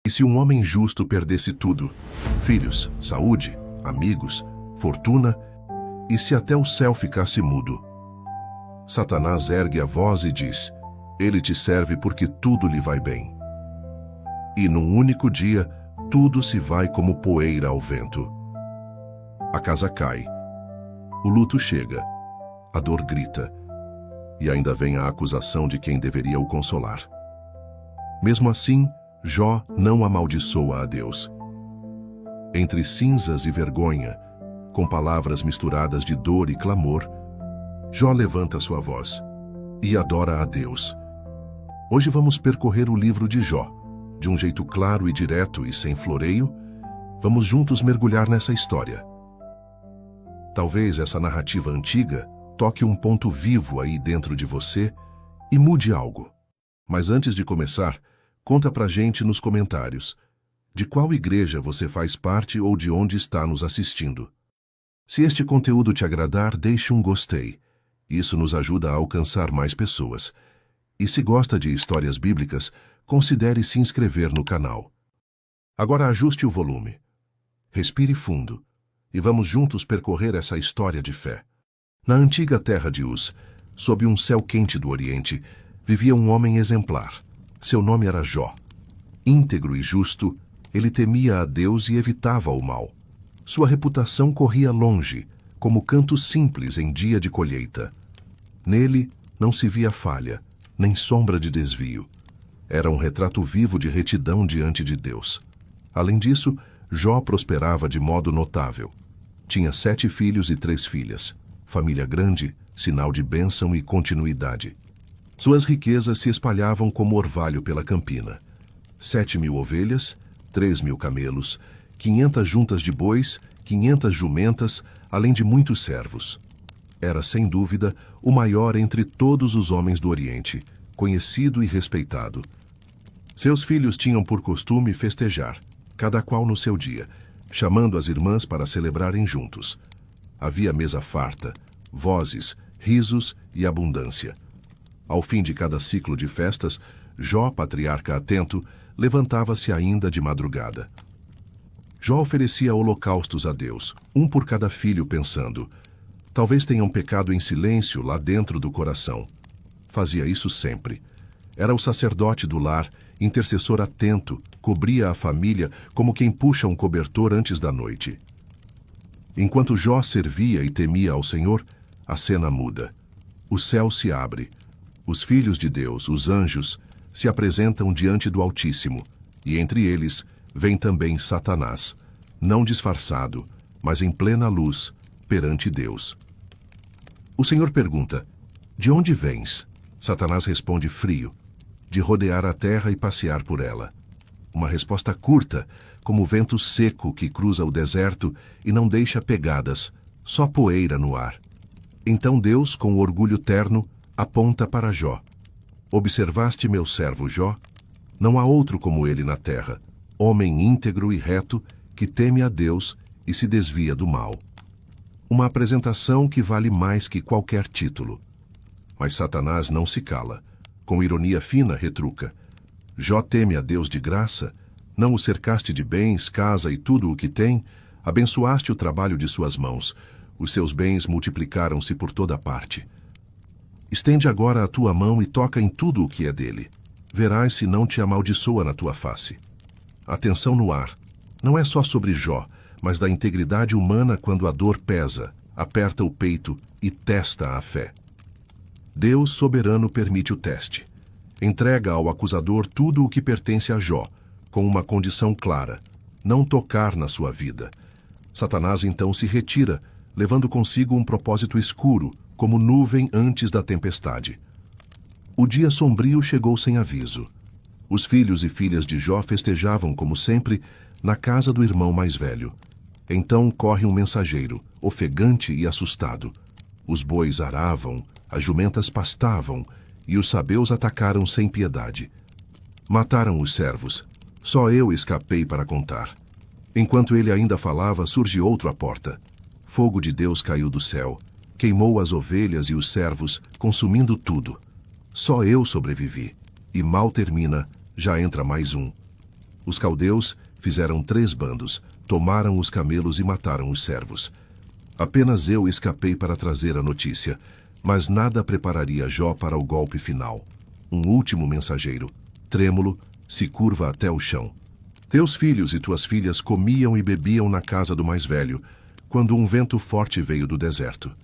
E se um homem justo perdesse tudo, filhos, saúde, amigos, fortuna, e se até o céu ficasse mudo? Satanás ergue a voz e diz: ele te serve porque tudo lhe vai bem. E num único dia, tudo se vai como poeira ao vento. A casa cai. O luto chega. A dor grita. E ainda vem a acusação de quem deveria o consolar. Mesmo assim, Jó não amaldiçoa a Deus. Entre cinzas e vergonha, com palavras misturadas de dor e clamor, Jó levanta sua voz e adora a Deus. Hoje vamos percorrer o livro de Jó. De um jeito claro e direto e sem floreio, vamos juntos mergulhar nessa história. Talvez essa narrativa antiga toque um ponto vivo aí dentro de você e mude algo. Mas antes de começar, conta pra gente nos comentários de qual igreja você faz parte ou de onde está nos assistindo. Se este conteúdo te agradar, deixe um gostei. Isso nos ajuda a alcançar mais pessoas. E se gosta de histórias bíblicas, considere se inscrever no canal. Agora ajuste o volume. Respire fundo e vamos juntos percorrer essa história de fé. Na antiga terra de Uz, sob um céu quente do Oriente, vivia um homem exemplar. Seu nome era Jó. Íntegro e justo, ele temia a Deus e evitava o mal. Sua reputação corria longe, como canto simples em dia de colheita. Nele não se via falha, nem sombra de desvio. Era um retrato vivo de retidão diante de Deus. Além disso, Jó prosperava de modo notável. Tinha 7 filhos e 3 filhas. Família grande, sinal de bênção e continuidade. Suas riquezas se espalhavam como orvalho pela campina. 7.000 ovelhas, 3.000 camelos, 500 juntas de bois, 500 jumentas, além de muitos servos. Era, sem dúvida, o maior entre todos os homens do Oriente, conhecido e respeitado. Seus filhos tinham por costume festejar, cada qual no seu dia, chamando as irmãs para celebrarem juntos. Havia mesa farta, vozes, risos e abundância. Ao fim de cada ciclo de festas, Jó, patriarca atento, levantava-se ainda de madrugada. Jó oferecia holocaustos a Deus, um por cada filho, pensando: talvez tenham pecado em silêncio lá dentro do coração. Fazia isso sempre. Era o sacerdote do lar, intercessor atento, cobria a família como quem puxa um cobertor antes da noite. Enquanto Jó servia e temia ao Senhor, a cena muda. O céu se abre. Os filhos de Deus, os anjos, se apresentam diante do Altíssimo, e entre eles vem também Satanás, não disfarçado, mas em plena luz, perante Deus. O Senhor pergunta: de onde vens? Satanás responde frio: de rodear a terra e passear por ela. Uma resposta curta, como o vento seco que cruza o deserto e não deixa pegadas, só poeira no ar. Então Deus, com orgulho terno, aponta para Jó: observaste meu servo Jó? Não há outro como ele na terra, homem íntegro e reto, que teme a Deus e se desvia do mal. Uma apresentação que vale mais que qualquer título. Mas Satanás não se cala. Com ironia fina, retruca: Jó teme a Deus de graça? Não o cercaste de bens, casa e tudo o que tem? Abençoaste o trabalho de suas mãos. Os seus bens multiplicaram-se por toda parte. Estende agora a tua mão e toca em tudo o que é dele. Verás se não te amaldiçoa na tua face. Atenção no ar. Não é só sobre Jó, mas da integridade humana quando a dor pesa, aperta o peito e testa a fé. Deus soberano permite o teste. Entrega ao acusador tudo o que pertence a Jó, com uma condição clara: não tocar na sua vida. Satanás então se retira, levando consigo um propósito escuro, como nuvem antes da tempestade. O dia sombrio chegou sem aviso. Os filhos e filhas de Jó festejavam, como sempre, na casa do irmão mais velho. Então corre um mensageiro, ofegante e assustado. Os bois aravam, as jumentas pastavam, e os sabeus atacaram sem piedade. Mataram os servos. Só eu escapei para contar. Enquanto ele ainda falava, surge outro à porta. Fogo de Deus caiu do céu, queimou as ovelhas e os servos, consumindo tudo. Só eu sobrevivi. E mal termina, já entra mais um. Os caldeus fizeram 3 bandos, tomaram os camelos e mataram os servos. Apenas eu escapei para trazer a notícia, mas nada prepararia Jó para o golpe final. Um último mensageiro, trêmulo, se curva até o chão. Teus filhos e tuas filhas comiam e bebiam na casa do mais velho, quando um vento forte veio do deserto.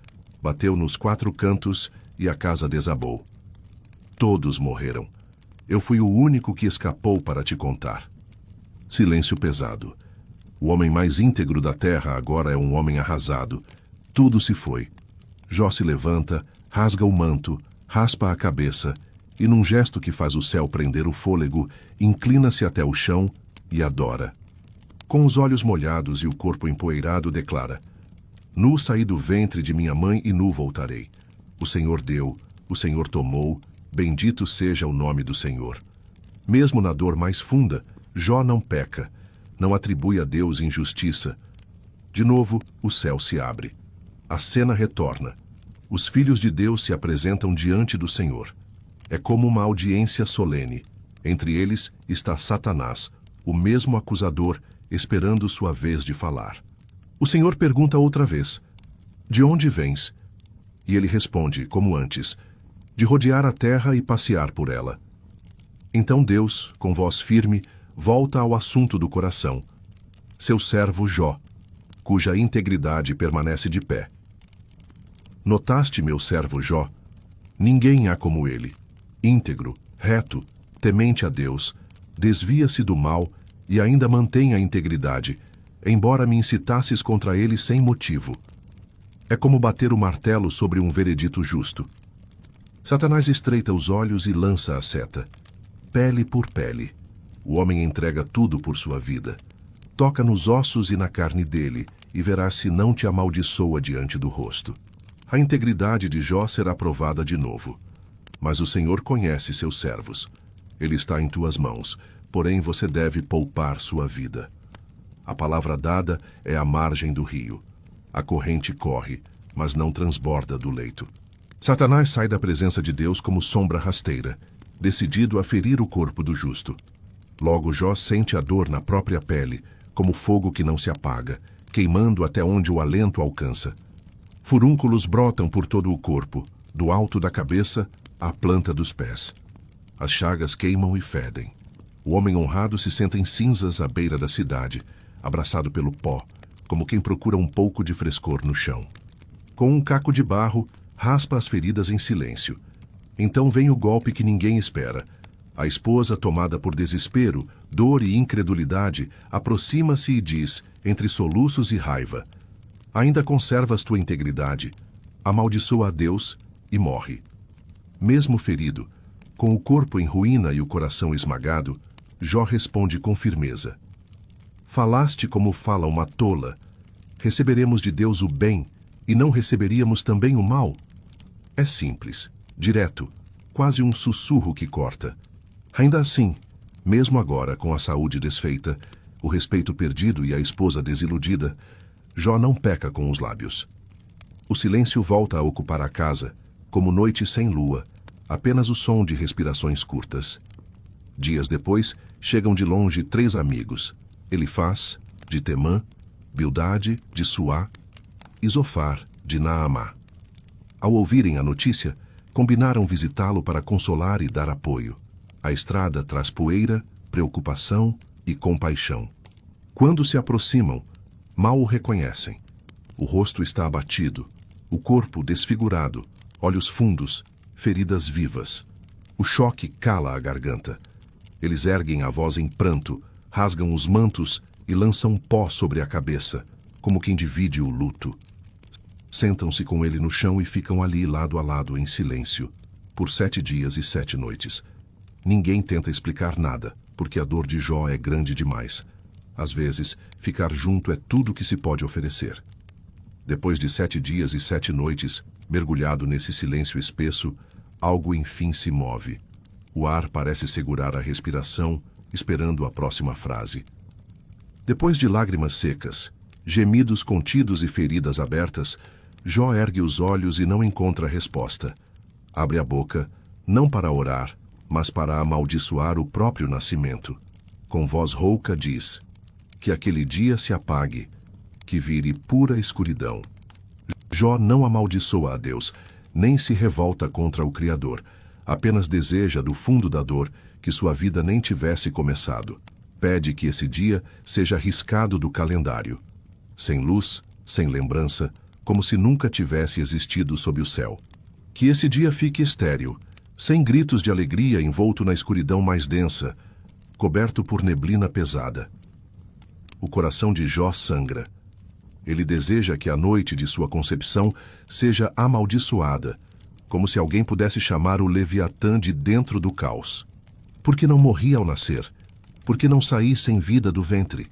Bateu nos 4 cantos e a casa desabou. Todos morreram. Eu fui o único que escapou para te contar. Silêncio pesado. O homem mais íntegro da terra agora é um homem arrasado. Tudo se foi. Jó se levanta, rasga o manto, raspa a cabeça e, num gesto que faz o céu prender o fôlego, inclina-se até o chão e adora. Com os olhos molhados e o corpo empoeirado, declara: Nu saí do ventre de minha mãe e nu voltarei. O Senhor deu, o Senhor tomou, bendito seja o nome do Senhor. Mesmo na dor mais funda, Jó não peca, não atribui a Deus injustiça. De novo, o céu se abre. A cena retorna. Os filhos de Deus se apresentam diante do Senhor. É como uma audiência solene. Entre eles está Satanás, o mesmo acusador, esperando sua vez de falar. O Senhor pergunta outra vez: De onde vens? E ele responde, como antes: De rodear a terra e passear por ela. Então Deus, com voz firme, volta ao assunto do coração. Seu servo Jó, cuja integridade permanece de pé. Notaste meu servo Jó? Ninguém há como ele. Íntegro, reto, temente a Deus, desvia-se do mal e ainda mantém a integridade, embora me incitasses contra ele sem motivo. É como bater o martelo sobre um veredito justo. Satanás estreita os olhos e lança a seta. Pele por pele. O homem entrega tudo por sua vida. Toca nos ossos e na carne dele, e verás se não te amaldiçoa diante do rosto. A integridade de Jó será provada de novo. Mas o Senhor conhece seus servos. Ele está em tuas mãos, porém você deve poupar sua vida. A palavra dada é a margem do rio. A corrente corre, mas não transborda do leito. Satanás sai da presença de Deus como sombra rasteira, decidido a ferir o corpo do justo. Logo Jó sente a dor na própria pele, como fogo que não se apaga, queimando até onde o alento alcança. Furúnculos brotam por todo o corpo, do alto da cabeça à planta dos pés. As chagas queimam e fedem. O homem honrado se senta em cinzas à beira da cidade, abraçado pelo pó, como quem procura um pouco de frescor no chão. Com um caco de barro, raspa as feridas em silêncio. Então vem o golpe que ninguém espera. A esposa, tomada por desespero, dor e incredulidade, aproxima-se e diz, entre soluços e raiva: Ainda conservas tua integridade. Amaldiçoa a Deus e morre. Mesmo ferido, com o corpo em ruína e o coração esmagado, Jó responde com firmeza: Falaste como fala uma tola. Receberemos de Deus o bem e não receberíamos também o mal? É simples, direto, quase um sussurro que corta. Ainda assim, mesmo agora com a saúde desfeita, o respeito perdido e a esposa desiludida, Jó não peca com os lábios. O silêncio volta a ocupar a casa, como noite sem lua, apenas o som de respirações curtas. Dias depois, chegam de longe 3 amigos: Elifaz, de Temã, Bildade, de Suá, e Zofar, de Naamá. Ao ouvirem a notícia, combinaram visitá-lo para consolar e dar apoio. A estrada traz poeira, preocupação e compaixão. Quando se aproximam, mal o reconhecem. O rosto está abatido, o corpo desfigurado, olhos fundos, feridas vivas. O choque cala a garganta. Eles erguem a voz em pranto, rasgam os mantos e lançam pó sobre a cabeça, como quem divide o luto. Sentam-se com ele no chão e ficam ali lado a lado em silêncio, por 7 dias e 7 noites. Ninguém tenta explicar nada, porque a dor de Jó é grande demais. Às vezes, ficar junto é tudo que se pode oferecer. Depois de 7 dias e 7 noites, mergulhado nesse silêncio espesso, algo enfim se move. O ar parece segurar a respiração, esperando a próxima frase. Depois de lágrimas secas, gemidos contidos e feridas abertas, Jó ergue os olhos e não encontra resposta. Abre a boca, não para orar, mas para amaldiçoar o próprio nascimento. com voz rouca diz: que aquele dia se apague, que vire pura escuridão. Jó não amaldiçoa a Deus, nem se revolta contra o Criador, apenas deseja do fundo da dor que sua vida nem tivesse começado. Pede que esse dia seja riscado do calendário, sem luz, sem lembrança, como se nunca tivesse existido sob o céu. Que esse dia fique estéril, sem gritos de alegria envolto na escuridão mais densa, coberto por neblina pesada. O coração de Jó sangra. Ele deseja que a noite de sua concepção seja amaldiçoada, como se alguém pudesse chamar o Leviatã de dentro do caos. Porque não morria ao nascer, porque não saí sem vida do ventre.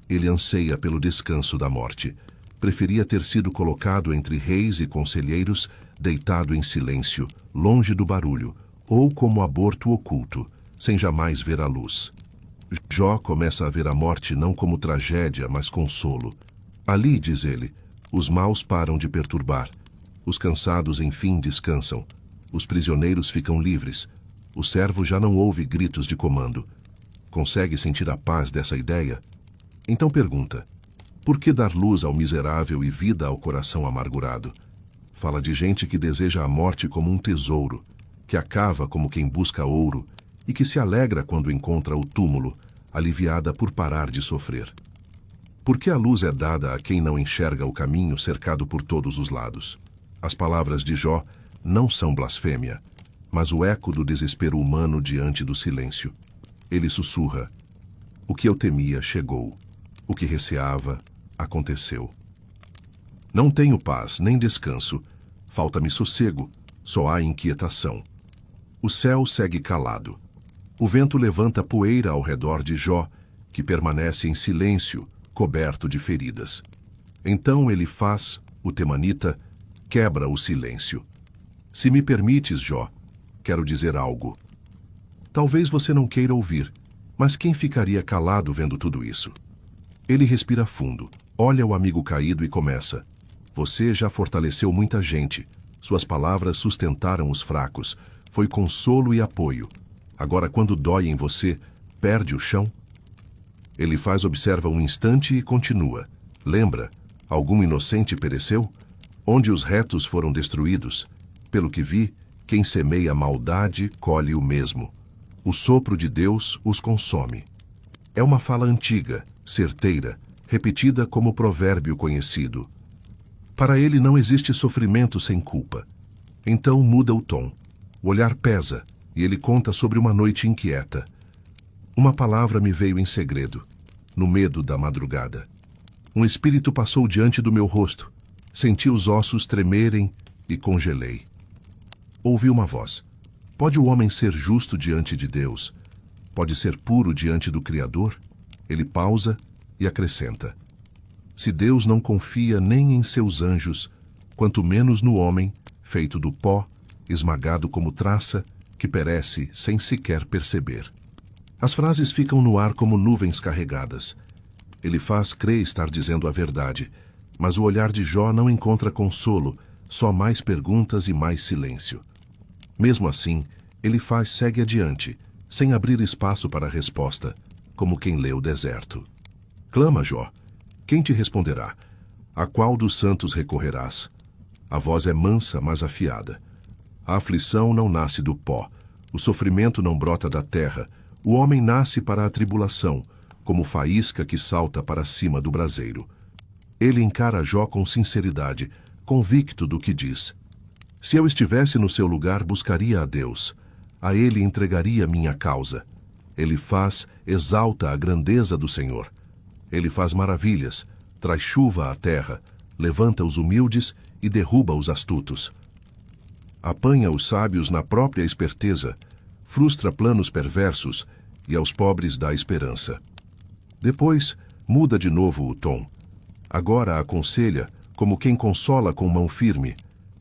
Ele anseia pelo descanso da morte. Preferia ter sido colocado entre reis e conselheiros, deitado em silêncio, longe do barulho, ou como aborto oculto, sem jamais ver a luz. Jó começa a ver a morte não como tragédia, mas consolo. Ali, diz ele, os maus param de perturbar. Os cansados, enfim, descansam. Os prisioneiros ficam livres. O servo já não ouve gritos de comando. Consegue sentir a paz dessa ideia? Então pergunta: por que dar luz ao miserável e vida ao coração amargurado? Fala de gente que deseja a morte como um tesouro, que a cava como quem busca ouro e que se alegra quando encontra o túmulo, aliviada por parar de sofrer. Por que a luz é dada a quem não enxerga o caminho cercado por todos os lados? As palavras de Jó não são blasfêmia, mas o eco do desespero humano diante do silêncio. Ele sussurra: o que eu temia chegou, o que receava aconteceu. Não tenho paz nem descanso, falta-me sossego, só há inquietação. O céu segue calado. O vento levanta poeira ao redor de Jó, que permanece em silêncio, coberto de feridas. Então ele faz, o temanita, quebra o silêncio. Se me permites, Jó, quero dizer algo. Talvez você não queira ouvir, mas quem ficaria calado vendo tudo isso? Ele respira fundo, olha o amigo caído e começa: você já fortaleceu muita gente, suas palavras sustentaram os fracos, foi consolo e apoio. Agora, quando dói em você, perde o chão? Ele observa um instante e continua: lembra, algum inocente pereceu? Onde os retos foram destruídos? Pelo que vi, quem semeia maldade colhe o mesmo. O sopro de Deus os consome. É uma fala antiga, certeira, repetida como provérbio conhecido. Para ele não existe sofrimento sem culpa. Então muda o tom. O olhar pesa, e ele conta sobre uma noite inquieta. Uma palavra me veio em segredo, no medo da madrugada. Um espírito passou diante do meu rosto. Senti os ossos tremerem e congelei. Ouvi uma voz: pode o homem ser justo diante de Deus? Pode ser puro diante do Criador? Ele pausa e acrescenta: se Deus não confia nem em seus anjos, quanto menos no homem, feito do pó, esmagado como traça, que perece sem sequer perceber. As frases ficam no ar como nuvens carregadas. Ele crer estar dizendo a verdade, mas o olhar de Jó não encontra consolo, só mais perguntas e mais silêncio. Mesmo assim, ele segue adiante, sem abrir espaço para a resposta, como quem lê o deserto. Clama, Jó. Quem te responderá? A qual dos santos recorrerás? A voz é mansa, mas afiada. A aflição não nasce do pó, o sofrimento não brota da terra, o homem nasce para a tribulação, como faísca que salta para cima do braseiro. Ele encara Jó com sinceridade, convicto do que diz. Se eu estivesse no seu lugar, buscaria a Deus. A ele entregaria minha causa. Ele exalta a grandeza do Senhor. Ele faz maravilhas, traz chuva à terra, levanta os humildes e derruba os astutos. Apanha os sábios na própria esperteza, frustra planos perversos e aos pobres dá esperança. Depois, muda de novo o tom. Agora aconselha, como quem consola com mão firme.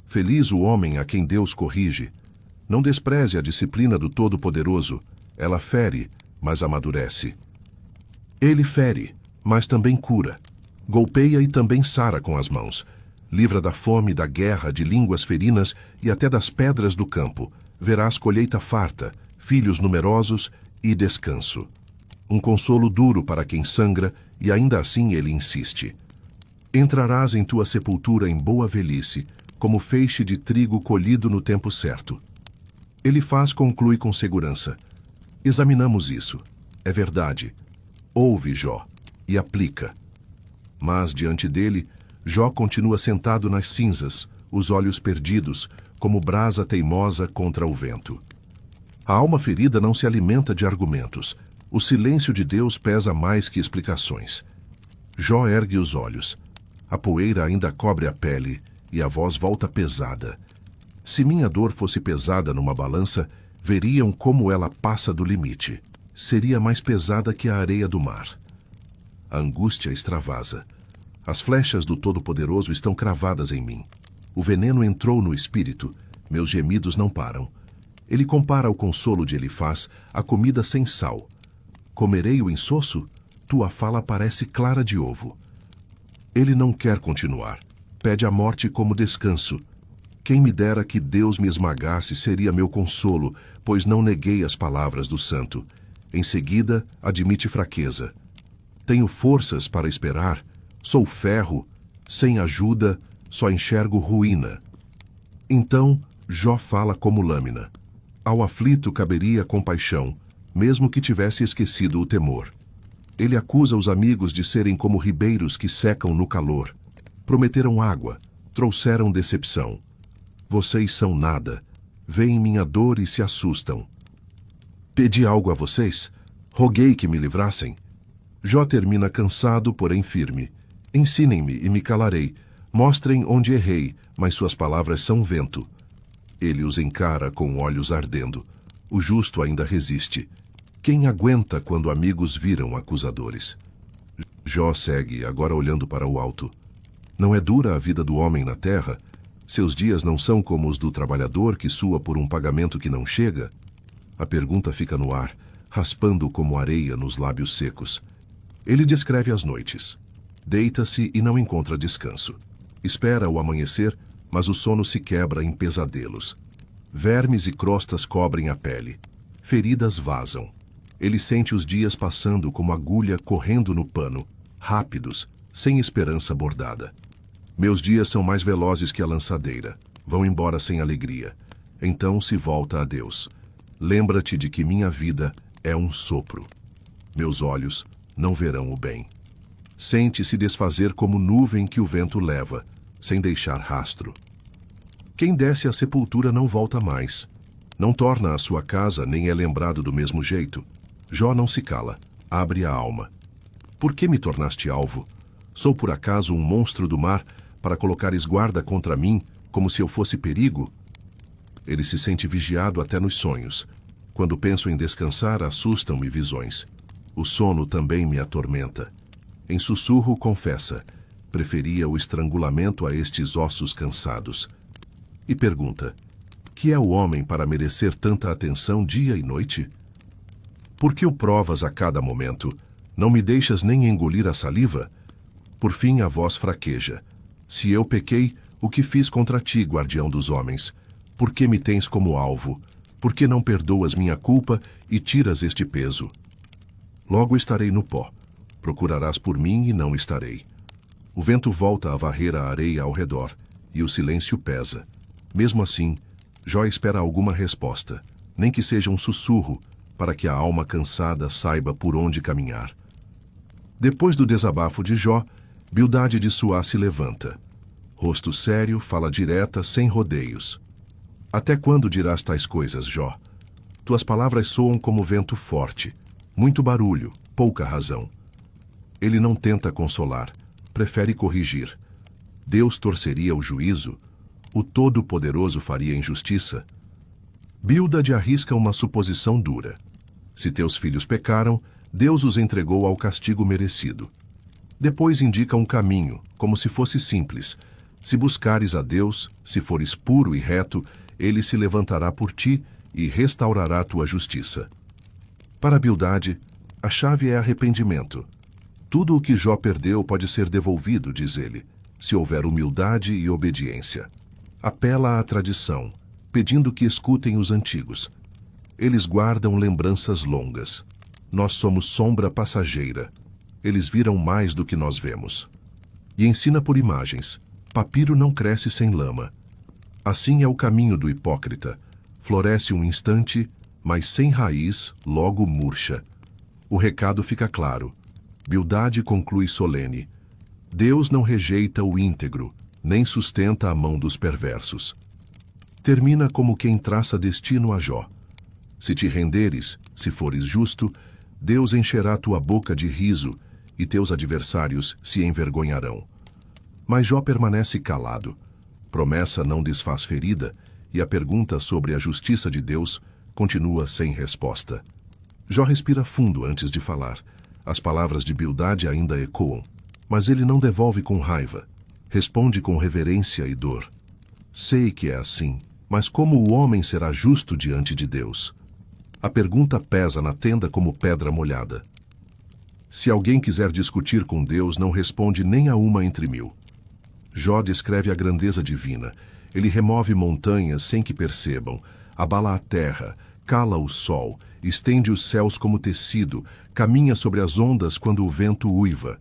Feliz o homem a quem Deus corrige. Não despreze a disciplina do Todo-Poderoso. Ela fere, mas amadurece. Ele fere, mas também cura. Golpeia e também sara com as mãos. Livra da fome, da guerra, de línguas ferinas e até das pedras do campo. Verás colheita farta, filhos numerosos e descanso. um consolo duro para quem sangra, e ainda assim ele insiste. Entrarás em tua sepultura em boa velhice, como feixe de trigo colhido no tempo certo. Elifaz conclui com segurança. Examinamos isso. É verdade. Ouve, Jó, e aplica. Mas, diante dele, Jó continua sentado nas cinzas, os olhos perdidos, como brasa teimosa contra o vento. A alma ferida não se alimenta de argumentos. O silêncio de Deus pesa mais que explicações. Jó ergue os olhos. A poeira ainda cobre a pele, e a voz volta pesada. Se minha dor fosse pesada numa balança, veriam como ela passa do limite. Seria mais pesada que a areia do mar. A angústia extravasa. As flechas do Todo-Poderoso estão cravadas em mim. O veneno entrou no espírito. Meus gemidos não param. Ele compara o consolo de Elifaz à comida sem sal. Comerei o insosso? Tua fala parece clara de ovo. Ele não quer continuar. Pede a morte como descanso. Quem me dera que Deus me esmagasse seria meu consolo, pois não neguei as palavras do santo. Em seguida, admite fraqueza. Tenho forças para esperar. Sou ferro. Sem ajuda, só enxergo ruína. Então, Jó fala como lâmina. Ao aflito caberia compaixão, mesmo que tivesse esquecido o temor. Ele acusa os amigos de serem como ribeiros que secam no calor. Prometeram água, trouxeram decepção. Vocês são nada. Veem minha dor e se assustam. Pedi algo a vocês? Roguei que me livrassem. Jó termina cansado, porém firme. Ensinem-me e me calarei. Mostrem onde errei, mas suas palavras são vento. Ele os encara com olhos ardendo. O justo ainda resiste. Quem aguenta quando amigos viram acusadores? Jó segue, agora olhando para o alto. Não é dura a vida do homem na terra? Seus dias não são como os do trabalhador que sua por um pagamento que não chega? A pergunta fica no ar, raspando como areia nos lábios secos. Ele descreve as noites. Deita-se e não encontra descanso. Espera o amanhecer, mas o sono se quebra em pesadelos. Vermes e crostas cobrem a pele. Feridas vazam. Ele sente os dias passando como agulha correndo no pano, rápidos, sem esperança bordada. Meus dias são mais velozes que a lançadeira. Vão embora sem alegria. Então se volta a Deus. Lembra-te de que minha vida é um sopro. Meus olhos não verão o bem. Sente-se desfazer como nuvem que o vento leva, sem deixar rastro. Quem desce à sepultura não volta mais. Não torna a sua casa nem é lembrado do mesmo jeito. Jó não se cala, abre a alma. Por que me tornaste alvo? Sou por acaso um monstro do mar para colocares guarda contra mim, como se eu fosse perigo? Ele se sente vigiado até nos sonhos. Quando penso em descansar, assustam-me visões. O sono também me atormenta. Em sussurro confessa, preferia o estrangulamento a estes ossos cansados. E pergunta, que é o homem para merecer tanta atenção dia e noite? Por que o provas a cada momento? Não me deixas nem engolir a saliva? Por fim a voz fraqueja. Se eu pequei, o que fiz contra ti, guardião dos homens? Por que me tens como alvo? Por que não perdoas minha culpa e tiras este peso? Logo estarei no pó. Procurarás por mim e não estarei. O vento volta a varrer a areia ao redor, e o silêncio pesa. Mesmo assim, Jó espera alguma resposta, nem que seja um sussurro, para que a alma cansada saiba por onde caminhar. Depois do desabafo de Jó, Bildade de Suá se levanta. Rosto sério, fala direta, sem rodeios. Até quando dirás tais coisas, Jó? Tuas palavras soam como vento forte. Muito barulho, pouca razão. Ele não tenta consolar, prefere corrigir. Deus torceria o juízo? O Todo-Poderoso faria injustiça? Bildade arrisca uma suposição dura. Se teus filhos pecaram, Deus os entregou ao castigo merecido. Depois indica um caminho, como se fosse simples. Se buscares a Deus, se fores puro e reto, ele se levantará por ti e restaurará tua justiça. Para Bildade, a chave é arrependimento. Tudo o que Jó perdeu pode ser devolvido, diz ele, se houver humildade e obediência. Apela à tradição, pedindo que escutem os antigos. Eles guardam lembranças longas. nós somos sombra passageira. Eles viram mais do que nós vemos. E ensina por imagens. Papiro não cresce sem lama. Assim é o caminho do hipócrita. Floresce um instante, mas sem raiz, logo murcha. O recado fica claro. Bildade conclui solene. Deus não rejeita o íntegro, nem sustenta a mão dos perversos. Termina como quem traça destino a Jó. Se te renderes, se fores justo, Deus encherá tua boca de riso, e teus adversários se envergonharão. Mas Jó permanece calado. Promessa não desfaz ferida, e a pergunta sobre a justiça de Deus continua sem resposta. Jó respira fundo antes de falar. As palavras de Bildade ainda ecoam, mas ele não devolve com raiva. Responde com reverência e dor. Sei que é assim, mas como o homem será justo diante de Deus? A pergunta pesa na tenda como pedra molhada. Se alguém quiser discutir com Deus, não responde nem a uma entre mil. Jó descreve a grandeza divina. Ele remove montanhas sem que percebam, abala a terra, cala o sol, estende os céus como tecido, caminha sobre as ondas quando o vento uiva.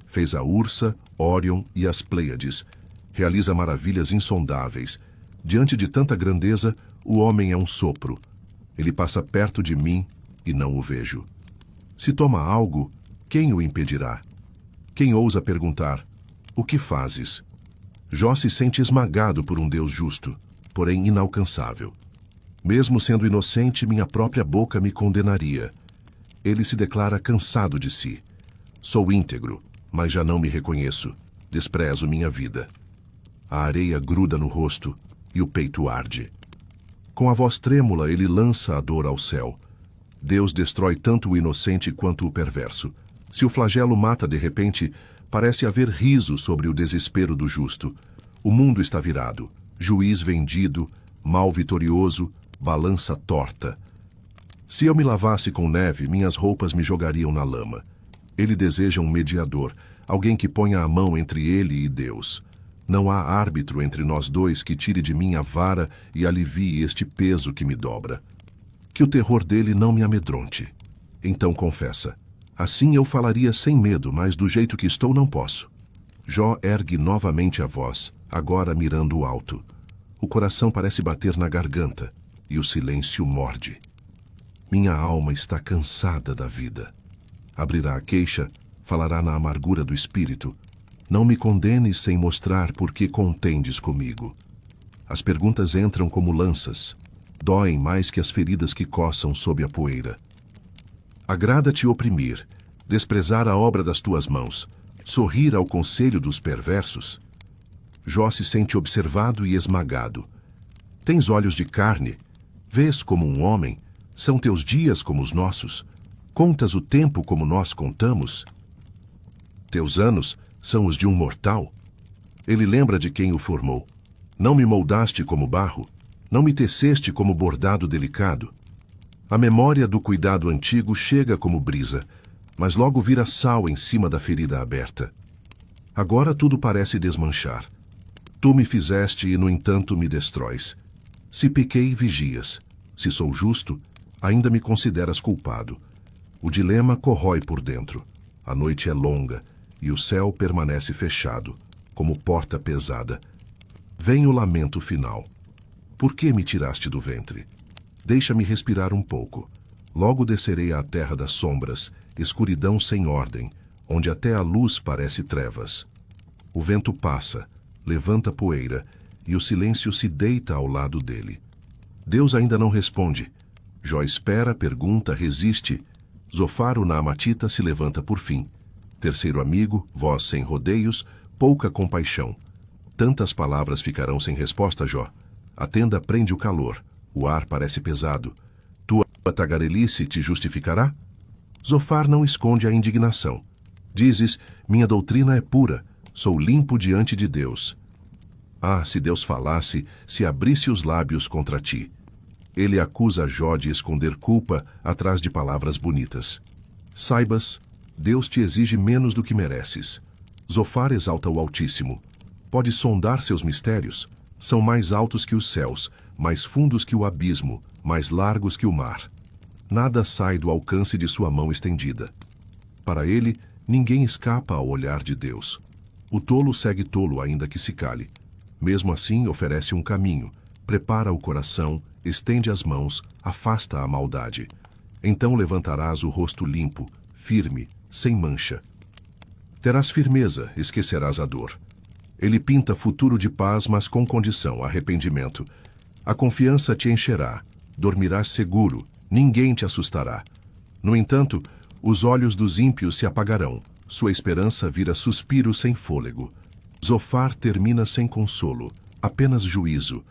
Fez a Ursa, Órion e as Pleiades. Realiza maravilhas insondáveis. Diante de tanta grandeza, o homem é um sopro. Ele passa perto de mim e não o vejo. Se toma algo, quem o impedirá? Quem ousa perguntar, o que fazes? Jó se sente esmagado por um Deus justo, porém inalcançável. Mesmo sendo inocente, minha própria boca me condenaria. Ele se declara cansado de si. Sou íntegro, mas já não me reconheço. Desprezo minha vida. A areia gruda no rosto e o peito arde. Com a voz trêmula, ele lança a dor ao céu. Deus destrói tanto o inocente quanto o perverso. Se o flagelo mata de repente, parece haver riso sobre o desespero do justo. O mundo está virado, juiz vendido, mal vitorioso, balança torta. Se eu me lavasse com neve, minhas roupas me jogariam na lama. Ele deseja um mediador, alguém que ponha a mão entre ele e Deus. Não há árbitro entre nós dois que tire de mim a vara e alivie este peso que me dobra. Que o terror dele não me amedronte. Então confessa. Assim eu falaria sem medo, mas do jeito que estou não posso. Jó ergue novamente a voz, agora mirando o alto. O coração parece bater na garganta e o silêncio morde. Minha alma está cansada da vida. Abrirá a queixa, falará na amargura do espírito. Não me condenes sem mostrar por que contendes comigo. As perguntas entram como lanças. Doem mais que as feridas que coçam sob a poeira. Agrada-te oprimir, desprezar a obra das tuas mãos, sorrir ao conselho dos perversos. Jó se sente observado e esmagado. Tens olhos de carne, vês como um homem, são teus dias como os nossos, contas o tempo como nós contamos. Teus anos são os de um mortal. Ele lembra de quem o formou. Não me moldaste como barro, não me teceste como bordado delicado. A memória do cuidado antigo chega como brisa, mas logo vira sal em cima da ferida aberta. Agora tudo parece desmanchar. Tu me fizeste e, no entanto, me destróis. Se pequei, vigias. Se sou justo, ainda me consideras culpado. O dilema corrói por dentro. A noite é longa e o céu permanece fechado, como porta pesada. Vem o lamento final. Por que me tiraste do ventre? Deixa-me respirar um pouco. Logo descerei à terra das sombras, escuridão sem ordem, onde até a luz parece trevas. O vento passa, levanta poeira, e o silêncio se deita ao lado dele. Deus ainda não responde. Jó espera, pergunta, resiste. Zofar, o naamatita, se levanta por fim. Terceiro amigo, voz sem rodeios, pouca compaixão. Tantas palavras ficarão sem resposta, Jó. A tenda prende o calor, o ar parece pesado. Tua tagarelice te justificará? Zofar não esconde a indignação. Dizes, minha doutrina é pura, sou limpo diante de Deus. Ah, se Deus falasse, se abrisse os lábios contra ti. Ele acusa Jó de esconder culpa atrás de palavras bonitas. Saibas, Deus te exige menos do que mereces. Zofar exalta o Altíssimo. Pode sondar seus mistérios. São mais altos que os céus, mais fundos que o abismo, mais largos que o mar. nada sai do alcance de sua mão estendida. Para ele, ninguém escapa ao olhar de Deus. O tolo segue tolo ainda que se cale. Mesmo assim, oferece um caminho, prepara o coração, estende as mãos, afasta a maldade. Então levantarás o rosto limpo, firme, sem mancha. Terás firmeza, esquecerás a dor. Ele pinta futuro de paz, mas com condição, arrependimento. A confiança te encherá, dormirás seguro, ninguém te assustará. No entanto, os olhos dos ímpios se apagarão, sua esperança vira suspiro sem fôlego. Zofar termina sem consolo, apenas juízo.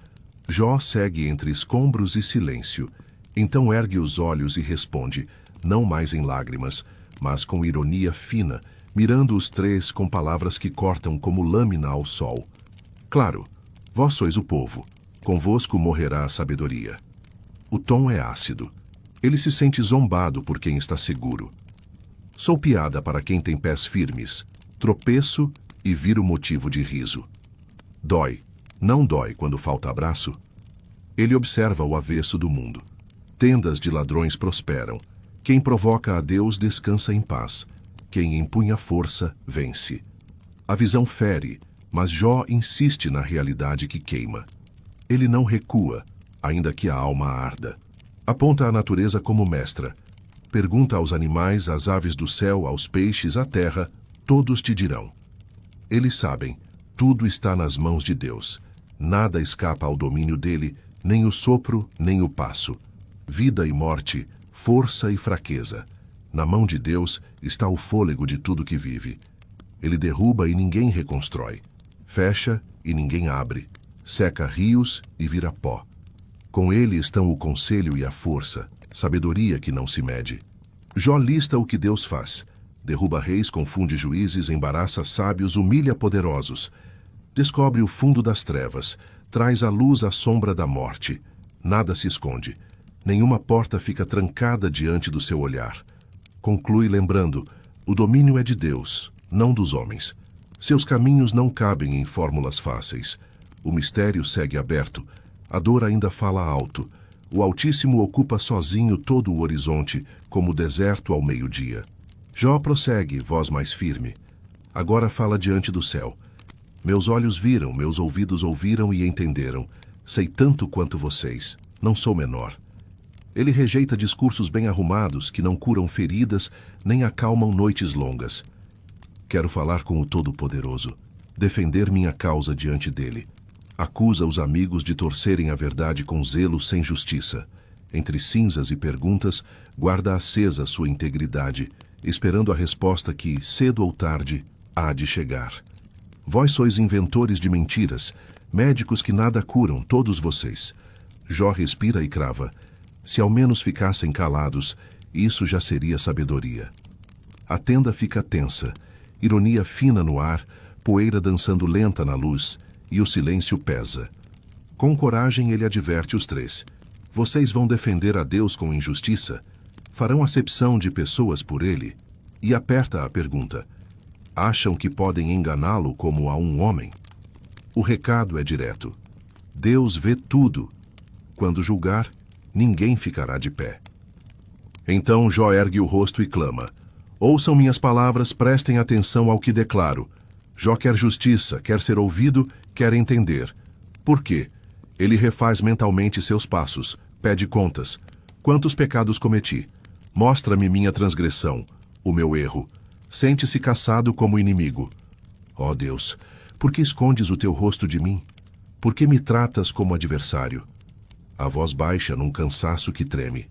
Jó segue entre escombros e silêncio. Então ergue os olhos e responde, não mais em lágrimas, mas com ironia fina, mirando os três com palavras que cortam como lâmina ao sol. Claro, vós sois o povo, convosco morrerá a sabedoria. O tom é ácido. Ele se sente zombado por quem está seguro. Sou piada para quem tem pés firmes, tropeço e viro motivo de riso. Dói, não dói quando falta abraço? Ele observa o avesso do mundo. Tendas de ladrões prosperam. Quem provoca a Deus descansa em paz. Quem empunha força, vence. A visão fere, mas Jó insiste na realidade que queima. Ele não recua, ainda que a alma arda. Aponta a natureza como mestra. Pergunta aos animais, às aves do céu, aos peixes, à terra, todos te dirão. Eles sabem, tudo está nas mãos de Deus. Nada escapa ao domínio dele, nem o sopro, nem o passo. Vida e morte, força e fraqueza. Na mão de Deus está o fôlego de tudo que vive. Ele derruba e ninguém reconstrói. Fecha e ninguém abre. Seca rios e vira pó. Com ele estão o conselho e a força, sabedoria que não se mede. Jó lista o que Deus faz. Derruba reis, confunde juízes, embaraça sábios, humilha poderosos. Descobre o fundo das trevas, traz à luz a sombra da morte. Nada se esconde. Nenhuma porta fica trancada diante do seu olhar. Conclui lembrando, o domínio é de Deus, não dos homens. Seus caminhos não cabem em fórmulas fáceis. O mistério segue aberto, a dor ainda fala alto. O Altíssimo ocupa sozinho todo o horizonte, como o deserto ao meio-dia. Jó prossegue, voz mais firme. Agora fala diante do céu. Meus olhos viram, meus ouvidos ouviram e entenderam. Sei tanto quanto vocês, não sou menor. Ele rejeita discursos bem arrumados que não curam feridas nem acalmam noites longas. Quero falar com o Todo-Poderoso, defender minha causa diante dele. Acusa os amigos de torcerem a verdade com zelo sem justiça. Entre cinzas e perguntas, guarda acesa sua integridade, esperando a resposta que, cedo ou tarde, há de chegar. Vós sois inventores de mentiras, médicos que nada curam, todos vocês. Jó respira e crava. Se ao menos ficassem calados, isso já seria sabedoria. A tenda fica tensa, ironia fina no ar, poeira dançando lenta na luz, e o silêncio pesa. Com coragem ele adverte os três. Vocês vão defender a Deus com injustiça? Farão acepção de pessoas por ele? E aperta a pergunta. Acham que podem enganá-lo como a um homem? O recado é direto. Deus vê tudo. Quando julgar, ninguém ficará de pé. Então Jó ergue o rosto e clama. Ouçam minhas palavras, prestem atenção ao que declaro. Jó quer justiça, quer ser ouvido, quer entender. Por quê? Ele refaz mentalmente seus passos, pede contas. Quantos pecados cometi? Mostra-me minha transgressão, o meu erro. Sente-se caçado como inimigo. Ó Deus, por que escondes o teu rosto de mim? Por que me tratas como adversário? A voz baixa num cansaço que treme.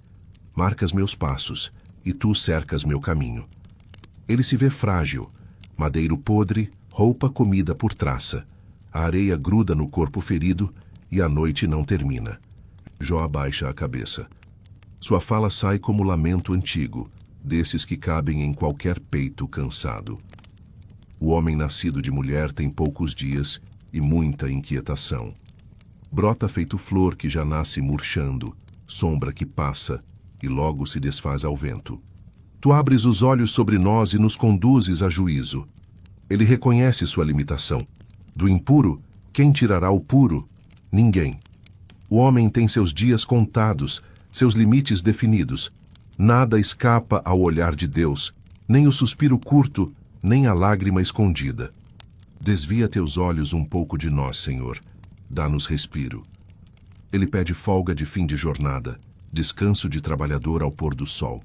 Marcas meus passos, e tu cercas meu caminho. Ele se vê frágil, madeiro podre, roupa comida por traça. A areia gruda no corpo ferido, e a noite não termina. Jó abaixa a cabeça. Sua fala sai como lamento antigo, desses que cabem em qualquer peito cansado. O homem nascido de mulher tem poucos dias e muita inquietação. Brota feito flor que já nasce murchando, sombra que passa e logo se desfaz ao vento. Tu abres os olhos sobre nós e nos conduzes a juízo. Ele reconhece sua limitação. Do impuro, quem tirará o puro? Ninguém. O homem tem seus dias contados, seus limites definidos. Nada escapa ao olhar de Deus, nem o suspiro curto, nem a lágrima escondida. Desvia teus olhos um pouco de nós, Senhor. Dá-nos respiro. Ele pede folga de fim de jornada, descanso de trabalhador ao pôr do sol.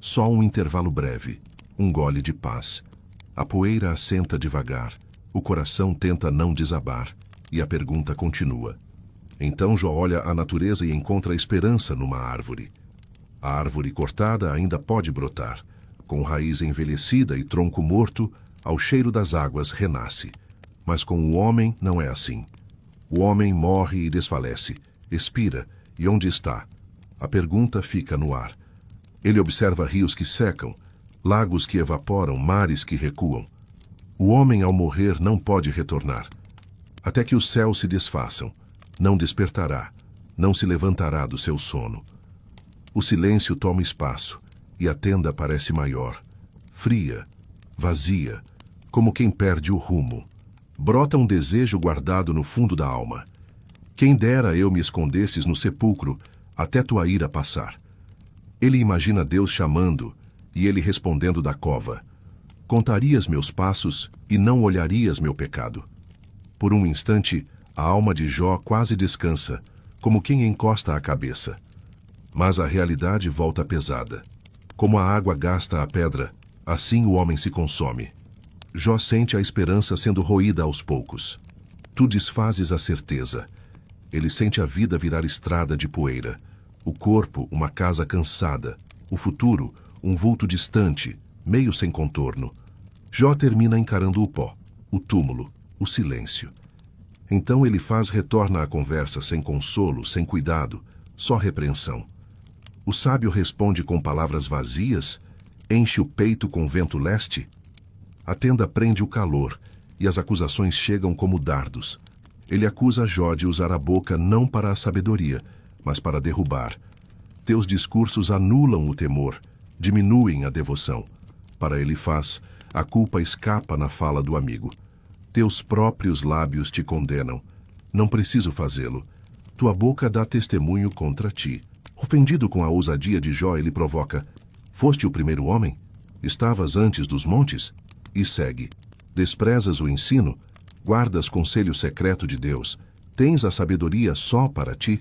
Só um intervalo breve, um gole de paz. A poeira assenta devagar, o coração tenta não desabar, e a pergunta continua. Então Jó olha a natureza e encontra esperança numa árvore. A árvore cortada ainda pode brotar. Com raiz envelhecida e tronco morto, ao cheiro das águas renasce. Mas com o homem não é assim. O homem morre e desfalece, expira, e onde está? A pergunta fica no ar. Ele observa rios que secam, lagos que evaporam, mares que recuam. O homem, ao morrer, não pode retornar. Até que os céus se desfaçam, não despertará, não se levantará do seu sono. O silêncio toma espaço, e a tenda parece maior, fria, vazia, como quem perde o rumo. Brota um desejo guardado no fundo da alma. Quem dera eu me escondesses no sepulcro, até tua ira passar. Ele imagina Deus chamando, e ele respondendo da cova. Contarias meus passos, e não olharias meu pecado. Por um instante, a alma de Jó quase descansa, como quem encosta a cabeça. Mas a realidade volta pesada. Como a água gasta a pedra, assim o homem se consome. Jó sente a esperança sendo roída aos poucos. Tu desfazes a certeza. Ele sente a vida virar estrada de poeira. O corpo, uma casa cansada. O futuro, um vulto distante, meio sem contorno. Jó termina encarando o pó, o túmulo, o silêncio. Então Elifaz retorna à conversa sem consolo, sem cuidado, só repreensão. O sábio responde com palavras vazias, enche o peito com vento leste. A tenda prende o calor, e as acusações chegam como dardos. Ele acusa Jó de usar a boca não para a sabedoria, mas para derrubar. Teus discursos anulam o temor, diminuem a devoção. Para Elifaz, a culpa escapa na fala do amigo. Teus próprios lábios te condenam. Não preciso fazê-lo. Tua boca dá testemunho contra ti. Ofendido com a ousadia de Jó, ele provoca: foste o primeiro homem? Estavas antes dos montes? E segue. Desprezas o ensino? Guardas conselho secreto de Deus? Tens a sabedoria só para ti?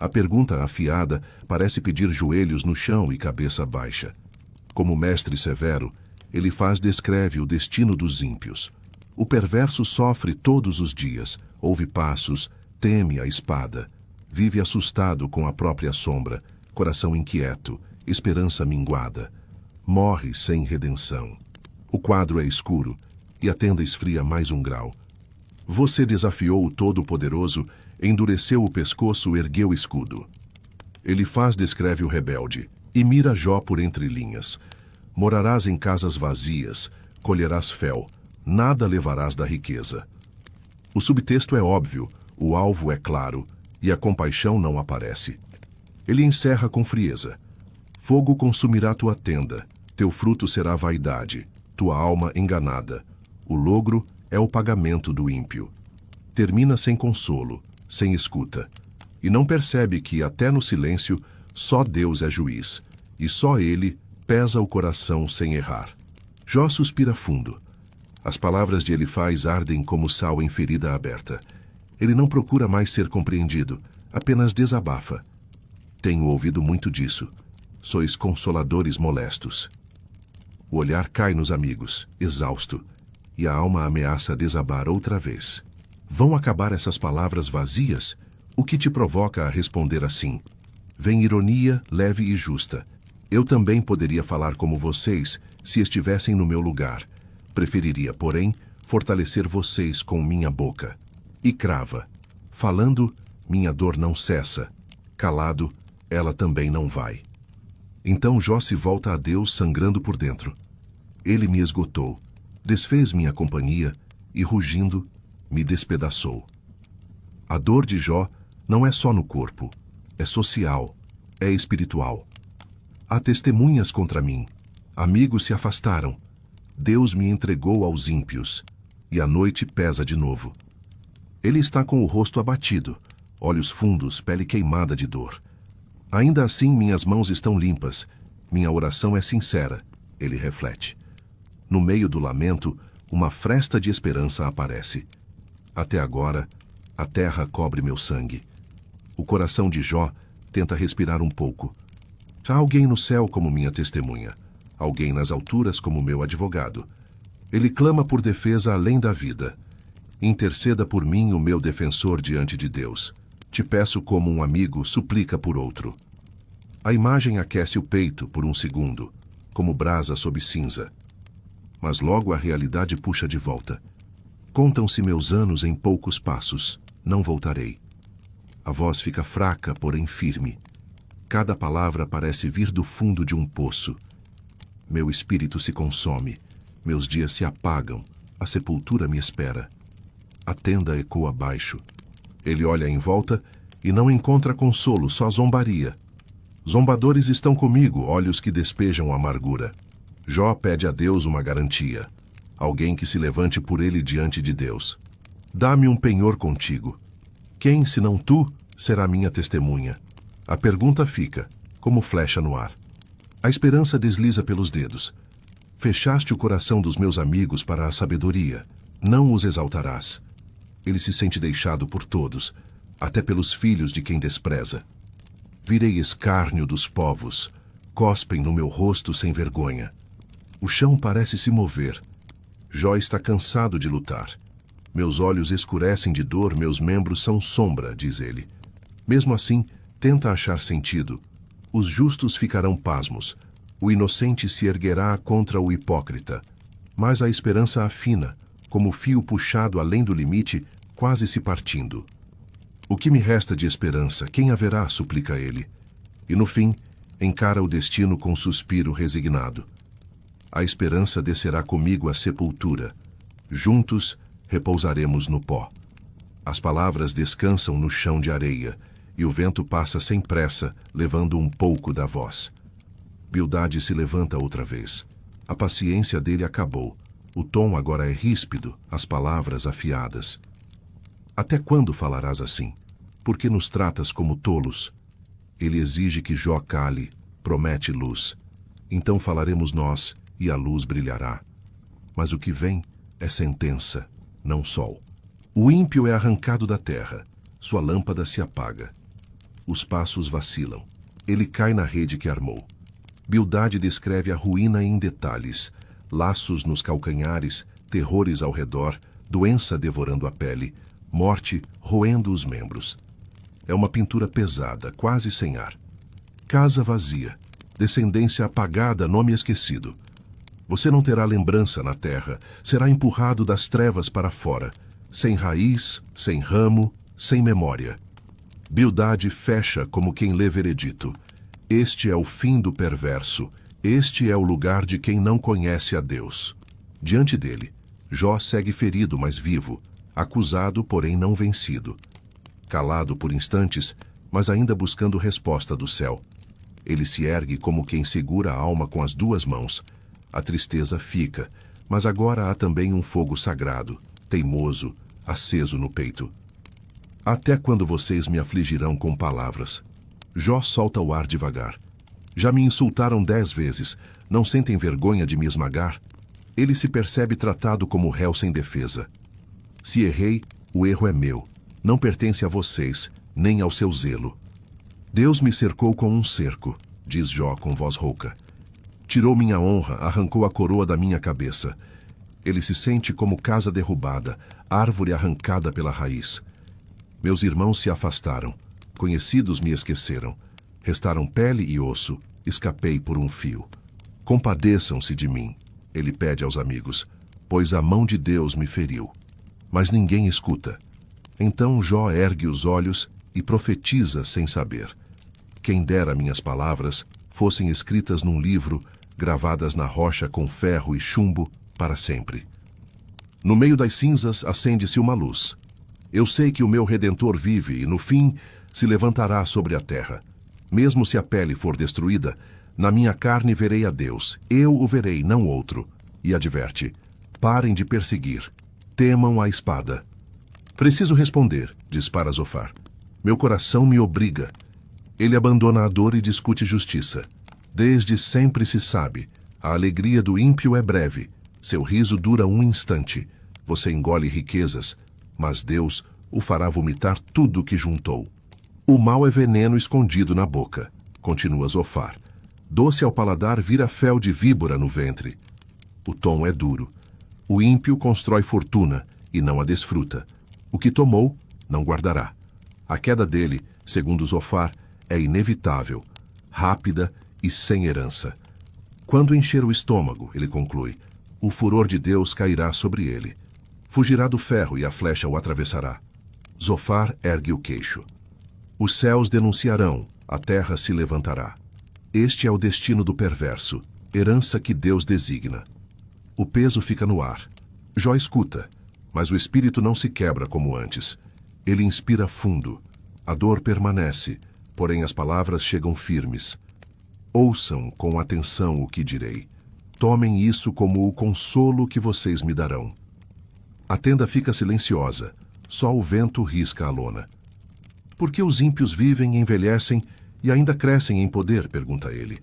A pergunta afiada parece pedir joelhos no chão e cabeça baixa. Como mestre severo, Elifaz descreve o destino dos ímpios. O perverso sofre todos os dias, ouve passos, teme a espada. Vive assustado com a própria sombra, coração inquieto, esperança minguada. Morre sem redenção. O quadro é escuro, e a tenda esfria mais um grau. Você desafiou o Todo-Poderoso, endureceu o pescoço, ergueu o escudo. Elifaz descreve o rebelde, e mira Jó por entre linhas. Morarás em casas vazias, colherás fel, nada levarás da riqueza. O subtexto é óbvio, o alvo é claro, e a compaixão não aparece. Ele encerra com frieza. Fogo consumirá tua tenda, teu fruto será vaidade, tua alma enganada. O logro é o pagamento do ímpio. Termina sem consolo, sem escuta, e não percebe que, até no silêncio, só Deus é juiz, e só Ele pesa o coração sem errar. Jó suspira fundo. As palavras de Elifaz ardem como sal em ferida aberta. Ele não procura mais ser compreendido, apenas desabafa. Tenho ouvido muito disso. Sois consoladores molestos. O olhar cai nos amigos, exausto, e a alma ameaça desabar outra vez. Vão acabar essas palavras vazias? O que te provoca a responder assim? Vem ironia, leve e justa. Eu também poderia falar como vocês, se estivessem no meu lugar. Preferiria, porém, fortalecer vocês com minha boca. E crava. Falando, minha dor não cessa. Calado, ela também não vai. Então Jó se volta a Deus sangrando por dentro. Ele me esgotou, desfez minha companhia e, rugindo, me despedaçou. A dor de Jó não é só no corpo, é social, é espiritual. Há testemunhas contra mim, amigos se afastaram, Deus me entregou aos ímpios, e a noite pesa de novo. Ele está com o rosto abatido, olhos fundos, pele queimada de dor. Ainda assim minhas mãos estão limpas, Minha oração é sincera, ele reflete. No meio do lamento, uma fresta de esperança aparece. Até agora, a terra cobre meu sangue. O coração de Jó tenta respirar um pouco. Há alguém no céu como minha testemunha, alguém nas alturas como meu advogado. Ele clama por defesa além da vida. Interceda por mim, o meu defensor diante de Deus. Te peço como um amigo suplica por outro. A imagem aquece o peito por um segundo, como brasa sob cinza. Mas logo a realidade puxa de volta. Contam-se meus anos em poucos passos. Não voltarei. A voz fica fraca, porém firme. Cada palavra parece vir do fundo de um poço. Meu espírito se consome. Meus dias se apagam. A sepultura me espera. A tenda ecoa abaixo. Ele olha em volta e não encontra consolo, só zombaria. Zombadores estão comigo, olhos que despejam amargura. Jó pede a Deus uma garantia. Alguém que se levante por ele diante de Deus. Dá-me um penhor contigo. Quem, senão tu, será minha testemunha? A pergunta fica, como flecha no ar. A esperança desliza pelos dedos. Fechaste o coração dos meus amigos para a sabedoria. Não os exaltarás. Ele se sente deixado por todos, até pelos filhos de quem despreza. Virei escárnio dos povos. Cospem no meu rosto sem vergonha. O chão parece se mover. Jó está cansado de lutar. Meus olhos escurecem de dor, meus membros são sombra, diz ele. Mesmo assim, tenta achar sentido. Os justos ficarão pasmos. O inocente se erguerá contra o hipócrita. Mas a esperança afina, como fio puxado além do limite, quase se partindo. O que me resta de esperança, quem haverá, suplica ele. E no fim, encara o destino com suspiro resignado. A esperança descerá comigo à sepultura. Juntos, repousaremos no pó. As palavras descansam no chão de areia, e o vento passa sem pressa, levando um pouco da voz. Bildade se levanta outra vez. A paciência dele acabou. O tom agora é ríspido, as palavras afiadas. Até quando falarás assim? Por que nos tratas como tolos? Ele exige que Jó cale, promete luz. Então falaremos nós, e a luz brilhará. Mas o que vem é sentença, não sol. O ímpio é arrancado da terra, sua lâmpada se apaga. Os passos vacilam. Ele cai na rede que armou. Bildade descreve a ruína em detalhes. Laços nos calcanhares, terrores ao redor, doença devorando a pele, morte roendo os membros. É uma pintura pesada, quase sem ar. Casa vazia, descendência apagada, nome esquecido. Você não terá lembrança na terra, será empurrado das trevas para fora, sem raiz, sem ramo, sem memória. Bildade fecha como quem lê veredito. Este é o fim do perverso, este é o lugar de quem não conhece a Deus. Diante dele, Jó segue ferido, mas vivo, acusado, porém não vencido. Calado por instantes, mas ainda buscando resposta do céu. Ele se ergue como quem segura a alma com as duas mãos. A tristeza fica, mas agora há também um fogo sagrado, teimoso, aceso no peito. Até quando vocês me afligirão com palavras? Jó solta o ar devagar. Já me insultaram 10 vezes, não sentem vergonha de me esmagar? Ele se percebe tratado como réu sem defesa. Se errei, o erro é meu, não pertence a vocês, nem ao seu zelo. Deus me cercou com um cerco, diz Jó com voz rouca. Tirou minha honra, arrancou a coroa da minha cabeça. Ele se sente como casa derrubada, árvore arrancada pela raiz. Meus irmãos se afastaram, conhecidos me esqueceram. Restaram pele e osso, escapei por um fio. Compadeçam-se de mim, ele pede aos amigos, pois a mão de Deus me feriu. Mas ninguém escuta. Então Jó ergue os olhos e profetiza sem saber. Quem dera minhas palavras fossem escritas num livro, gravadas na rocha com ferro e chumbo para sempre. No meio das cinzas acende-se uma luz. Eu sei que o meu Redentor vive e, no fim, se levantará sobre a terra. Mesmo se a pele for destruída, na minha carne verei a Deus. Eu o verei, não outro. E adverte, parem de perseguir. Temam a espada. Preciso responder, dispara Zofar. Meu coração me obriga. Ele abandona a dor e discute justiça. Desde sempre se sabe, a alegria do ímpio é breve, seu riso dura um instante. Você engole riquezas, mas Deus o fará vomitar tudo o que juntou. O mal é veneno escondido na boca, continua Zofar. Doce ao paladar vira fel de víbora no ventre. O tom é duro. O ímpio constrói fortuna e não a desfruta. O que tomou, não guardará. A queda dele, segundo Zofar, é inevitável, rápida e sem herança. Quando encher o estômago, ele conclui, o furor de Deus cairá sobre ele. Fugirá do ferro e a flecha o atravessará. Zofar ergue o queixo. Os céus denunciarão, a terra se levantará. Este é o destino do perverso, herança que Deus designa. O peso fica no ar. Jó escuta, mas o espírito não se quebra como antes. Ele inspira fundo. A dor permanece, porém as palavras chegam firmes. Ouçam com atenção o que direi. Tomem isso como o consolo que vocês me darão. A tenda fica silenciosa. Só o vento risca a lona. Por que os ímpios vivem e envelhecem e ainda crescem em poder? Pergunta ele.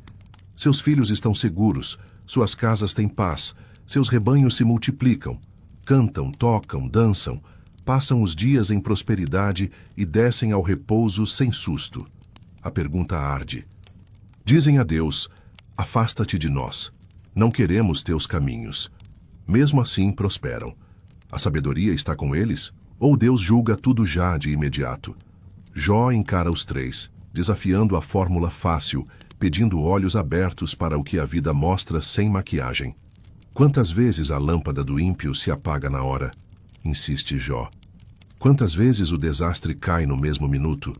Seus filhos estão seguros, suas casas têm paz, seus rebanhos se multiplicam, cantam, tocam, dançam, passam os dias em prosperidade e descem ao repouso sem susto. A pergunta arde. Dizem a Deus, afasta-te de nós, não queremos teus caminhos. Mesmo assim prosperam. A sabedoria está com eles? Ou Deus julga tudo já de imediato? Jó encara os três, desafiando a fórmula fácil, pedindo olhos abertos para o que a vida mostra sem maquiagem. Quantas vezes a lâmpada do ímpio se apaga na hora? Insiste Jó. Quantas vezes o desastre cai no mesmo minuto?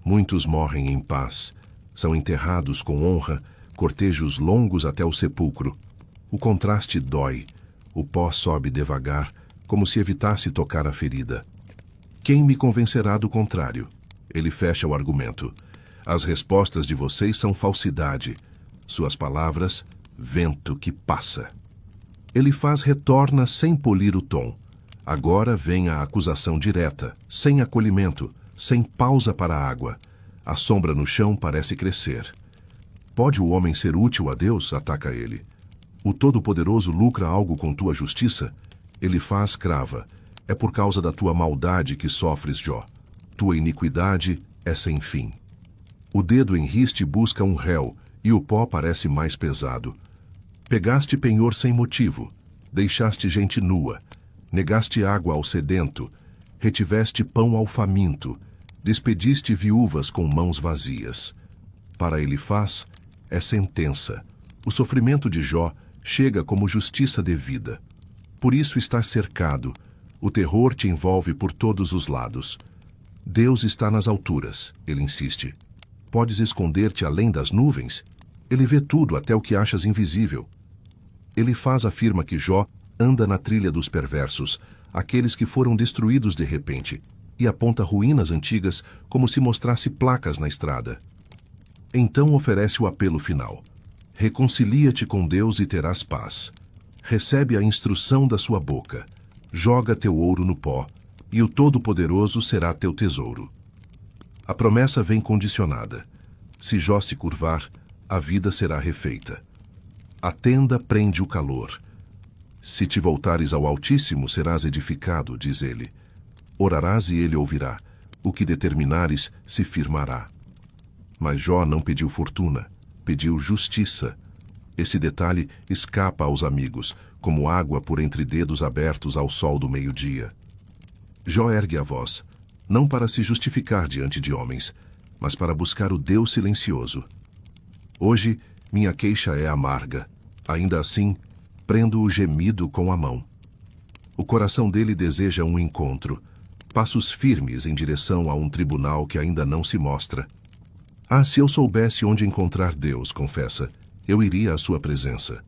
Muitos morrem em paz. São enterrados com honra, cortejos longos até o sepulcro. O contraste dói. O pó sobe devagar, como se evitasse tocar a ferida. Quem me convencerá do contrário? Ele fecha o argumento. As respostas de vocês são falsidade. Suas palavras, vento que passa. Elifaz retorna sem polir o tom. Agora vem a acusação direta, sem acolhimento, sem pausa para a água. A sombra no chão parece crescer. Pode o homem ser útil a Deus? Ataca ele. O Todo-Poderoso lucra algo com tua justiça? Elifaz crava. É por causa da tua maldade que sofres, Jó. Tua iniquidade é sem fim. O dedo em riste busca um réu, e o pó parece mais pesado. Pegaste penhor sem motivo, deixaste gente nua, negaste água ao sedento, retiveste pão ao faminto, despediste viúvas com mãos vazias. Para Elifaz, é sentença. O sofrimento de Jó chega como justiça devida. Por isso estás cercado, o terror te envolve por todos os lados. Deus está nas alturas, ele insiste. Podes esconder-te além das nuvens? Ele vê tudo, até o que achas invisível. Elifaz afirma que Jó anda na trilha dos perversos, aqueles que foram destruídos de repente, e aponta ruínas antigas como se mostrasse placas na estrada. Então oferece o apelo final. Reconcilia-te com Deus e terás paz. Recebe a instrução da sua boca. Joga teu ouro no pó, e o Todo-Poderoso será teu tesouro. A promessa vem condicionada. Se Jó se curvar, a vida será refeita. A tenda prende o calor. Se te voltares ao Altíssimo, serás edificado, diz ele. Orarás e ele ouvirá. O que determinares se firmará. Mas Jó não pediu fortuna, pediu justiça. Esse detalhe escapa aos amigos, como água por entre dedos abertos ao sol do meio-dia. Jó ergue a voz, não para se justificar diante de homens, mas para buscar o Deus silencioso. Hoje, minha queixa é amarga. Ainda assim, prendo o gemido com a mão. O coração dele deseja um encontro, passos firmes em direção a um tribunal que ainda não se mostra. Ah, se eu soubesse onde encontrar Deus, confessa, eu iria à sua presença.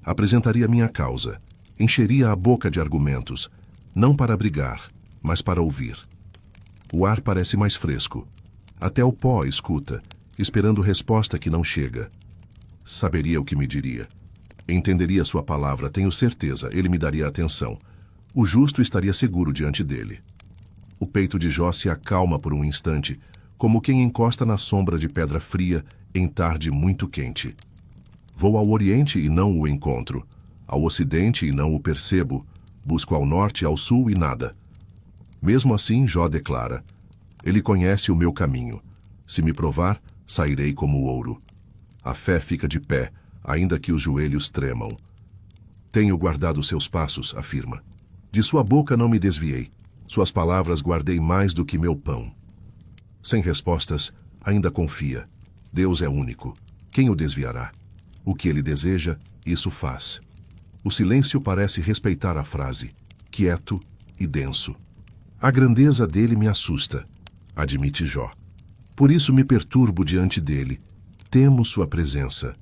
Apresentaria minha causa, encheria a boca de argumentos, não para brigar, mas para ouvir. O ar parece mais fresco. Até o pó escuta, esperando resposta que não chega. Saberia o que me diria. Entenderia sua palavra, tenho certeza, ele me daria atenção. O justo estaria seguro diante dele. O peito de Jó se acalma por um instante, como quem encosta na sombra de pedra fria em tarde muito quente. Vou ao oriente e não o encontro, ao ocidente e não o percebo, busco ao norte e ao sul e nada. Mesmo assim, Jó declara: Ele conhece o meu caminho. Se me provar, sairei como ouro. A fé fica de pé, ainda que os joelhos tremam. Tenho guardado seus passos, afirma. De sua boca não me desviei. Suas palavras guardei mais do que meu pão. Sem respostas, ainda confia. Deus é único. Quem o desviará? O que ele deseja, isso faz. O silêncio parece respeitar a frase, quieto e denso. A grandeza dele me assusta, admite Jó. Por isso me perturbo diante dele, temo sua presença.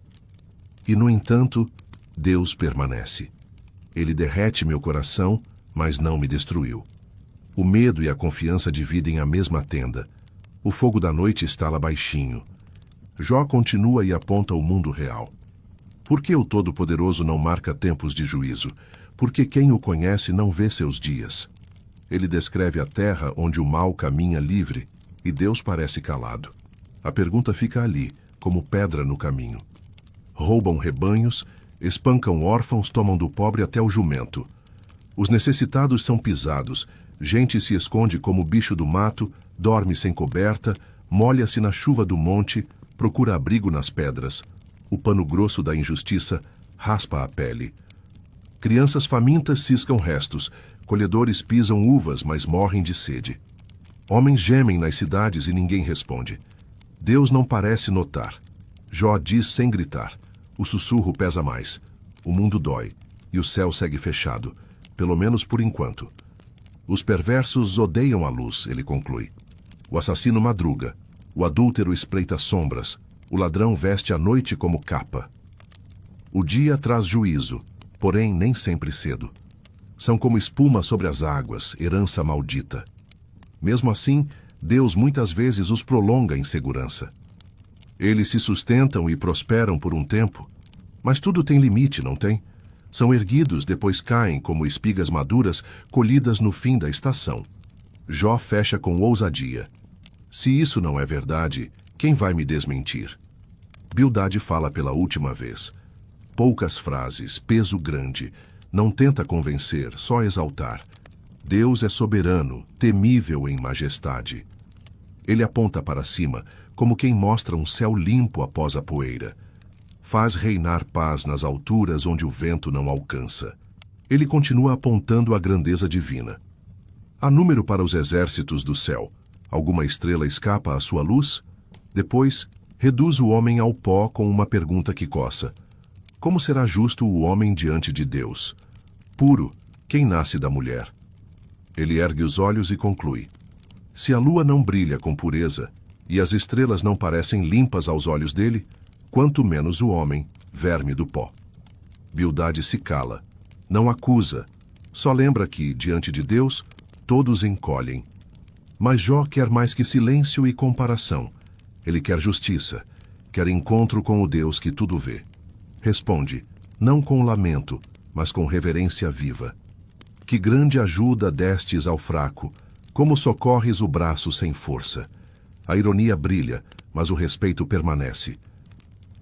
E, no entanto, Deus permanece. Ele derrete meu coração, mas não me destruiu. O medo e a confiança dividem a mesma tenda. O fogo da noite estala baixinho. Jó continua e aponta o mundo real. Por que o Todo-Poderoso não marca tempos de juízo? Porque quem o conhece não vê seus dias. Ele descreve a terra onde o mal caminha livre, e Deus parece calado. A pergunta fica ali, como pedra no caminho. Roubam rebanhos, espancam órfãos, tomam do pobre até o jumento. Os necessitados são pisados, gente se esconde como bicho do mato, dorme sem coberta, molha-se na chuva do monte, procura abrigo nas pedras. O pano grosso da injustiça raspa a pele. Crianças famintas ciscam restos, colhedores pisam uvas, mas morrem de sede. Homens gemem nas cidades e ninguém responde. Deus não parece notar. Jó diz sem gritar. O sussurro pesa mais. O mundo dói, e o céu segue fechado, pelo menos por enquanto. Os perversos odeiam a luz, ele conclui. O assassino madruga, o adúltero espreita sombras, o ladrão veste a noite como capa. O dia traz juízo, porém nem sempre cedo. São como espuma sobre as águas, herança maldita. Mesmo assim, Deus muitas vezes os prolonga em segurança. Eles se sustentam e prosperam por um tempo, mas tudo tem limite, não tem? São erguidos, depois caem como espigas maduras colhidas no fim da estação. Jó fecha com ousadia. Se isso não é verdade, quem vai me desmentir? Bildade fala pela última vez. Poucas frases, peso grande. Não tenta convencer, só exaltar. Deus é soberano, temível em majestade. Ele aponta para cima, como quem mostra um céu limpo após a poeira. Faz reinar paz nas alturas onde o vento não alcança. Ele continua apontando a grandeza divina. Há número para os exércitos do céu. Alguma estrela escapa à sua luz? Depois, reduz o homem ao pó com uma pergunta que coça. Como será justo o homem diante de Deus? Puro, quem nasce da mulher? Ele ergue os olhos e conclui. Se a lua não brilha com pureza, e as estrelas não parecem limpas aos olhos dele, quanto menos o homem, verme do pó. Bildade se cala, não acusa, só lembra que, diante de Deus, todos encolhem. Mas Jó quer mais que silêncio e comparação. Ele quer justiça, quer encontro com o Deus que tudo vê. Responde, não com lamento, mas com reverência viva. Que grande ajuda destes ao fraco, como socorres o braço sem força. A ironia brilha, mas o respeito permanece.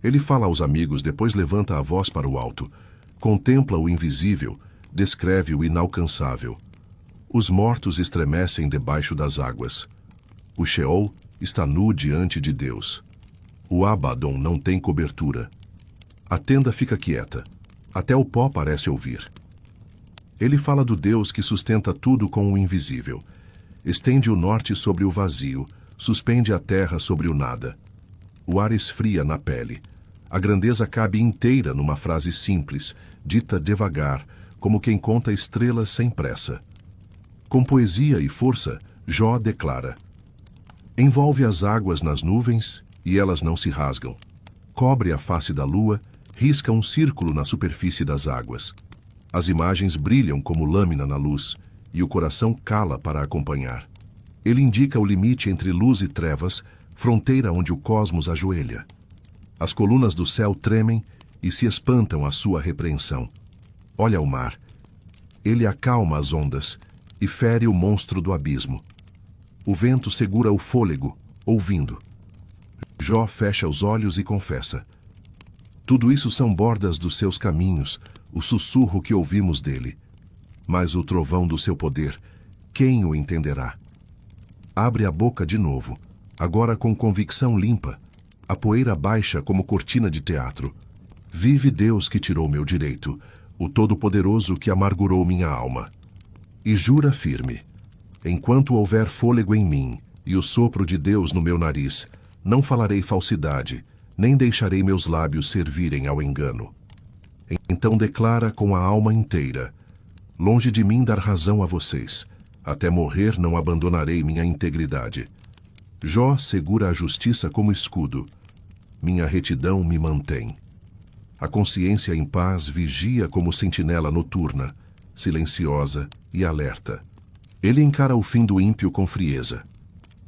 Ele fala aos amigos, depois levanta a voz para o alto. Contempla o invisível, descreve o inalcançável. Os mortos estremecem debaixo das águas. O Sheol está nu diante de Deus. O Abaddon não tem cobertura. A tenda fica quieta. Até o pó parece ouvir. Ele fala do Deus que sustenta tudo com o invisível. Estende o norte sobre o vazio, suspende a terra sobre o nada. O ar esfria na pele. A grandeza cabe inteira numa frase simples, dita devagar, como quem conta estrelas sem pressa. Com poesia e força, Jó declara: envolve as águas nas nuvens, e elas não se rasgam. Cobre a face da lua, risca um círculo na superfície das águas. As imagens brilham como lâmina na luz, e o coração cala para acompanhar. Ele indica o limite entre luz e trevas, fronteira onde o cosmos ajoelha. As colunas do céu tremem e se espantam à sua repreensão. Olha o mar. Ele acalma as ondas e fere o monstro do abismo. O vento segura o fôlego, ouvindo. Jó fecha os olhos e confessa: tudo isso são bordas dos seus caminhos, o sussurro que ouvimos dele. Mas o trovão do seu poder, quem o entenderá? Abre a boca de novo, agora com convicção limpa. A poeira baixa como cortina de teatro. Vive Deus que tirou meu direito, o Todo-Poderoso que amargurou minha alma. E jura firme: enquanto houver fôlego em mim e o sopro de Deus no meu nariz, não falarei falsidade, nem deixarei meus lábios servirem ao engano. Então declara com a alma inteira: longe de mim dar razão a vocês. Até morrer não abandonarei minha integridade. Jó segura a justiça como escudo. Minha retidão me mantém. A consciência em paz vigia como sentinela noturna, silenciosa e alerta. Ele encara o fim do ímpio com frieza.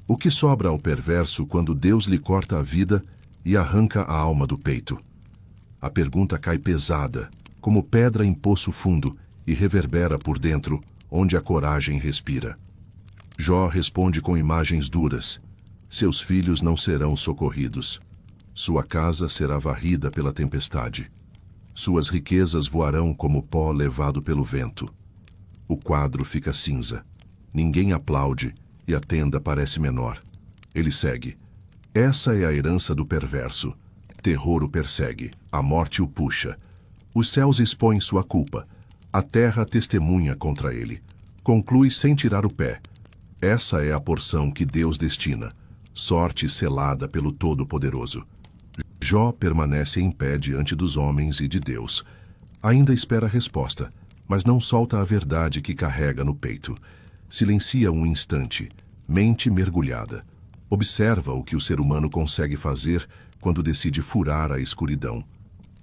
O que sobra ao perverso quando Deus lhe corta a vida e arranca a alma do peito? A pergunta cai pesada, como pedra em poço fundo, e reverbera por dentro, onde a coragem respira. Jó responde com imagens duras: seus filhos não serão socorridos. Sua casa será varrida pela tempestade. Suas riquezas voarão como pó levado pelo vento. O quadro fica cinza. Ninguém aplaude e a tenda parece menor. Ele segue: essa é a herança do perverso. Terror o persegue, a morte o puxa. Os céus expõem sua culpa. A terra testemunha contra ele. Conclui sem tirar o pé: essa é a porção que Deus destina, sorte selada pelo Todo-Poderoso. Jó permanece em pé diante dos homens e de Deus. Ainda espera a resposta, mas não solta a verdade que carrega no peito. Silencia um instante, mente mergulhada. Observa o que o ser humano consegue fazer quando decide furar a escuridão.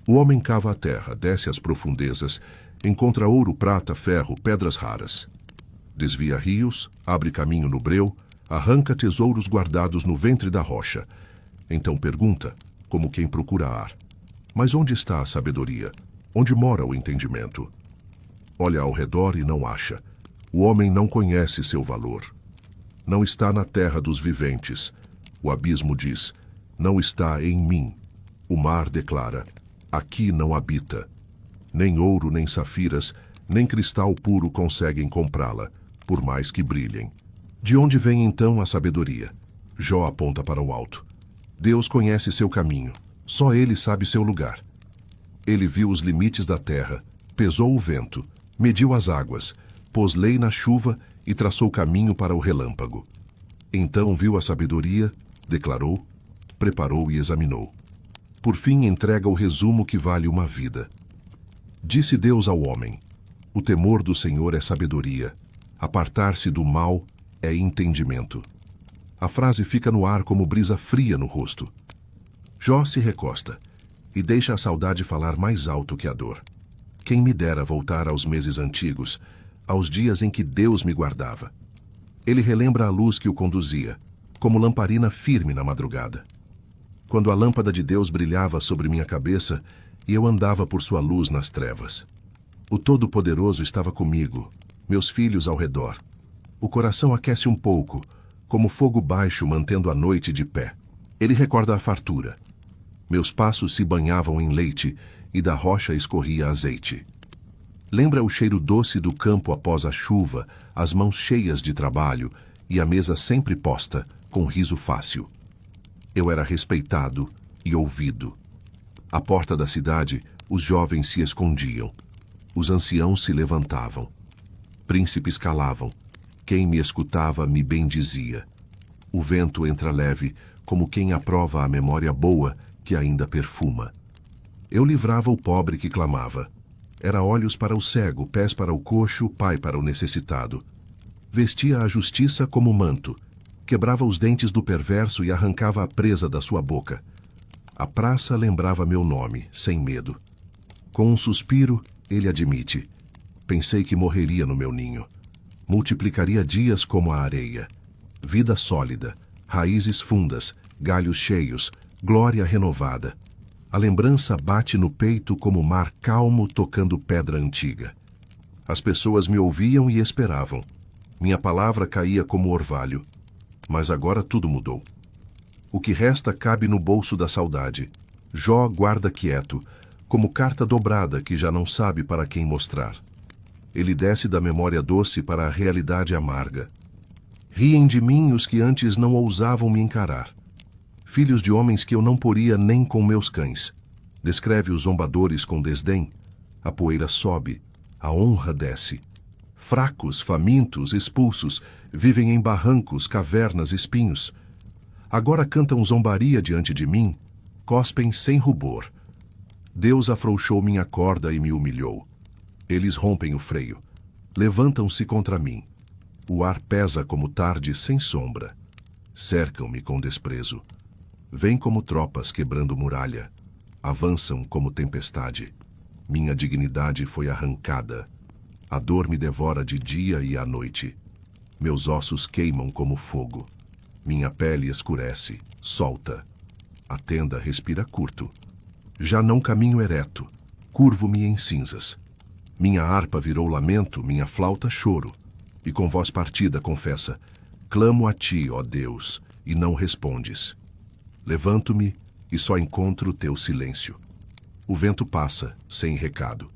O homem cava a terra, desce às profundezas, encontra ouro, prata, ferro, pedras raras. Desvia rios, abre caminho no breu, arranca tesouros guardados no ventre da rocha. Então pergunta, como quem procura ar: mas onde está a sabedoria? Onde mora o entendimento? Olha ao redor e não acha. O homem não conhece seu valor. Não está na terra dos viventes. O abismo diz: não está em mim. O mar declara: aqui não habita. Nem ouro, nem safiras, nem cristal puro conseguem comprá-la, por mais que brilhem. De onde vem então a sabedoria? Jó aponta para o alto. Deus conhece seu caminho, só ele sabe seu lugar. Ele viu os limites da terra, pesou o vento, mediu as águas, pôs lei na chuva e traçou caminho para o relâmpago. Então viu a sabedoria, declarou, preparou e examinou. Por fim entrega o resumo que vale uma vida. Disse Deus ao homem: o temor do Senhor é sabedoria, apartar-se do mal é entendimento. A frase fica no ar como brisa fria no rosto. Jó se recosta e deixa a saudade falar mais alto que a dor. Quem me dera voltar aos meses antigos, aos dias em que Deus me guardava. Ele relembra a luz que o conduzia, como lamparina firme na madrugada. Quando a lâmpada de Deus brilhava sobre minha cabeça e eu andava por sua luz nas trevas. O Todo-Poderoso estava comigo, meus filhos ao redor. O coração aquece um pouco, como fogo baixo mantendo a noite de pé. Ele recorda a fartura. Meus passos se banhavam em leite e da rocha escorria azeite. Lembra o cheiro doce do campo após a chuva, as mãos cheias de trabalho e a mesa sempre posta, com riso fácil. Eu era respeitado e ouvido. À porta da cidade, os jovens se escondiam. Os anciãos se levantavam. Príncipes calavam. Quem me escutava me bendizia. O vento entra leve, como quem aprova a memória boa que ainda perfuma. Eu livrava o pobre que clamava. Era olhos para o cego, pés para o coxo, pai para o necessitado. Vestia a justiça como manto. Quebrava os dentes do perverso e arrancava a presa da sua boca. A praça lembrava meu nome, sem medo. Com um suspiro, ele admite: pensei que morreria no meu ninho. Multiplicaria dias como a areia. Vida sólida, raízes fundas, galhos cheios, glória renovada. A lembrança bate no peito como mar calmo tocando pedra antiga. As pessoas me ouviam e esperavam. Minha palavra caía como orvalho. Mas agora tudo mudou. O que resta cabe no bolso da saudade. Jó guarda quieto, como carta dobrada que já não sabe para quem mostrar. Ele desce da memória doce para a realidade amarga. Riem de mim os que antes não ousavam me encarar. Filhos de homens que eu não poria nem com meus cães. Descreve os zombadores com desdém. A poeira sobe, a honra desce. Fracos, famintos, expulsos, vivem em barrancos, cavernas, espinhos. Agora cantam zombaria diante de mim, cospem sem rubor. Deus afrouxou minha corda e me humilhou. Eles rompem o freio. Levantam-se contra mim. O ar pesa como tarde sem sombra. Cercam-me com desprezo. Vêm como tropas quebrando muralha. Avançam como tempestade. Minha dignidade foi arrancada. A dor me devora de dia e à noite. Meus ossos queimam como fogo. Minha pele escurece, solta. A tenda respira curto. Já não caminho ereto. Curvo-me em cinzas. Minha harpa virou lamento, minha flauta choro. E com voz partida confessa: clamo a ti, ó Deus, e não respondes. Levanto-me e só encontro teu silêncio. O vento passa, sem recado.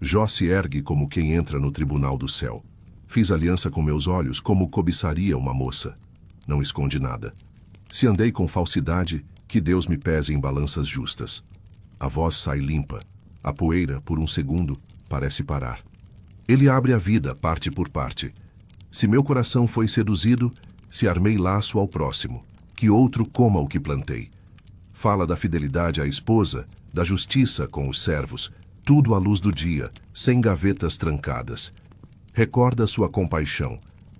Jó se ergue como quem entra no tribunal do céu. Fiz aliança com meus olhos como cobiçaria uma moça. Não esconde nada. Se andei com falsidade, que Deus me pese em balanças justas. A voz sai limpa. A poeira, por um segundo, parece parar. Ele abre a vida, parte por parte. Se meu coração foi seduzido, se armei laço ao próximo. Que outro coma o que plantei. Fala da fidelidade à esposa, da justiça com os servos, tudo à luz do dia, sem gavetas trancadas. Recorda sua compaixão.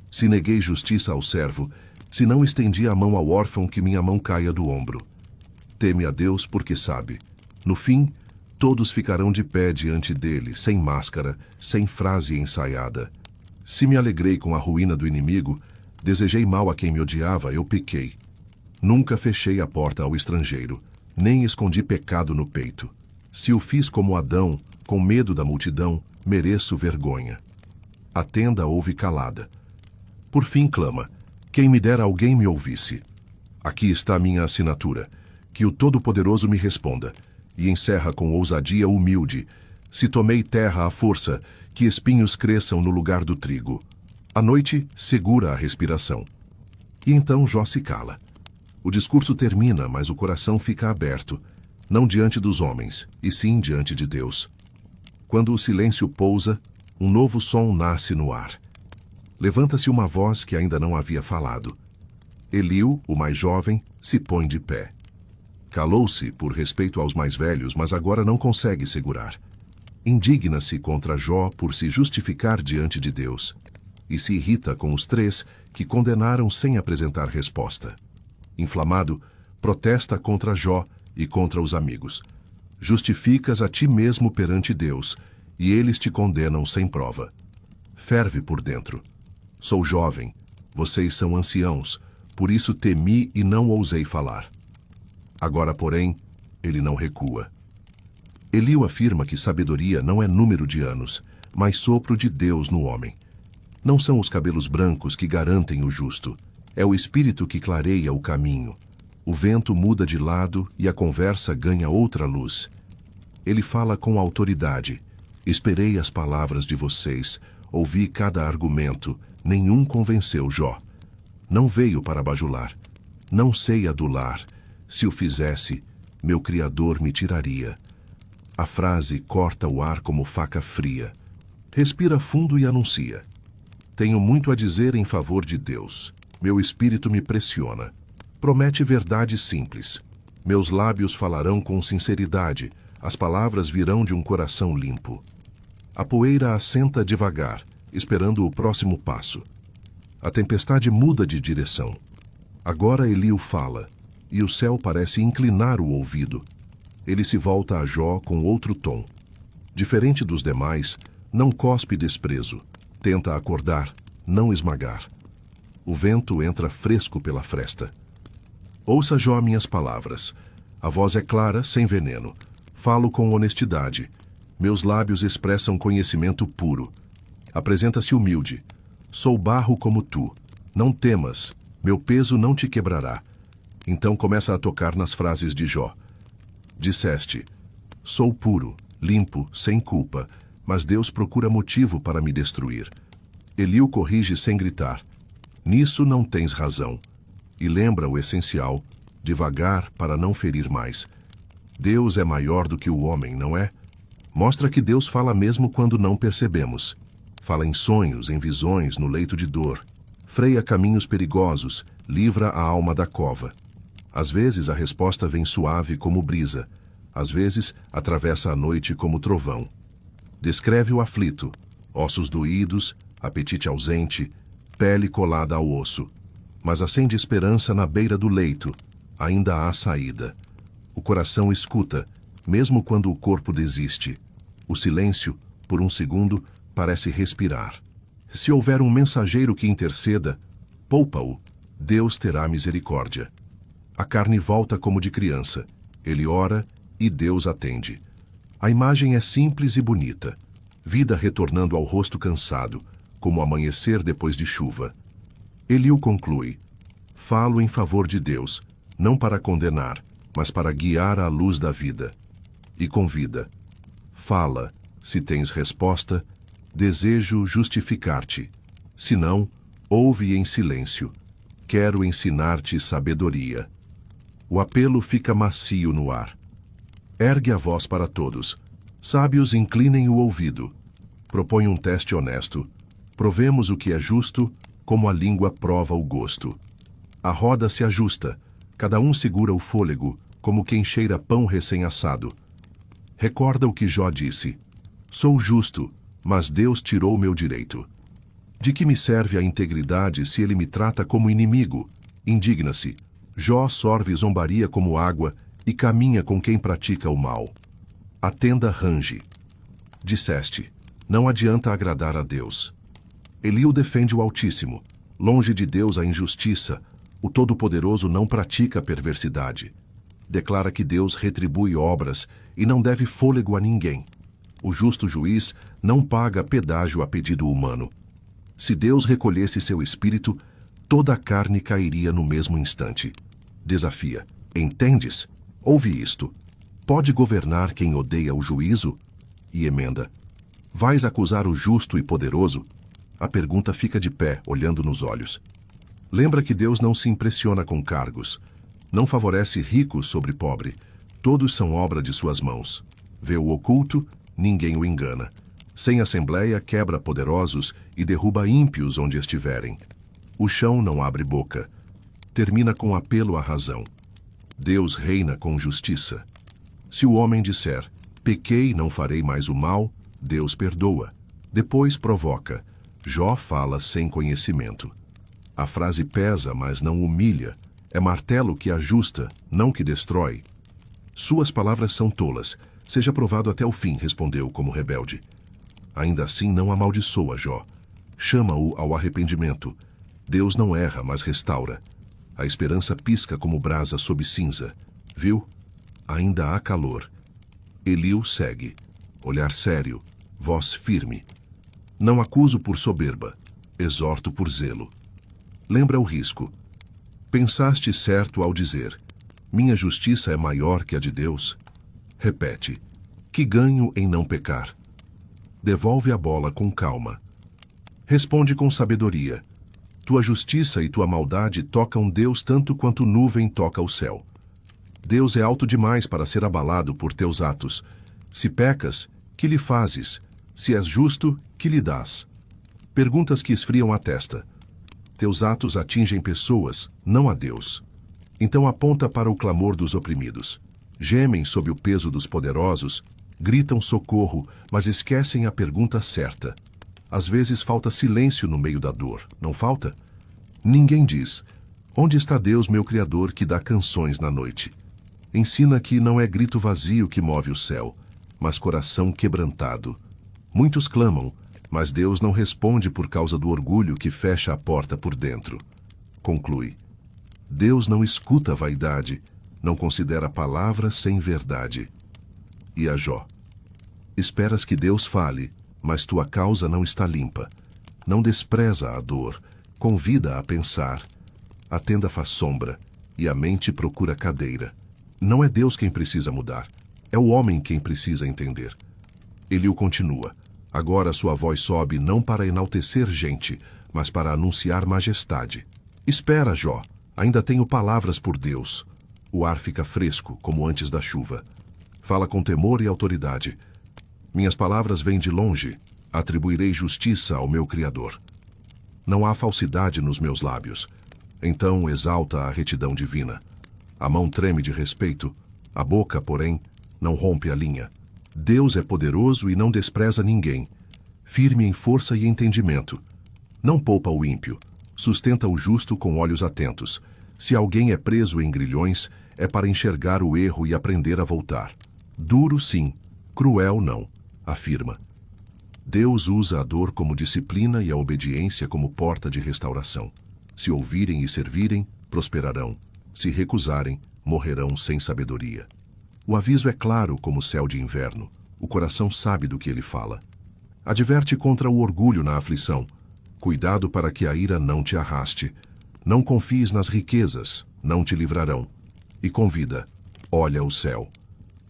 Se neguei justiça ao servo, se não estendi a mão ao órfão, que minha mão caia do ombro. Teme a Deus porque sabe. No fim, todos ficarão de pé diante dele, sem máscara, sem frase ensaiada. Se me alegrei com a ruína do inimigo, desejei mal a quem me odiava, eu pequei. Nunca fechei a porta ao estrangeiro, nem escondi pecado no peito. Se o fiz como Adão, com medo da multidão, mereço vergonha. A tenda ouve calada. Por fim clama: quem me dera alguém me ouvisse. Aqui está minha assinatura. Que o Todo-Poderoso me responda. E encerra com ousadia humilde: se tomei terra à força, que espinhos cresçam no lugar do trigo. A noite segura a respiração. E então Jó se cala. O discurso termina, mas o coração fica aberto, não diante dos homens, e sim diante de Deus. Quando o silêncio pousa, um novo som nasce no ar. Levanta-se uma voz que ainda não havia falado. Eliú, o mais jovem, se põe de pé. Calou-se por respeito aos mais velhos, mas agora não consegue segurar. Indigna-se contra Jó por se justificar diante de Deus, e se irrita com os três que condenaram sem apresentar resposta. Inflamado, protesta contra Jó e contra os amigos. Justificas a ti mesmo perante Deus, e eles te condenam sem prova. Ferve por dentro. Sou jovem, vocês são anciãos, por isso temi e não ousei falar. Agora, porém, ele não recua. Eliú afirma que sabedoria não é número de anos, mas sopro de Deus no homem. Não são os cabelos brancos que garantem o justo, é o espírito que clareia o caminho. O vento muda de lado e a conversa ganha outra luz. Ele fala com autoridade. Esperei as palavras de vocês, ouvi cada argumento, nenhum convenceu Jó. Não veio para bajular, não sei adular. Se o fizesse, meu Criador me tiraria. A frase corta o ar como faca fria. Respira fundo e anuncia: tenho muito a dizer em favor de Deus. Meu espírito me pressiona. Promete verdade simples. Meus lábios falarão com sinceridade. As palavras virão de um coração limpo. A poeira assenta devagar, esperando o próximo passo. A tempestade muda de direção. Agora Eliú fala, e o céu parece inclinar o ouvido. Ele se volta a Jó com outro tom. Diferente dos demais, não cospe desprezo. Tenta acordar, não esmagar. O vento entra fresco pela fresta. Ouça, Jó, minhas palavras. A voz é clara, sem veneno. Falo com honestidade. Meus lábios expressam conhecimento puro. Apresenta-se humilde. Sou barro como tu. Não temas, meu peso não te quebrará. Então começa a tocar nas frases de Jó. Disseste: sou puro, limpo, sem culpa, mas Deus procura motivo para me destruir. Eliú corrige sem gritar: nisso não tens razão. E lembra o essencial: devagar para não ferir mais. Deus é maior do que o homem, não é? Mostra que Deus fala mesmo quando não percebemos. Fala em sonhos, em visões, no leito de dor. Freia caminhos perigosos, livra a alma da cova. Às vezes a resposta vem suave como brisa. Às vezes atravessa a noite como trovão. Descreve o aflito: ossos doídos, apetite ausente, pele colada ao osso. Mas acende esperança na beira do leito. Ainda há saída. O coração escuta, mesmo quando o corpo desiste. O silêncio, por um segundo, parece respirar. Se houver um mensageiro que interceda, poupa-o, Deus terá misericórdia. A carne volta como de criança. Ele ora e Deus atende. A imagem é simples e bonita. Vida retornando ao rosto cansado, como amanhecer depois de chuva. Eliú conclui: falo em favor de Deus, não para condenar, mas para guiar à luz da vida. E convida: fala, se tens resposta, desejo justificar-te. Se não, ouve em silêncio. Quero ensinar-te sabedoria. O apelo fica macio no ar. Ergue a voz para todos. Sábios inclinem o ouvido. Propõe um teste honesto. Provemos o que é justo, como a língua prova o gosto. A roda se ajusta. Cada um segura o fôlego, como quem cheira pão recém-assado. Recorda o que Jó disse: sou justo, mas Deus tirou meu direito. De que me serve a integridade se ele me trata como inimigo? Indigna-se. Jó sorve zombaria como água e caminha com quem pratica o mal. A tenda range. Disseste: não adianta agradar a Deus. Eliú defende o Altíssimo. Longe de Deus a injustiça. O Todo-Poderoso não pratica a perversidade. Declara que Deus retribui obras e não deve fôlego a ninguém. O justo juiz não paga pedágio a pedido humano. Se Deus recolhesse seu espírito, toda a carne cairia no mesmo instante. Desafia: entendes? Ouve isto. Pode governar quem odeia o juízo? E emenda: vais acusar o justo e poderoso? A pergunta fica de pé, olhando nos olhos. Lembra que Deus não se impressiona com cargos. Não favorece rico sobre pobre. Todos são obra de suas mãos. Vê o oculto, ninguém o engana. Sem assembleia, quebra poderosos e derruba ímpios onde estiverem. O chão não abre boca. Termina com apelo à razão. Deus reina com justiça. Se o homem disser: pequei, não farei mais o mal, Deus perdoa. Depois provoca. Jó fala sem conhecimento. A frase pesa, mas não humilha. É martelo que ajusta, não que destrói. Suas palavras são tolas. Seja provado até o fim, respondeu como rebelde. Ainda assim não amaldiçoa Jó. Chama-o ao arrependimento. Deus não erra, mas restaura. A esperança pisca como brasa sob cinza. Viu? Ainda há calor. Eliú segue. Olhar sério, voz firme. Não acuso por soberba, exorto por zelo. Lembra o risco. Pensaste certo ao dizer: minha justiça é maior que a de Deus? Repete: que ganho em não pecar? Devolve a bola com calma. Responde com sabedoria: tua justiça e tua maldade tocam Deus tanto quanto nuvem toca o céu. Deus é alto demais para ser abalado por teus atos. Se pecas, que lhe fazes? Se és justo, que lhe dás? Perguntas que esfriam a testa. Teus atos atingem pessoas, não a Deus. Então aponta para o clamor dos oprimidos. Gemem sob o peso dos poderosos, gritam socorro, mas esquecem a pergunta certa. Às vezes falta silêncio no meio da dor, não falta? Ninguém diz: onde está Deus, meu Criador, que dá canções na noite? Ensina que não é grito vazio que move o céu, mas coração quebrantado. Muitos clamam, mas Deus não responde por causa do orgulho que fecha a porta por dentro. Conclui: Deus não escuta a vaidade, não considera palavras sem verdade. E a Jó: esperas que Deus fale, mas tua causa não está limpa. Não despreza a dor, convida a pensar. A tenda faz sombra, e a mente procura cadeira. Não é Deus quem precisa mudar, é o homem quem precisa entender. Eliú continua. Agora sua voz sobe não para enaltecer gente, mas para anunciar majestade. Espera, Jó, ainda tenho palavras por Deus. O ar fica fresco, como antes da chuva. Fala com temor e autoridade. Minhas palavras vêm de longe, atribuirei justiça ao meu Criador. Não há falsidade nos meus lábios. Então exalta a retidão divina. A mão treme de respeito, a boca, porém, não rompe a linha. Deus é poderoso e não despreza ninguém, firme em força e entendimento. Não poupa o ímpio, sustenta o justo com olhos atentos. Se alguém é preso em grilhões, é para enxergar o erro e aprender a voltar. Duro sim, cruel não, afirma. Deus usa a dor como disciplina e a obediência como porta de restauração. Se ouvirem e servirem, prosperarão. Se recusarem, morrerão sem sabedoria. O aviso é claro como o céu de inverno. O coração sabe do que ele fala. Adverte contra o orgulho na aflição. Cuidado para que a ira não te arraste. Não confies nas riquezas, não te livrarão. E convida, olha o céu.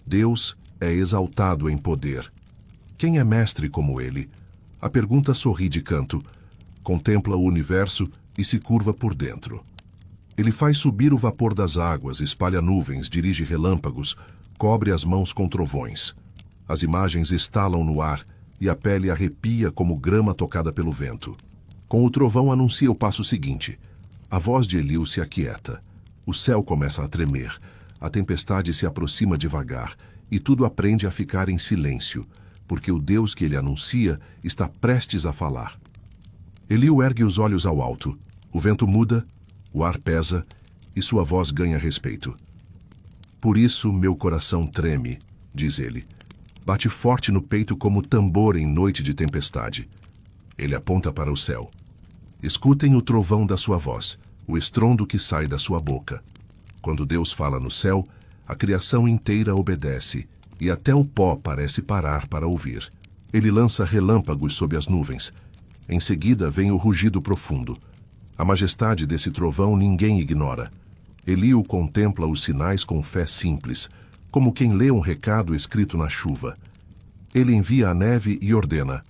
Deus é exaltado em poder. Quem é mestre como ele? A pergunta sorri de canto. Contempla o universo e se curva por dentro. Ele faz subir o vapor das águas, espalha nuvens, dirige relâmpagos, cobre as mãos com trovões. As imagens estalam no ar e a pele arrepia como grama tocada pelo vento. Com o trovão anuncia o passo seguinte. A voz de Eliú se aquieta. O céu começa a tremer. A tempestade se aproxima devagar e tudo aprende a ficar em silêncio, porque o Deus que ele anuncia está prestes a falar. Eliú ergue os olhos ao alto. O vento muda, o ar pesa e sua voz ganha respeito. Por isso meu coração treme, diz ele. Bate forte no peito como tambor em noite de tempestade. Ele aponta para o céu. Escutem o trovão da sua voz, o estrondo que sai da sua boca. Quando Deus fala no céu, a criação inteira obedece, e até o pó parece parar para ouvir. Ele lança relâmpagos sob as nuvens. Em seguida vem o rugido profundo. A majestade desse trovão ninguém ignora. Eliú contempla os sinais com fé simples, como quem lê um recado escrito na chuva. Ele envia a neve e ordena.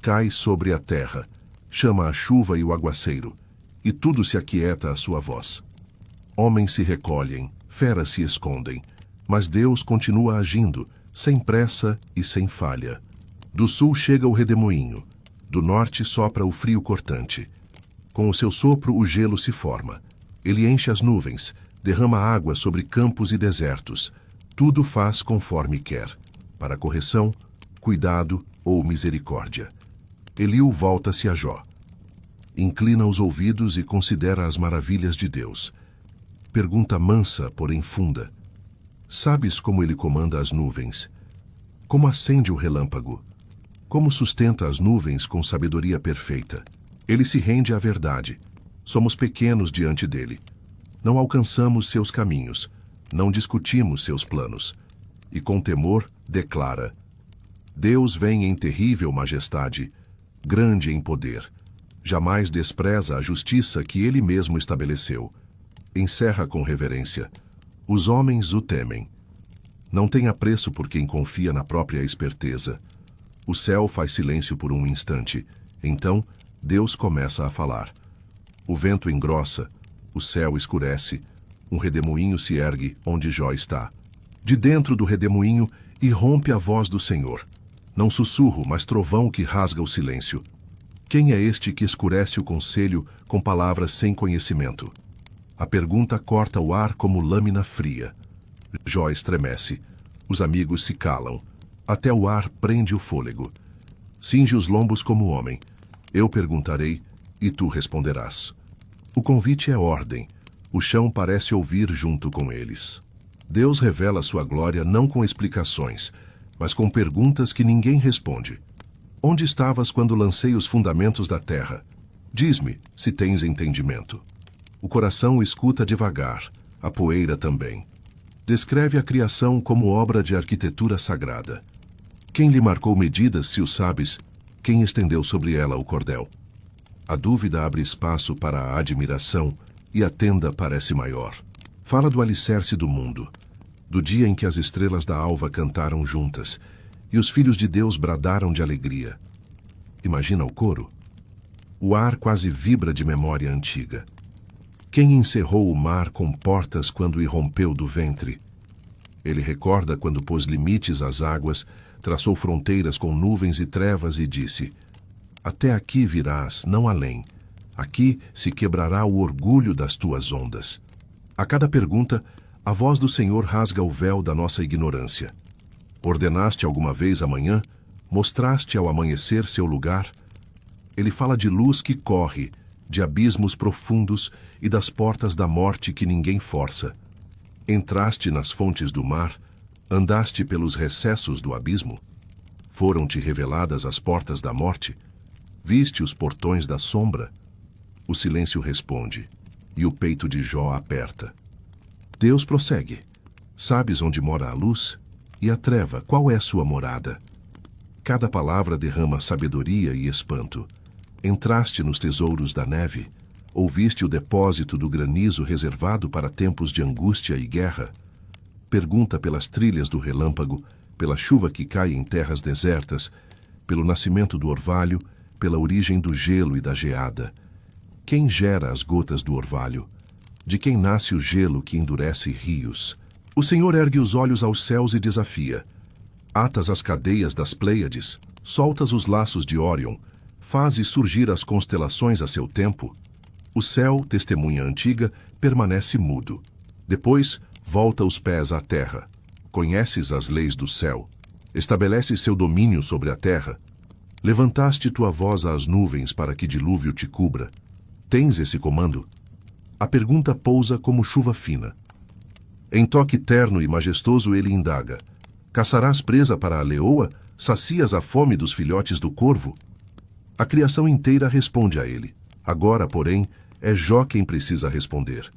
Cai sobre a terra, chama a chuva e o aguaceiro, e tudo se aquieta à sua voz. Homens se recolhem, feras se escondem, mas Deus continua agindo, sem pressa e sem falha. Do sul chega o redemoinho, do norte sopra o frio cortante. Com o seu sopro o gelo se forma. Ele enche as nuvens, derrama água sobre campos e desertos. Tudo faz conforme quer, para correção, cuidado ou misericórdia. Eliú volta-se a Jó. Inclina os ouvidos e considera as maravilhas de Deus. Pergunta mansa, porém funda. Sabes como ele comanda as nuvens? Como acende o relâmpago? Como sustenta as nuvens com sabedoria perfeita? Ele se rende à verdade. Somos pequenos diante dele. Não alcançamos seus caminhos. Não discutimos seus planos. E com temor declara: Deus vem em terrível majestade, grande em poder. Jamais despreza a justiça que ele mesmo estabeleceu. Encerra com reverência. Os homens o temem. Não tem apreço por quem confia na própria esperteza. O céu faz silêncio por um instante. Então, Deus começa a falar. O vento engrossa, o céu escurece, um redemoinho se ergue onde Jó está. De dentro do redemoinho irrompe a voz do Senhor. Não sussurro, mas trovão que rasga o silêncio. Quem é este que escurece o conselho com palavras sem conhecimento? A pergunta corta o ar como lâmina fria. Jó estremece. Os amigos se calam. Até o ar prende o fôlego. Cinge os lombos como homem. Eu perguntarei, e tu responderás. O convite é ordem. O chão parece ouvir junto com eles. Deus revela sua glória não com explicações, mas com perguntas que ninguém responde. Onde estavas quando lancei os fundamentos da terra? Diz-me, se tens entendimento. O coração escuta devagar, a poeira também. Descreve a criação como obra de arquitetura sagrada. Quem lhe marcou medidas, se o sabes? Quem estendeu sobre ela o cordel? A dúvida abre espaço para a admiração e a tenda parece maior. Fala do alicerce do mundo, do dia em que as estrelas da alva cantaram juntas e os filhos de Deus bradaram de alegria. Imagina o coro? O ar quase vibra de memória antiga. Quem encerrou o mar com portas quando irrompeu do ventre? Ele recorda quando pôs limites às águas, traçou fronteiras com nuvens e trevas e disse: até aqui virás, não além. Aqui se quebrará o orgulho das tuas ondas. A cada pergunta, a voz do Senhor rasga o véu da nossa ignorância. Ordenaste alguma vez a manhã? Mostraste ao amanhecer seu lugar? Ele fala de luz que corre, de abismos profundos e das portas da morte que ninguém força. Entraste nas fontes do mar, andaste pelos recessos do abismo. Foram-te reveladas as portas da morte? Viste os portões da sombra? O silêncio responde, e o peito de Jó aperta. Deus prossegue. Sabes onde mora a luz? E a treva, qual é sua morada? Cada palavra derrama sabedoria e espanto. Entraste nos tesouros da neve? Ouviste o depósito do granizo reservado para tempos de angústia e guerra? Pergunta pelas trilhas do relâmpago, pela chuva que cai em terras desertas, pelo nascimento do orvalho, pela origem do gelo e da geada. Quem gera as gotas do orvalho? De quem nasce o gelo que endurece rios? O Senhor ergue os olhos aos céus e desafia. Atas as cadeias das Pleiades, soltas os laços de Órion, fazes surgir as constelações a seu tempo. O céu, testemunha antiga, permanece mudo. Depois, volta os pés à terra. Conheces as leis do céu. Estabeleces seu domínio sobre a terra. Levantaste tua voz às nuvens para que dilúvio te cubra. Tens esse comando? A pergunta pousa como chuva fina. Em toque terno e majestoso ele indaga. Caçarás presa para a leoa? Sacias a fome dos filhotes do corvo? A criação inteira responde a ele. Agora, porém, é Jó quem precisa responder.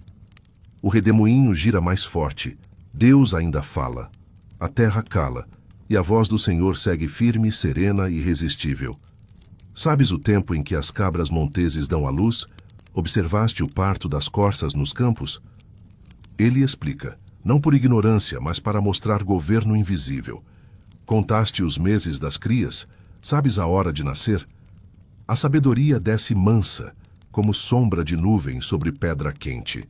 O redemoinho gira mais forte. Deus ainda fala. A terra cala, e a voz do Senhor segue firme, serena e irresistível. Sabes o tempo em que as cabras monteses dão à luz? Observaste o parto das corças nos campos? Ele explica, não por ignorância, mas para mostrar governo invisível. Contaste os meses das crias? Sabes a hora de nascer? A sabedoria desce mansa, como sombra de nuvem sobre pedra quente.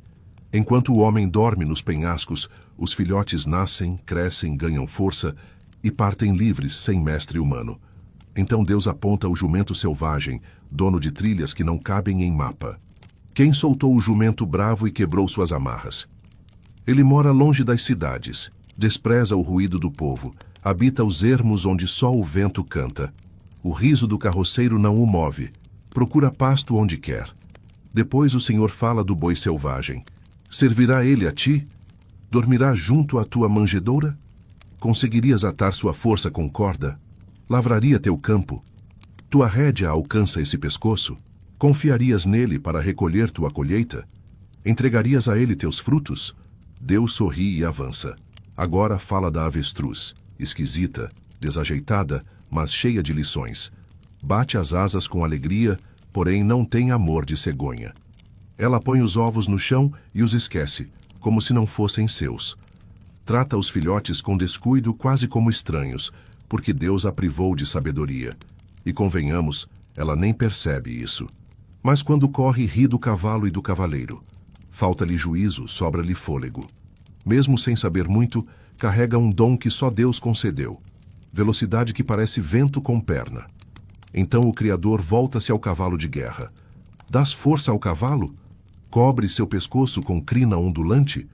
Enquanto o homem dorme nos penhascos, os filhotes nascem, crescem, ganham força e partem livres sem mestre humano. Então Deus aponta o jumento selvagem, dono de trilhas que não cabem em mapa. Quem soltou o jumento bravo e quebrou suas amarras? Ele mora longe das cidades, despreza o ruído do povo, habita os ermos onde só o vento canta. O riso do carroceiro não o move, procura pasto onde quer. Depois o Senhor fala do boi selvagem. Servirá ele a ti? Dormirá junto à tua manjedoura? Conseguirias atar sua força com corda? Lavraria teu campo? Tua rédea alcança esse pescoço? Confiarias nele para recolher tua colheita? Entregarias a ele teus frutos? Deus sorri e avança. Agora fala da avestruz, esquisita, desajeitada, mas cheia de lições. Bate as asas com alegria, porém não tem amor de cegonha. Ela põe os ovos no chão e os esquece, como se não fossem seus. Trata os filhotes com descuido quase como estranhos, porque Deus a privou de sabedoria. E convenhamos, ela nem percebe isso. Mas quando corre, ri do cavalo e do cavaleiro. Falta-lhe juízo, sobra-lhe fôlego. Mesmo sem saber muito, carrega um dom que só Deus concedeu. Velocidade que parece vento com perna. Então o Criador volta-se ao cavalo de guerra. Dás força ao cavalo? Cobre seu pescoço com crina ondulante?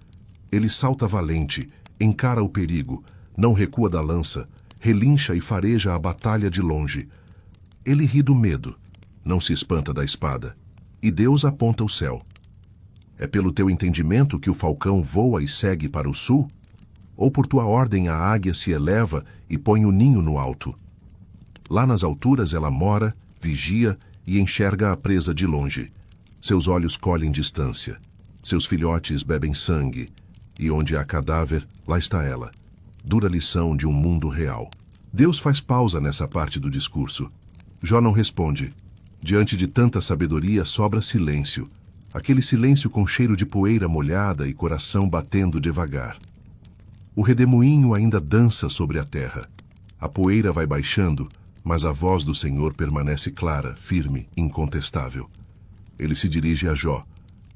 Ele salta valente, encara o perigo, não recua da lança, relincha e fareja a batalha de longe. Ele ri do medo, não se espanta da espada. E Deus aponta o céu. É pelo teu entendimento que o falcão voa e segue para o sul? Ou por tua ordem a águia se eleva e põe o ninho no alto? Lá nas alturas ela mora, vigia e enxerga a presa de longe. Seus olhos colhem distância. Seus filhotes bebem sangue. E onde há cadáver, lá está ela. Dura lição de um mundo real. Deus faz pausa nessa parte do discurso. Jó não responde. Diante de tanta sabedoria sobra silêncio. aquele silêncio com cheiro de poeira molhada e coração batendo devagar. O redemoinho ainda dança sobre a terra. A poeira vai baixando, mas a voz do Senhor permanece clara, firme, incontestável. Ele se dirige a Jó.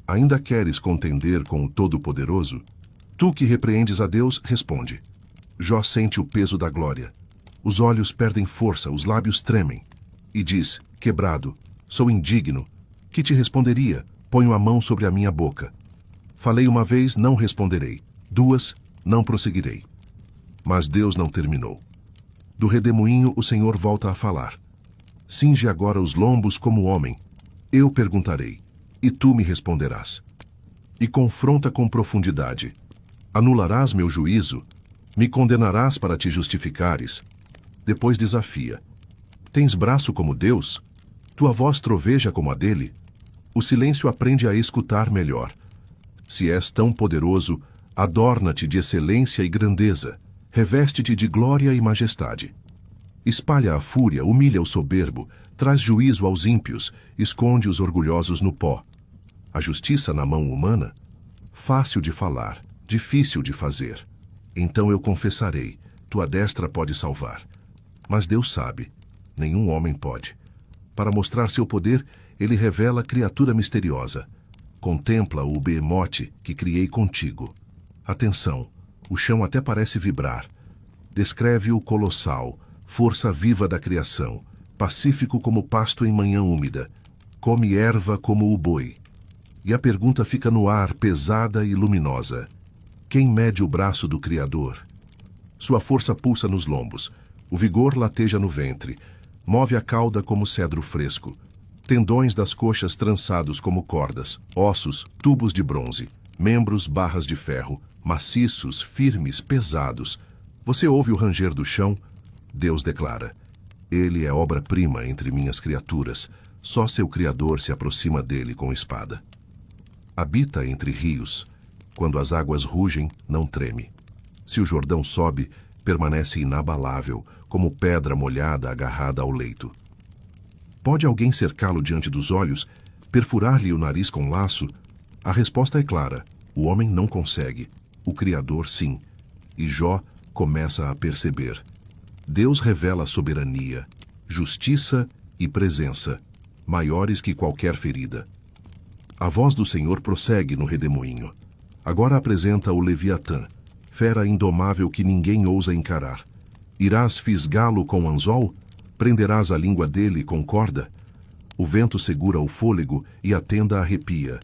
Ainda queres contender com o Todo-Poderoso? Tu que repreendes a Deus, responde. Jó sente o peso da glória. Os olhos perdem força, os lábios tremem. E diz, quebrado, sou indigno. Que te responderia? Ponho a mão sobre a minha boca. Falei uma vez, não responderei. Duas, não prosseguirei. Mas Deus não terminou. Do redemoinho o Senhor volta a falar. Cinge agora os lombos como homem. Eu perguntarei, e tu me responderás. E confronta com profundidade. Anularás meu juízo? Me condenarás para te justificares? Depois desafia. Tens braço como Deus? Tua voz troveja como a dele? O silêncio aprende a escutar melhor. Se és tão poderoso, adorna-te de excelência e grandeza. Reveste-te de glória e majestade. Espalha a fúria, humilha o soberbo, traz juízo aos ímpios, esconde os orgulhosos no pó. A justiça na mão humana? Fácil de falar, difícil de fazer. Então eu confessarei, tua destra pode salvar. Mas Deus sabe, nenhum homem pode. Para mostrar seu poder, ele revela criatura misteriosa. Contempla o behemote que criei contigo. Atenção, o chão até parece vibrar. Descreve o colossal, força viva da criação, pacífico como pasto em manhã úmida, come erva como o boi. E a pergunta fica no ar, pesada e luminosa. Quem mede o braço do Criador? Sua força pulsa nos lombos, o vigor lateja no ventre, move a cauda como cedro fresco, tendões das coxas trançados como cordas, ossos, tubos de bronze, membros, barras de ferro, maciços, firmes, pesados. Você ouve o ranger do chão? Deus declara. Ele é obra-prima entre minhas criaturas. Só seu Criador se aproxima dele com espada. Habita entre rios. Quando as águas rugem, não treme. Se o Jordão sobe, permanece inabalável, como pedra molhada agarrada ao leito. Pode alguém cercá-lo diante dos olhos, perfurar-lhe o nariz com laço? A resposta é clara. O homem não consegue. O Criador, sim. E Jó começa a perceber. Deus revela soberania, justiça e presença, maiores que qualquer ferida. A voz do Senhor prossegue no redemoinho. Agora apresenta o Leviatã, fera indomável que ninguém ousa encarar. Irás fisgá-lo com anzol? Prenderás a língua dele com corda? O vento segura o fôlego e a tenda arrepia.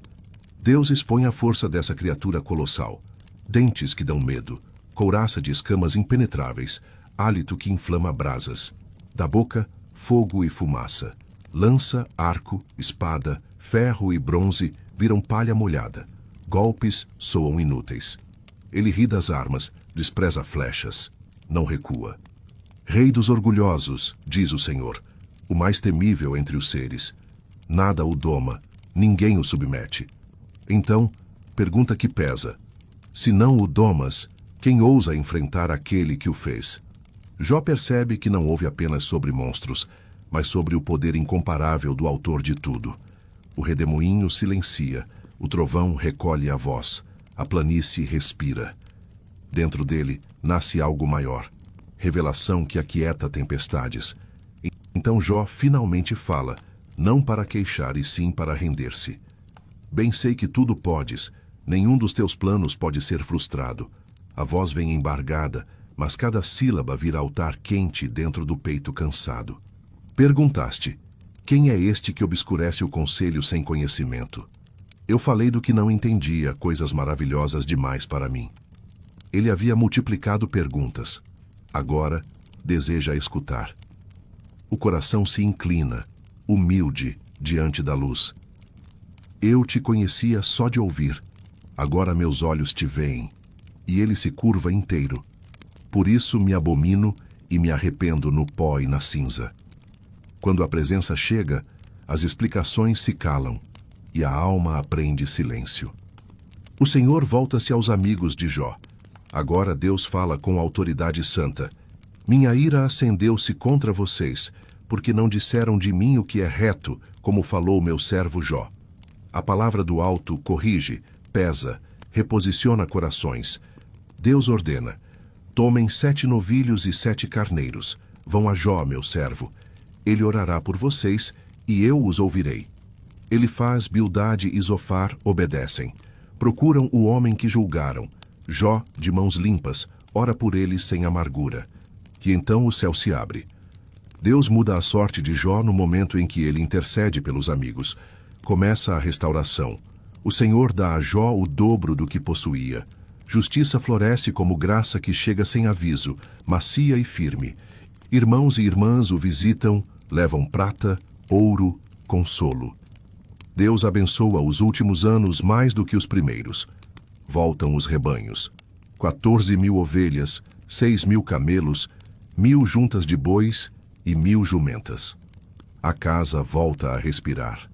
Deus expõe a força dessa criatura colossal. Dentes que dão medo, couraça de escamas impenetráveis, hálito que inflama brasas. Da boca, fogo e fumaça. Lança, arco, espada, ferro e bronze viram palha molhada. Golpes soam inúteis. Ele ri das armas, despreza flechas. Não recua. Rei dos orgulhosos, diz o Senhor, o mais temível entre os seres. Nada o doma, ninguém o submete. Então, pergunta que pesa. Se não o domas, quem ousa enfrentar aquele que o fez? Jó percebe que não ouve apenas sobre monstros, mas sobre o poder incomparável do autor de tudo. O redemoinho silencia, o trovão recolhe a voz, a planície respira. Dentro dele nasce algo maior, revelação que aquieta tempestades. Então Jó finalmente fala, não para queixar e sim para render-se. Bem sei que tudo podes, nenhum dos teus planos pode ser frustrado. A voz vem embargada, mas cada sílaba vira altar quente dentro do peito cansado. Perguntaste, quem é este que obscurece o conselho sem conhecimento? Eu falei do que não entendia, coisas maravilhosas demais para mim. Ele havia multiplicado perguntas. Agora, deseja escutar. O coração se inclina, humilde, diante da luz. Eu te conhecia só de ouvir. Agora meus olhos te veem. E ele se curva inteiro. Por isso me abomino e me arrependo no pó e na cinza. Quando a presença chega, as explicações se calam, e a alma aprende silêncio. O Senhor volta-se aos amigos de Jó. Agora Deus fala com autoridade santa. Minha ira acendeu-se contra vocês, porque não disseram de mim o que é reto, como falou meu servo Jó. A palavra do alto corrige, pesa, reposiciona corações. Deus ordena: tomem 7 novilhos e 7 carneiros. Vão a Jó, meu servo. Ele orará por vocês, e eu os ouvirei. Elifaz, Bildade e Zofar obedecem. Procuram o homem que julgaram. Jó, de mãos limpas, ora por eles sem amargura. E então o céu se abre. Deus muda a sorte de Jó no momento em que ele intercede pelos amigos. Começa a restauração. O Senhor dá a Jó o dobro do que possuía. Justiça floresce como graça que chega sem aviso, macia e firme. Irmãos e irmãs o visitam, levam prata, ouro, consolo. Deus abençoa os últimos anos mais do que os primeiros. Voltam os rebanhos. 14.000 ovelhas, 6.000 camelos, 1.000 juntas de bois e 1.000 jumentas. A casa volta a respirar.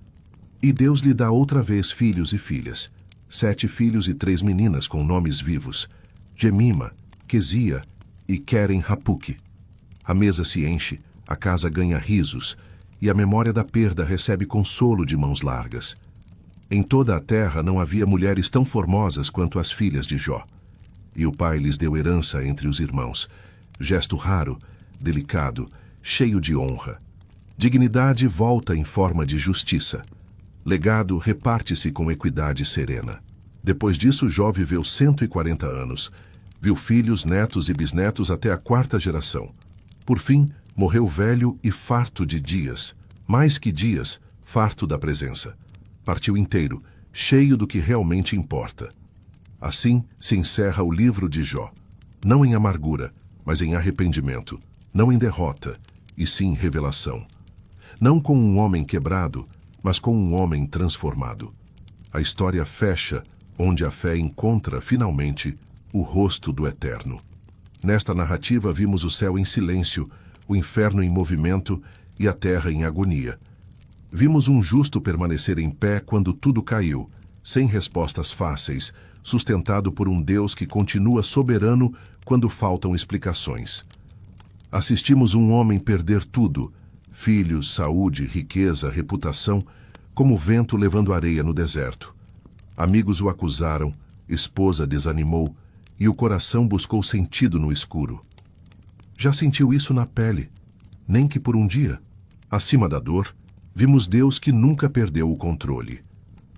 E Deus lhe dá outra vez filhos e filhas. 7 filhos e 3 meninas com nomes vivos: Jemima, Quesia e Queren-Hapuque. A mesa se enche, a casa ganha risos, e a memória da perda recebe consolo de mãos largas. Em toda a terra não havia mulheres tão formosas quanto as filhas de Jó. E o pai lhes deu herança entre os irmãos, gesto raro, delicado, cheio de honra. Dignidade volta em forma de justiça. Legado reparte-se com equidade serena. Depois disso, Jó viveu 140 anos. Viu filhos, netos e bisnetos até a 4ª geração. Por fim, morreu velho e farto de dias. Mais que dias, farto da presença. Partiu inteiro, cheio do que realmente importa. Assim se encerra o livro de Jó. Não em amargura, mas em arrependimento. Não em derrota, e sim revelação. Não com um homem quebrado, mas com um homem transformado. A história fecha onde a fé encontra, finalmente, o rosto do Eterno. Nesta narrativa vimos o céu em silêncio, o inferno em movimento e a terra em agonia. Vimos um justo permanecer em pé quando tudo caiu, sem respostas fáceis, sustentado por um Deus que continua soberano quando faltam explicações. Assistimos um homem perder tudo: filhos, saúde, riqueza, reputação, como o vento levando areia no deserto. Amigos o acusaram, esposa desanimou, e o coração buscou sentido no escuro. Já sentiu isso na pele, nem que por um dia? Acima da dor, vimos Deus que nunca perdeu o controle.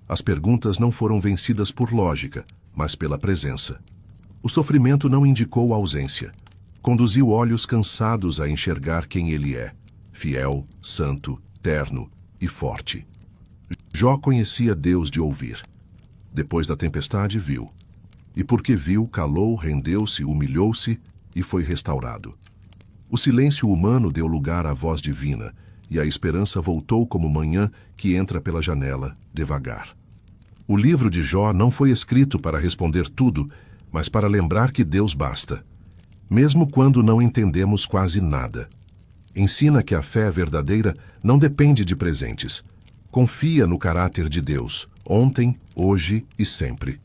As perguntas não foram vencidas por lógica, mas pela presença. O sofrimento não indicou ausência. Conduziu olhos cansados a enxergar quem ele é: fiel, santo, terno e forte. Jó conhecia Deus de ouvir. Depois da tempestade, viu. E porque viu, calou, rendeu-se, humilhou-se e foi restaurado. O silêncio humano deu lugar à voz divina, e a esperança voltou como manhã que entra pela janela, devagar. O livro de Jó não foi escrito para responder tudo, mas para lembrar que Deus basta, mesmo quando não entendemos quase nada. Ensina que a fé verdadeira não depende de presentes. Confia no caráter de Deus, ontem, hoje e sempre.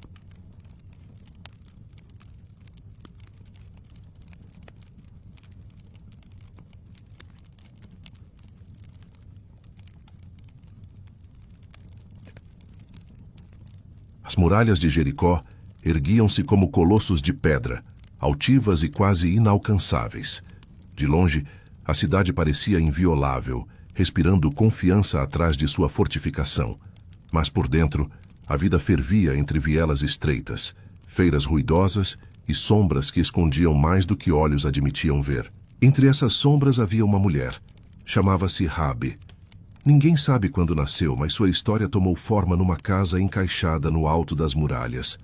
As muralhas de Jericó erguiam-se como colossos de pedra, altivas e quase inalcançáveis. De longe, a cidade parecia inviolável, respirando confiança atrás de sua fortificação. Mas por dentro, a vida fervia entre vielas estreitas, feiras ruidosas e sombras que escondiam mais do que olhos admitiam ver. Entre essas sombras havia uma mulher. Chamava-se Raabe. Ninguém sabe quando nasceu, mas sua história tomou forma numa casa encaixada no alto das muralhas.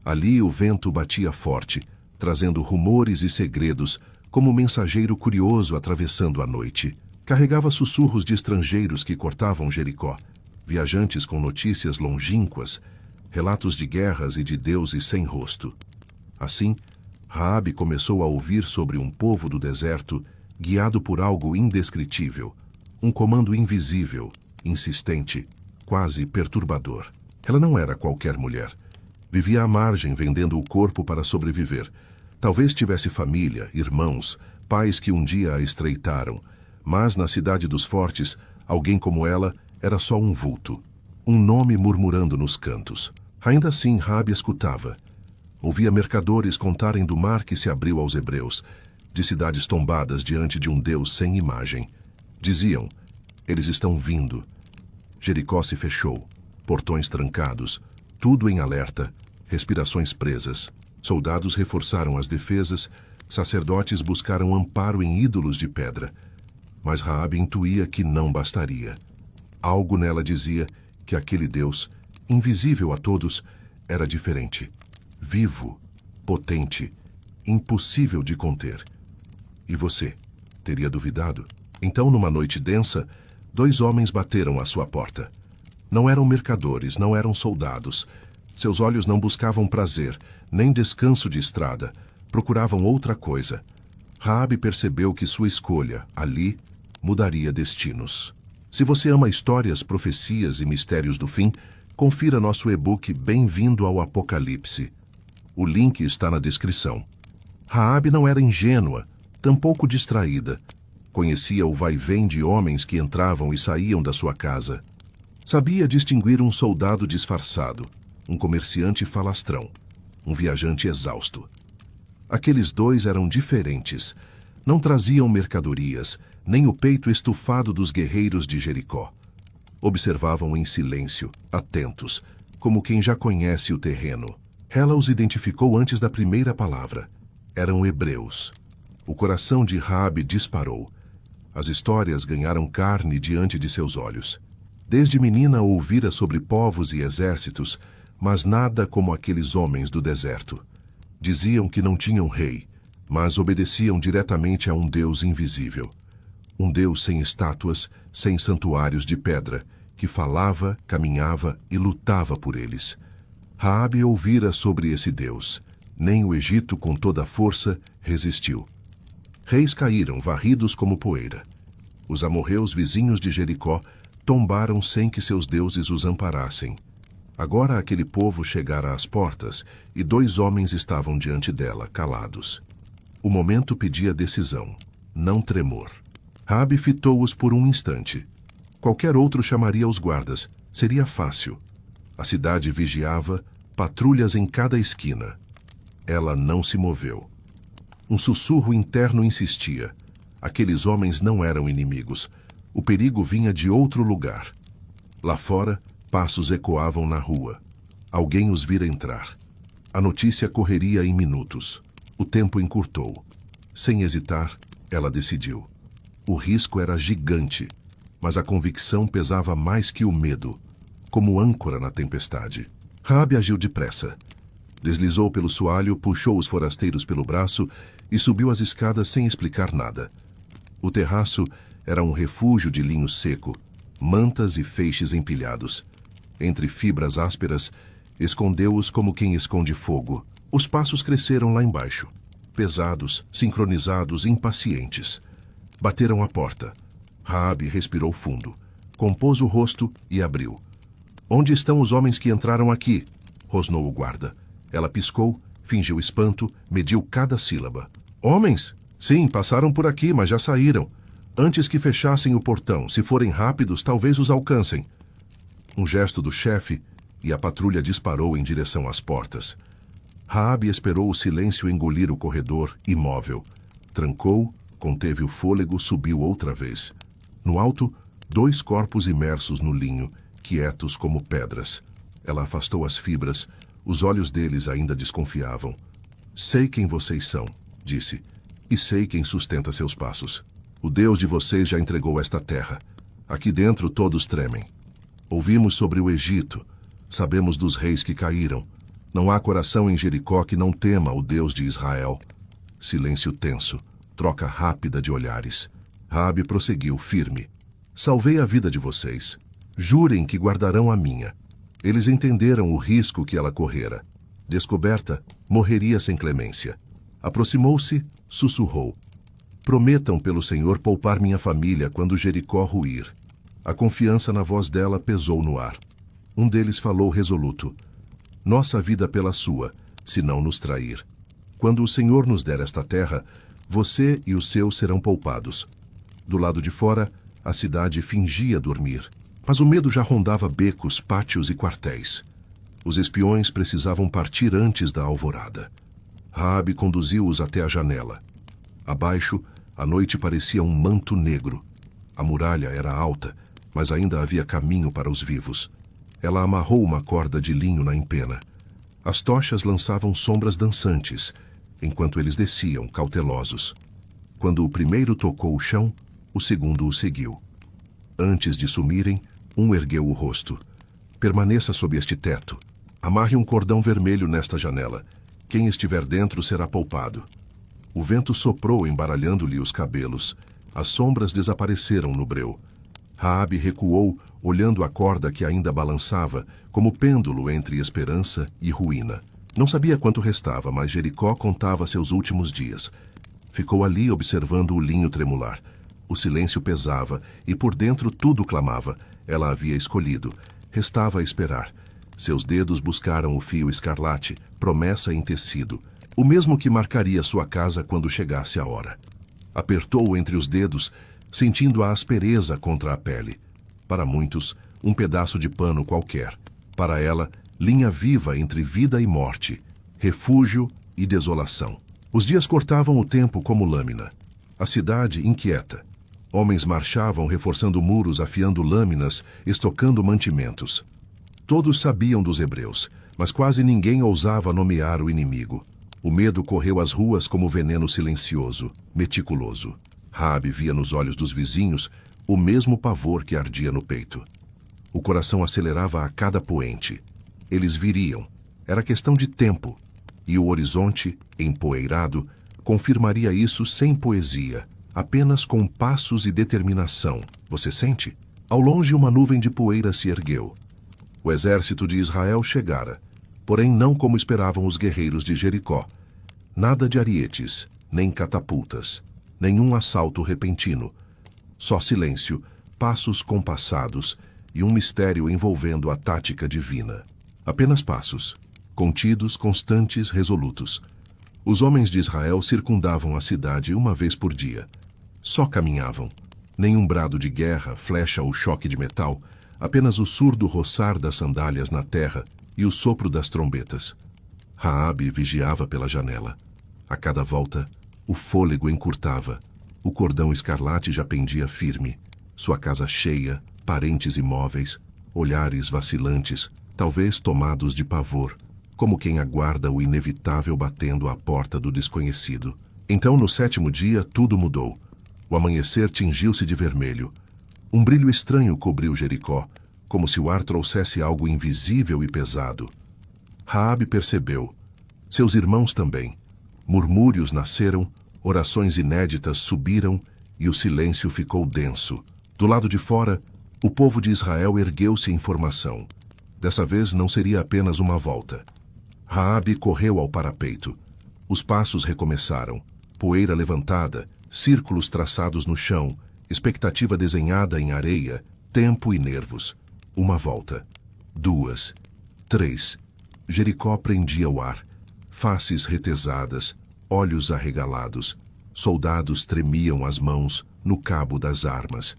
Ali o vento batia forte, trazendo rumores e segredos, como um mensageiro curioso atravessando a noite. Carregava sussurros de estrangeiros que cortavam Jericó, viajantes com notícias longínquas, relatos de guerras e de deuses sem rosto. Assim, Raabe começou a ouvir sobre um povo do deserto, guiado por algo indescritível, um comando invisível, insistente, quase perturbador. Ela não era qualquer mulher. Vivia à margem, vendendo o corpo para sobreviver. Talvez tivesse família, irmãos, pais que um dia a estreitaram, mas na cidade dos fortes, alguém como ela era só um vulto. um nome murmurando nos cantos. Ainda assim, Raabe escutava. Ouvia mercadores contarem do mar que se abriu aos hebreus, de cidades tombadas diante de um Deus sem imagem. Diziam, eles estão vindo. Jericó se fechou, portões trancados, tudo em alerta, respirações presas. Soldados reforçaram as defesas, sacerdotes buscaram amparo em ídolos de pedra. Mas Raabe intuía que não bastaria. Algo nela dizia que aquele Deus, invisível a todos, era diferente, vivo, potente, impossível de conter. E você? Teria duvidado? Então, numa noite densa, 2 homens bateram à sua porta. Não eram mercadores, não eram soldados. Seus olhos não buscavam prazer, nem descanso de estrada. Procuravam outra coisa. Raabe percebeu que sua escolha, ali, mudaria destinos. Se você ama histórias, profecias e mistérios do fim, confira nosso e-book Bem-vindo ao Apocalipse. O link está na descrição. Raabe não era ingênua, tampouco distraída. Conhecia o vai-vem de homens que entravam e saíam da sua casa. Sabia distinguir um soldado disfarçado, um comerciante falastrão, um viajante exausto. Aqueles 2 eram diferentes. Não traziam mercadorias, nem o peito estufado dos guerreiros de Jericó. Observavam em silêncio, atentos, como quem já conhece o terreno. Ela os identificou antes da primeira palavra. Eram hebreus. O coração de Raabe disparou. As histórias ganharam carne diante de seus olhos. Desde menina ouvira sobre povos e exércitos, mas nada como aqueles homens do deserto. Diziam que não tinham rei, mas obedeciam diretamente a um Deus invisível. Um Deus sem estátuas, sem santuários de pedra, que falava, caminhava e lutava por eles. Raabe ouvira sobre esse Deus. Nem o Egito, com toda a força, resistiu. Reis caíram, varridos como poeira. Os amorreus vizinhos de Jericó tombaram sem que seus deuses os amparassem. Agora aquele povo chegara às portas, e 2 homens estavam diante dela, calados. O momento pedia decisão, não tremor. Raabe fitou-os por um instante. Qualquer outro chamaria os guardas. Seria fácil. A cidade vigiava, patrulhas em cada esquina. Ela não se moveu. Um sussurro interno insistia. Aqueles homens não eram inimigos. O perigo vinha de outro lugar. Lá fora, passos ecoavam na rua. Alguém os vira entrar. A notícia correria em minutos. O tempo encurtou. Sem hesitar, ela decidiu. O risco era gigante, mas a convicção pesava mais que o medo, como âncora na tempestade. Raabe agiu depressa. Deslizou pelo soalho, puxou os forasteiros pelo braço e subiu as escadas sem explicar nada. O terraço era um refúgio de linho seco, mantas e feixes empilhados. Entre fibras ásperas, escondeu-os como quem esconde fogo. Os passos cresceram lá embaixo, pesados, sincronizados, impacientes. Bateram à porta. Raabe respirou fundo, compôs o rosto e abriu. "Onde estão os homens que entraram aqui?" rosnou o guarda. Ela piscou, fingiu espanto, mediu cada sílaba. "Homens? Sim, passaram por aqui, mas já saíram. Antes que fechassem o portão, se forem rápidos, talvez os alcancem." Um gesto do chefe, e a patrulha disparou em direção às portas. Raabe esperou o silêncio engolir o corredor, imóvel. Trancou, conteve o fôlego, subiu outra vez. No alto, 2 corpos imersos no linho, quietos como pedras. Ela afastou as fibras, os olhos deles ainda desconfiavam. "Sei quem vocês são", disse, "e sei quem sustenta seus passos. O Deus de vocês já entregou esta terra. Aqui dentro todos tremem. Ouvimos sobre o Egito, sabemos dos reis que caíram. Não há coração em Jericó que não tema o Deus de Israel." Silêncio tenso, troca rápida de olhares. Raabe prosseguiu, firme. "Salvei a vida de vocês. Jurem que guardarão a minha." Eles entenderam o risco que ela correra. Descoberta, morreria sem clemência. Aproximou-se, sussurrou. "Prometam pelo Senhor poupar minha família quando Jericó ruir." A confiança na voz dela pesou no ar. Um deles falou resoluto. "Nossa vida pela sua, se não nos trair. Quando o Senhor nos der esta terra, você e os seus serão poupados." Do lado de fora, a cidade fingia dormir. Mas o medo já rondava becos, pátios e quartéis. Os espiões precisavam partir antes da alvorada. Raabe conduziu-os até a janela. Abaixo, a noite parecia um manto negro. A muralha era alta, mas ainda havia caminho para os vivos. Ela amarrou uma corda de linho na empena. As tochas lançavam sombras dançantes, enquanto eles desciam, cautelosos. Quando o primeiro tocou o chão, o segundo o seguiu. Antes de sumirem, um ergueu o rosto. Permaneça sob este teto. Amarre um cordão vermelho nesta janela. Quem estiver dentro será poupado. O vento soprou, embaralhando-lhe os cabelos. As sombras desapareceram no breu. Raabe recuou, olhando a corda que ainda balançava, como pêndulo entre esperança e ruína. Não sabia quanto restava, mas Jericó contava seus últimos dias. Ficou ali observando o linho tremular. O silêncio pesava, e por dentro tudo clamava. Ela havia escolhido. Restava esperar. Seus dedos buscaram o fio escarlate, promessa em tecido, o mesmo que marcaria sua casa quando chegasse a hora. Apertou entre os dedos, sentindo a aspereza contra a pele. Para muitos, um pedaço de pano qualquer. Para ela, linha viva entre vida e morte, refúgio e desolação. Os dias cortavam o tempo como lâmina. A cidade inquieta. Homens marchavam reforçando muros, afiando lâminas, estocando mantimentos. Todos sabiam dos hebreus, mas quase ninguém ousava nomear o inimigo. O medo correu às ruas como veneno silencioso, meticuloso. Raabe via nos olhos dos vizinhos o mesmo pavor que ardia no peito. O coração acelerava a cada poente. Eles viriam. Era questão de tempo. E o horizonte, empoeirado, confirmaria isso sem poesia, apenas com passos e determinação. Você sente? Ao longe uma nuvem de poeira se ergueu. O exército de Israel chegara, porém não como esperavam os guerreiros de Jericó. Nada de arietes, nem catapultas, nenhum assalto repentino. Só silêncio, passos compassados e um mistério envolvendo a tática divina. Apenas passos, contidos, constantes, resolutos. Os homens de Israel circundavam a cidade uma vez por dia. Só caminhavam. Nenhum brado de guerra, flecha ou choque de metal, apenas o surdo roçar das sandálias na terra e o sopro das trombetas. Raabe vigiava pela janela. A cada volta, o fôlego encurtava. O cordão escarlate já pendia firme. Sua casa cheia, parentes imóveis, olhares vacilantes, talvez tomados de pavor, como quem aguarda o inevitável batendo à porta do desconhecido. Então, no 7º dia, tudo mudou. O amanhecer tingiu-se de vermelho. Um brilho estranho cobriu Jericó, como se o ar trouxesse algo invisível e pesado. Raabe percebeu. Seus irmãos também. Murmúrios nasceram, orações inéditas subiram e o silêncio ficou denso. Do lado de fora, o povo de Israel ergueu-se em formação. Dessa vez não seria apenas uma volta. Raabe correu ao parapeito. Os passos recomeçaram. Poeira levantada, círculos traçados no chão, expectativa desenhada em areia, tempo e nervos. Uma volta. 2. 3. Jericó prendia o ar. Faces retesadas, olhos arregalados. Soldados tremiam as mãos no cabo das armas.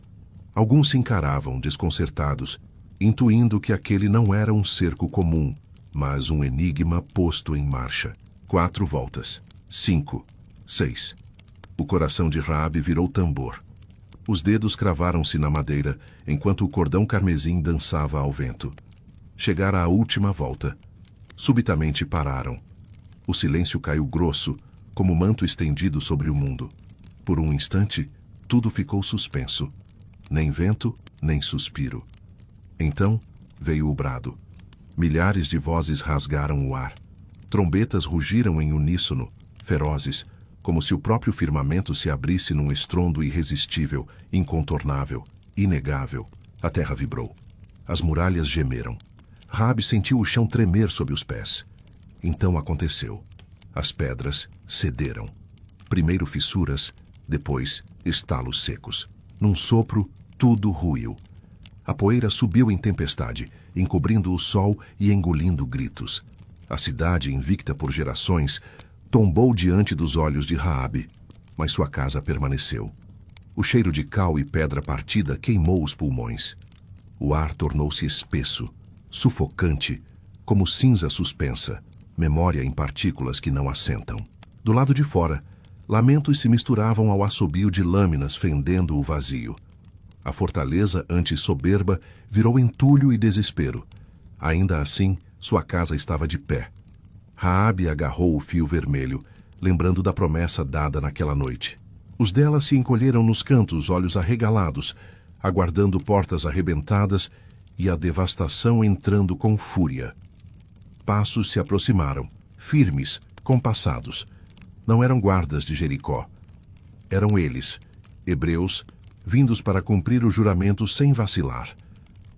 Alguns se encaravam, desconcertados, intuindo que aquele não era um cerco comum, mas um enigma posto em marcha. 4 voltas. 5. 6. O coração de Raabe virou tambor. Os dedos cravaram-se na madeira, enquanto o cordão carmesim dançava ao vento. Chegara a última volta. Subitamente pararam. O silêncio caiu grosso, como manto estendido sobre o mundo. Por um instante, tudo ficou suspenso. Nem vento, nem suspiro. Então, veio o brado. Milhares de vozes rasgaram o ar. Trombetas rugiram em uníssono, ferozes, como se o próprio firmamento se abrisse num estrondo irresistível, incontornável, inegável. A terra vibrou. As muralhas gemeram. Raabe sentiu o chão tremer sob os pés. Então aconteceu. As pedras cederam. Primeiro fissuras, depois estalos secos. Num sopro, tudo ruiu. A poeira subiu em tempestade, encobrindo o sol e engolindo gritos. A cidade, invicta por gerações, tombou diante dos olhos de Raabe, mas sua casa permaneceu. O cheiro de cal e pedra partida queimou os pulmões. O ar tornou-se espesso, sufocante, como cinza suspensa, memória em partículas que não assentam. Do lado de fora, lamentos se misturavam ao assobio de lâminas fendendo o vazio. A fortaleza, antes soberba, virou entulho e desespero. Ainda assim, sua casa estava de pé. Raabe agarrou o fio vermelho, lembrando da promessa dada naquela noite. Os dela se encolheram nos cantos, olhos arregalados, aguardando portas arrebentadas e a devastação entrando com fúria. Passos se aproximaram, firmes, compassados. Não eram guardas de Jericó. Eram eles, hebreus, vindos para cumprir o juramento sem vacilar.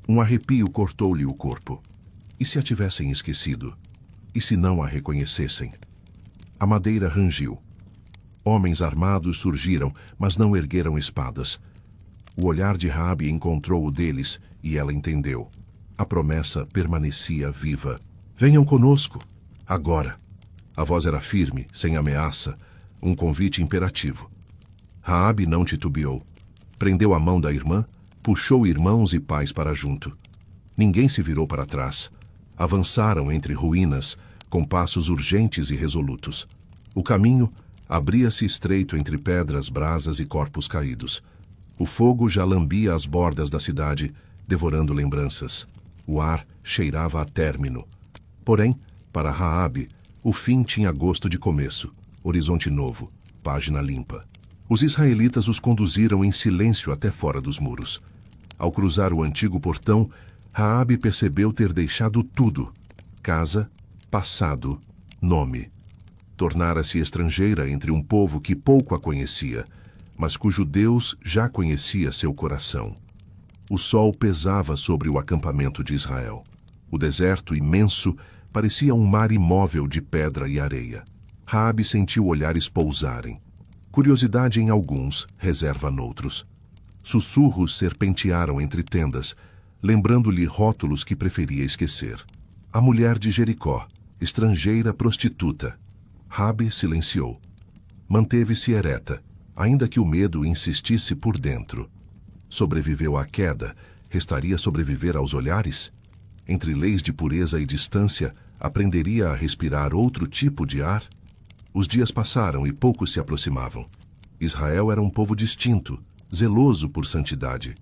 Um arrepio cortou-lhe o corpo. E se a tivessem esquecido? E se não a reconhecessem? A madeira rangiu. Homens armados surgiram, mas não ergueram espadas. O olhar de Raabe encontrou o deles e ela entendeu. A promessa permanecia viva. Venham conosco, agora. A voz era firme, sem ameaça, um convite imperativo. Raabe não titubeou. Prendeu a mão da irmã, puxou irmãos e pais para junto. Ninguém se virou para trás. Avançaram entre ruínas, com passos urgentes e resolutos. O caminho abria-se estreito entre pedras, brasas e corpos caídos. O fogo já lambia as bordas da cidade, devorando lembranças. O ar cheirava a término. Porém, para Raabe, o fim tinha gosto de começo. Horizonte novo, página limpa. Os israelitas os conduziram em silêncio até fora dos muros. Ao cruzar o antigo portão, Raabe percebeu ter deixado tudo: casa, passado, nome. Tornara-se estrangeira entre um povo que pouco a conhecia, mas cujo Deus já conhecia seu coração. O sol pesava sobre o acampamento de Israel. O deserto imenso parecia um mar imóvel de pedra e areia. Raabe sentiu olhares pousarem. Curiosidade em alguns, reserva noutros. Sussurros serpentearam entre tendas, lembrando-lhe rótulos que preferia esquecer. A mulher de Jericó, estrangeira prostituta. Raabe silenciou. Manteve-se ereta, ainda que o medo insistisse por dentro. Sobreviveu à queda, restaria sobreviver aos olhares? Entre leis de pureza e distância, aprenderia a respirar outro tipo de ar? Os dias passaram e poucos se aproximavam. Israel era um povo distinto, zeloso por santidade.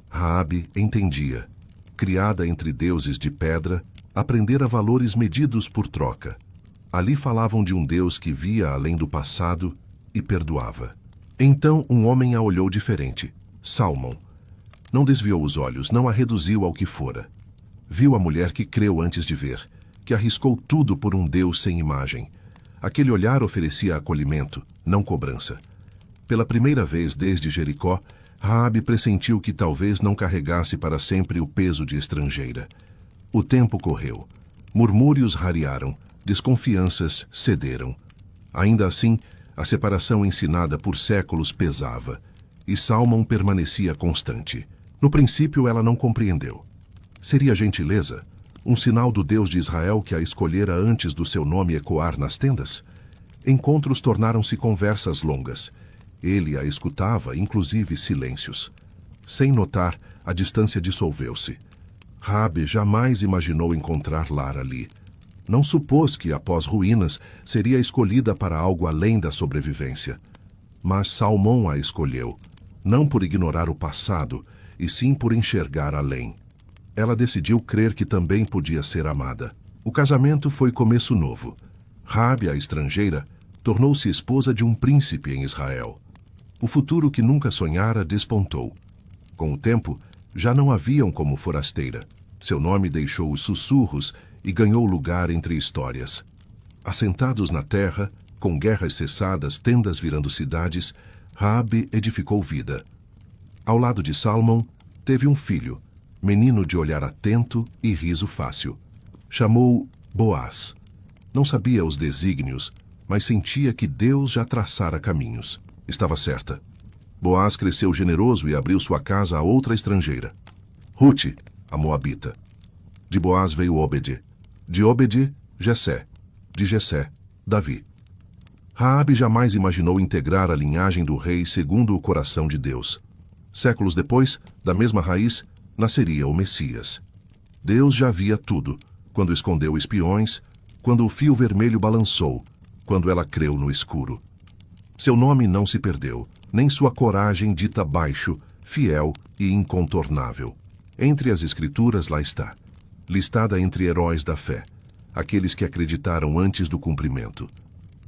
Raabe entendia. Criada entre deuses de pedra, aprendera valores medidos por troca. Ali falavam de um Deus que via além do passado e perdoava. Então um homem a olhou diferente, Salmão. Não desviou os olhos, não a reduziu ao que fora. Viu a mulher que creu antes de ver, que arriscou tudo por um Deus sem imagem. Aquele olhar oferecia acolhimento, não cobrança. Pela primeira vez desde Jericó, Raabe pressentiu que talvez não carregasse para sempre o peso de estrangeira. O tempo correu. Murmúrios rarearam, desconfianças cederam. Ainda assim, a separação ensinada por séculos pesava, e Salmão permanecia constante. No princípio ela não compreendeu. Seria gentileza? Um sinal do Deus de Israel que a escolhera antes do seu nome ecoar nas tendas? Encontros tornaram-se conversas longas. Ele a escutava, inclusive silêncios. Sem notar, a distância dissolveu-se. Raabe jamais imaginou encontrar lar ali. Não supôs que, após ruínas, seria escolhida para algo além da sobrevivência. Mas Salmão a escolheu, não por ignorar o passado, e sim por enxergar além. Ela decidiu crer que também podia ser amada. O casamento foi começo novo. Raabe, a estrangeira, tornou-se esposa de um príncipe em Israel. O futuro que nunca sonhara despontou. Com o tempo, já não a viam como forasteira. Seu nome deixou os sussurros e ganhou lugar entre histórias. Assentados na terra, com guerras cessadas, tendas virando cidades, Raabe edificou vida. Ao lado de Salmão, teve um filho, menino de olhar atento e riso fácil. Chamou Boaz. Não sabia os desígnios, mas sentia que Deus já traçara caminhos. Estava certa. Boaz cresceu generoso e abriu sua casa a outra estrangeira. Rute, a moabita. De Boaz veio Obed. De Obed, Jessé. De Jessé, Davi. Raabe jamais imaginou integrar a linhagem do rei segundo o coração de Deus. Séculos depois, da mesma raiz, nasceria o Messias. Deus já via tudo, quando escondeu espiões, quando o fio vermelho balançou, quando ela creu no escuro. Seu nome não se perdeu, nem sua coragem dita baixo, fiel e incontornável. Entre as Escrituras lá está, listada entre heróis da fé, aqueles que acreditaram antes do cumprimento.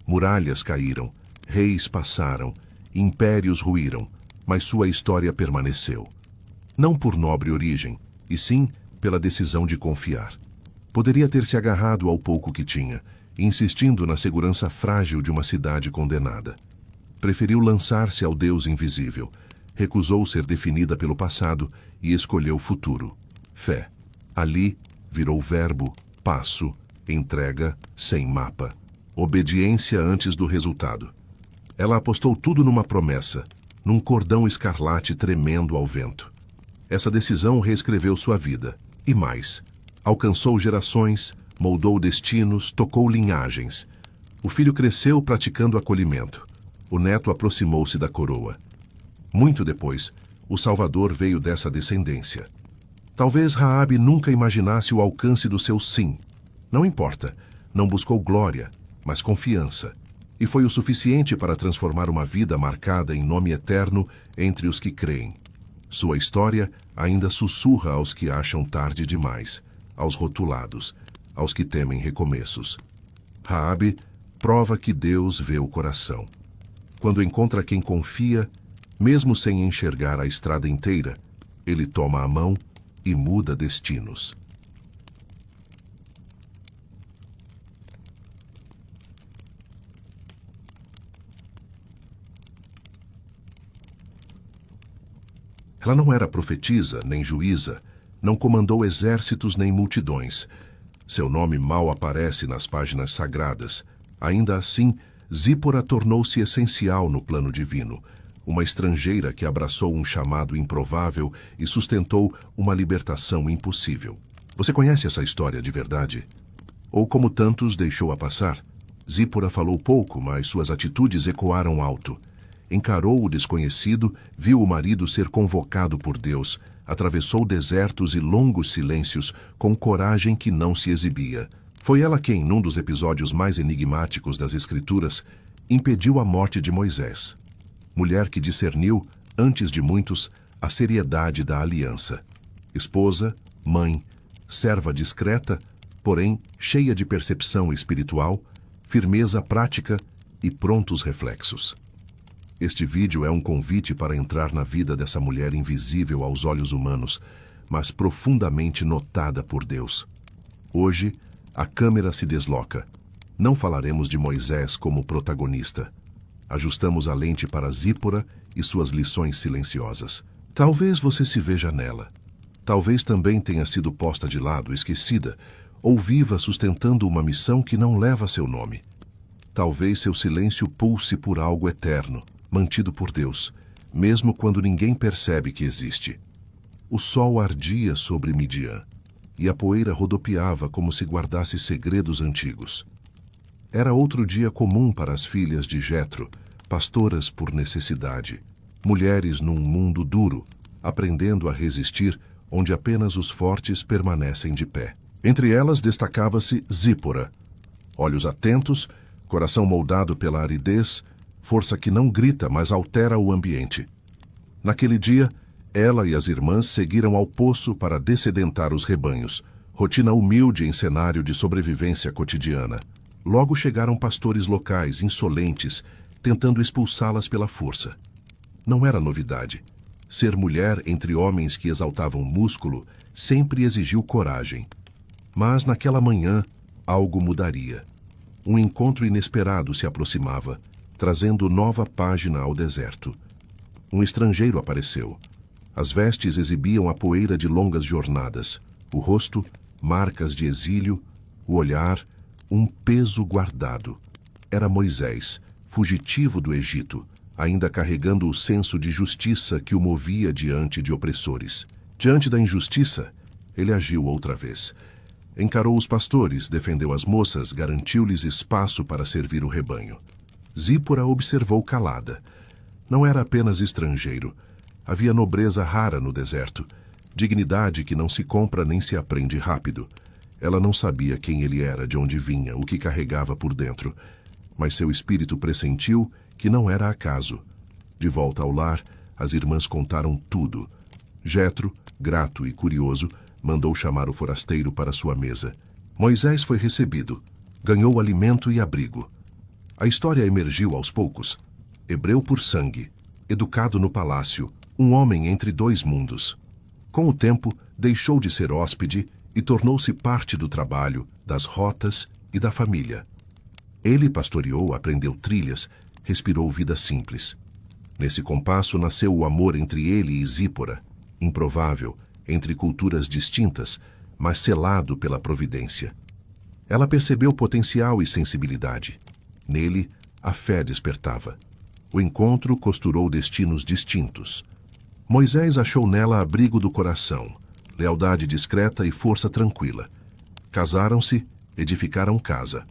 Muralhas caíram, reis passaram, impérios ruíram, mas sua história permaneceu. Não por nobre origem, e sim pela decisão de confiar. Poderia ter se agarrado ao pouco que tinha, insistindo na segurança frágil de uma cidade condenada. Preferiu lançar-se ao Deus invisível, recusou ser definida pelo passado e escolheu o futuro. Fé. Ali virou verbo, passo, entrega, sem mapa. Obediência antes do resultado. Ela apostou tudo numa promessa, num cordão escarlate tremendo ao vento. Essa decisão reescreveu sua vida, e mais. Alcançou gerações, moldou destinos, tocou linhagens. O filho cresceu praticando acolhimento. O neto aproximou-se da coroa. Muito depois, o Salvador veio dessa descendência. Talvez Raabe nunca imaginasse o alcance do seu sim. Não importa, não buscou glória, mas confiança. E foi o suficiente para transformar uma vida marcada em nome eterno entre os que creem. Sua história ainda sussurra aos que acham tarde demais, aos rotulados, aos que temem recomeços. Raabe prova que Deus vê o coração. Quando encontra quem confia, mesmo sem enxergar a estrada inteira, ele toma a mão e muda destinos. Ela não era profetisa nem juíza, não comandou exércitos nem multidões. Seu nome mal aparece nas páginas sagradas. Ainda assim, Zípora tornou-se essencial no plano divino, uma estrangeira que abraçou um chamado improvável e sustentou uma libertação impossível. Você conhece essa história de verdade? Ou como tantos deixou-a passar? Zípora falou pouco, mas suas atitudes ecoaram alto. Encarou o desconhecido, viu o marido ser convocado por Deus, atravessou desertos e longos silêncios com coragem que não se exibia. Foi ela quem, num dos episódios mais enigmáticos das Escrituras, impediu a morte de Moisés. Mulher que discerniu, antes de muitos, a seriedade da aliança. Esposa, mãe, serva discreta, porém cheia de percepção espiritual, firmeza prática e prontos reflexos. Este vídeo é um convite para entrar na vida dessa mulher invisível aos olhos humanos, mas profundamente notada por Deus. Hoje, a câmera se desloca. Não falaremos de Moisés como protagonista. Ajustamos a lente para Zípora e suas lições silenciosas. Talvez você se veja nela. Talvez também tenha sido posta de lado, esquecida, ou viva sustentando uma missão que não leva seu nome. Talvez seu silêncio pulse por algo eterno, mantido por Deus, mesmo quando ninguém percebe que existe. O sol ardia sobre Midian, e a poeira rodopiava como se guardasse segredos antigos. Era outro dia comum para as filhas de Jetro, pastoras por necessidade, mulheres num mundo duro, aprendendo a resistir onde apenas os fortes permanecem de pé. Entre elas destacava-se Zípora. Olhos atentos, coração moldado pela aridez, força que não grita, mas altera o ambiente. Naquele dia, ela e as irmãs seguiram ao poço para dessedentar os rebanhos, rotina humilde em cenário de sobrevivência cotidiana. Logo chegaram pastores locais, insolentes, tentando expulsá-las pela força. Não era novidade. Ser mulher entre homens que exaltavam músculo sempre exigiu coragem. Mas naquela manhã, algo mudaria. Um encontro inesperado se aproximava, trazendo nova página ao deserto. Um estrangeiro apareceu. As vestes exibiam a poeira de longas jornadas, o rosto, marcas de exílio, o olhar, um peso guardado. Era Moisés, fugitivo do Egito, ainda carregando o senso de justiça que o movia diante de opressores. Diante da injustiça, ele agiu outra vez. Encarou os pastores, defendeu as moças, garantiu-lhes espaço para servir o rebanho. Zípora observou calada. Não era apenas estrangeiro. Havia nobreza rara no deserto. Dignidade que não se compra nem se aprende rápido. Ela não sabia quem ele era, de onde vinha, o que carregava por dentro. Mas seu espírito pressentiu que não era acaso. De volta ao lar, as irmãs contaram tudo. Jetro, grato e curioso, mandou chamar o forasteiro para sua mesa. Moisés foi recebido. Ganhou alimento e abrigo. A história emergiu aos poucos. Hebreu por sangue, educado no palácio, um homem entre dois mundos. Com o tempo, deixou de ser hóspede e tornou-se parte do trabalho, das rotas e da família. Ele pastoreou, aprendeu trilhas, respirou vida simples. Nesse compasso nasceu o amor entre ele e Zípora, improvável, entre culturas distintas, mas selado pela providência. Ela percebeu potencial e sensibilidade. Nele, a fé despertava. O encontro costurou destinos distintos. Moisés achou nela abrigo do coração, lealdade discreta e força tranquila. Casaram-se, edificaram casa.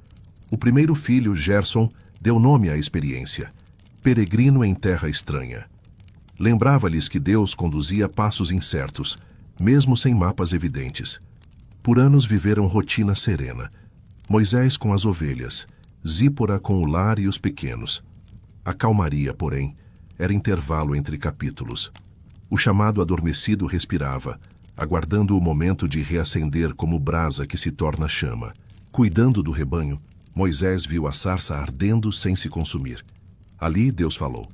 O primeiro filho, Gerson, deu nome à experiência. Peregrino em terra estranha. Lembrava-lhes que Deus conduzia passos incertos, mesmo sem mapas evidentes. Por anos viveram rotina serena. Moisés com as ovelhas, Zípora com o lar e os pequenos. A calmaria, porém, era intervalo entre capítulos. O chamado adormecido respirava, aguardando o momento de reacender como brasa que se torna chama. Cuidando do rebanho, Moisés viu a sarça ardendo sem se consumir. Ali Deus falou: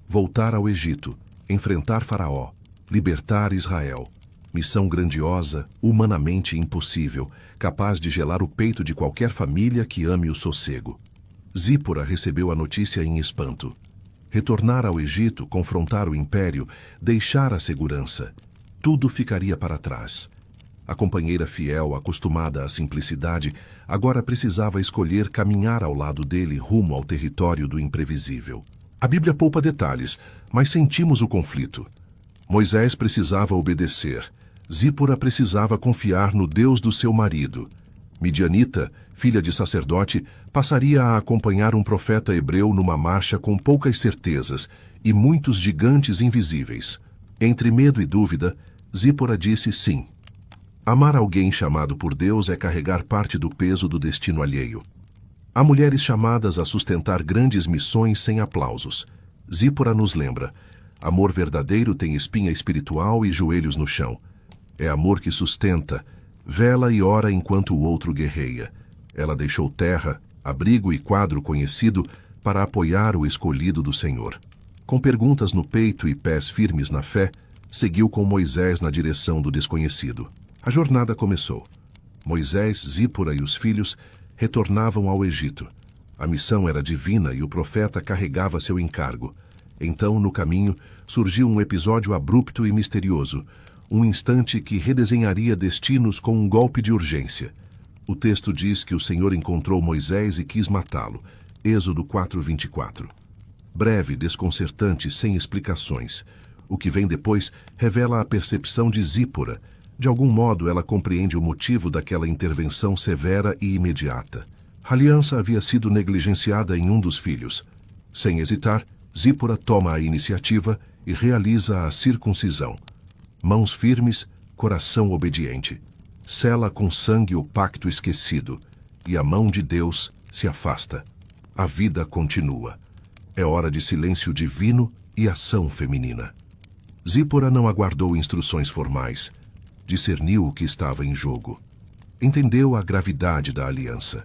voltar ao Egito, enfrentar Faraó, libertar Israel. Missão grandiosa, humanamente impossível, capaz de gelar o peito de qualquer família que ame o sossego. Zípora recebeu a notícia em espanto. Retornar ao Egito, confrontar o império, deixar a segurança. Tudo ficaria para trás. A companheira fiel, acostumada à simplicidade, agora precisava escolher caminhar ao lado dele rumo ao território do imprevisível. A Bíblia poupa detalhes, mas sentimos o conflito. Moisés precisava obedecer. Zípora precisava confiar no Deus do seu marido. Midianita, filha de sacerdote, passaria a acompanhar um profeta hebreu numa marcha com poucas certezas e muitos gigantes invisíveis. Entre medo e dúvida, Zípora disse sim. Amar alguém chamado por Deus é carregar parte do peso do destino alheio. Há mulheres chamadas a sustentar grandes missões sem aplausos. Zípora nos lembra: amor verdadeiro tem espinha espiritual e joelhos no chão. É amor que sustenta, vela e ora enquanto o outro guerreia. Ela deixou terra, abrigo e quadro conhecido para apoiar o escolhido do Senhor. Com perguntas no peito e pés firmes na fé, seguiu com Moisés na direção do desconhecido. A jornada começou. Moisés, Zípora e os filhos retornavam ao Egito. A missão era divina e o profeta carregava seu encargo. Então, no caminho, surgiu um episódio abrupto e misterioso, um instante que redesenharia destinos com um golpe de urgência. O texto diz que o Senhor encontrou Moisés e quis matá-lo. Êxodo 4:24. Breve, desconcertante, sem explicações. O que vem depois revela a percepção de Zípora. De algum modo, ela compreende o motivo daquela intervenção severa e imediata. A aliança havia sido negligenciada em um dos filhos. Sem hesitar, Zípora toma a iniciativa e realiza a circuncisão. Mãos firmes, coração obediente. Sela com sangue o pacto esquecido, e a mão de Deus se afasta. A vida continua. É hora de silêncio divino e ação feminina. Zípora não aguardou instruções formais. Discerniu o que estava em jogo. Entendeu a gravidade da aliança.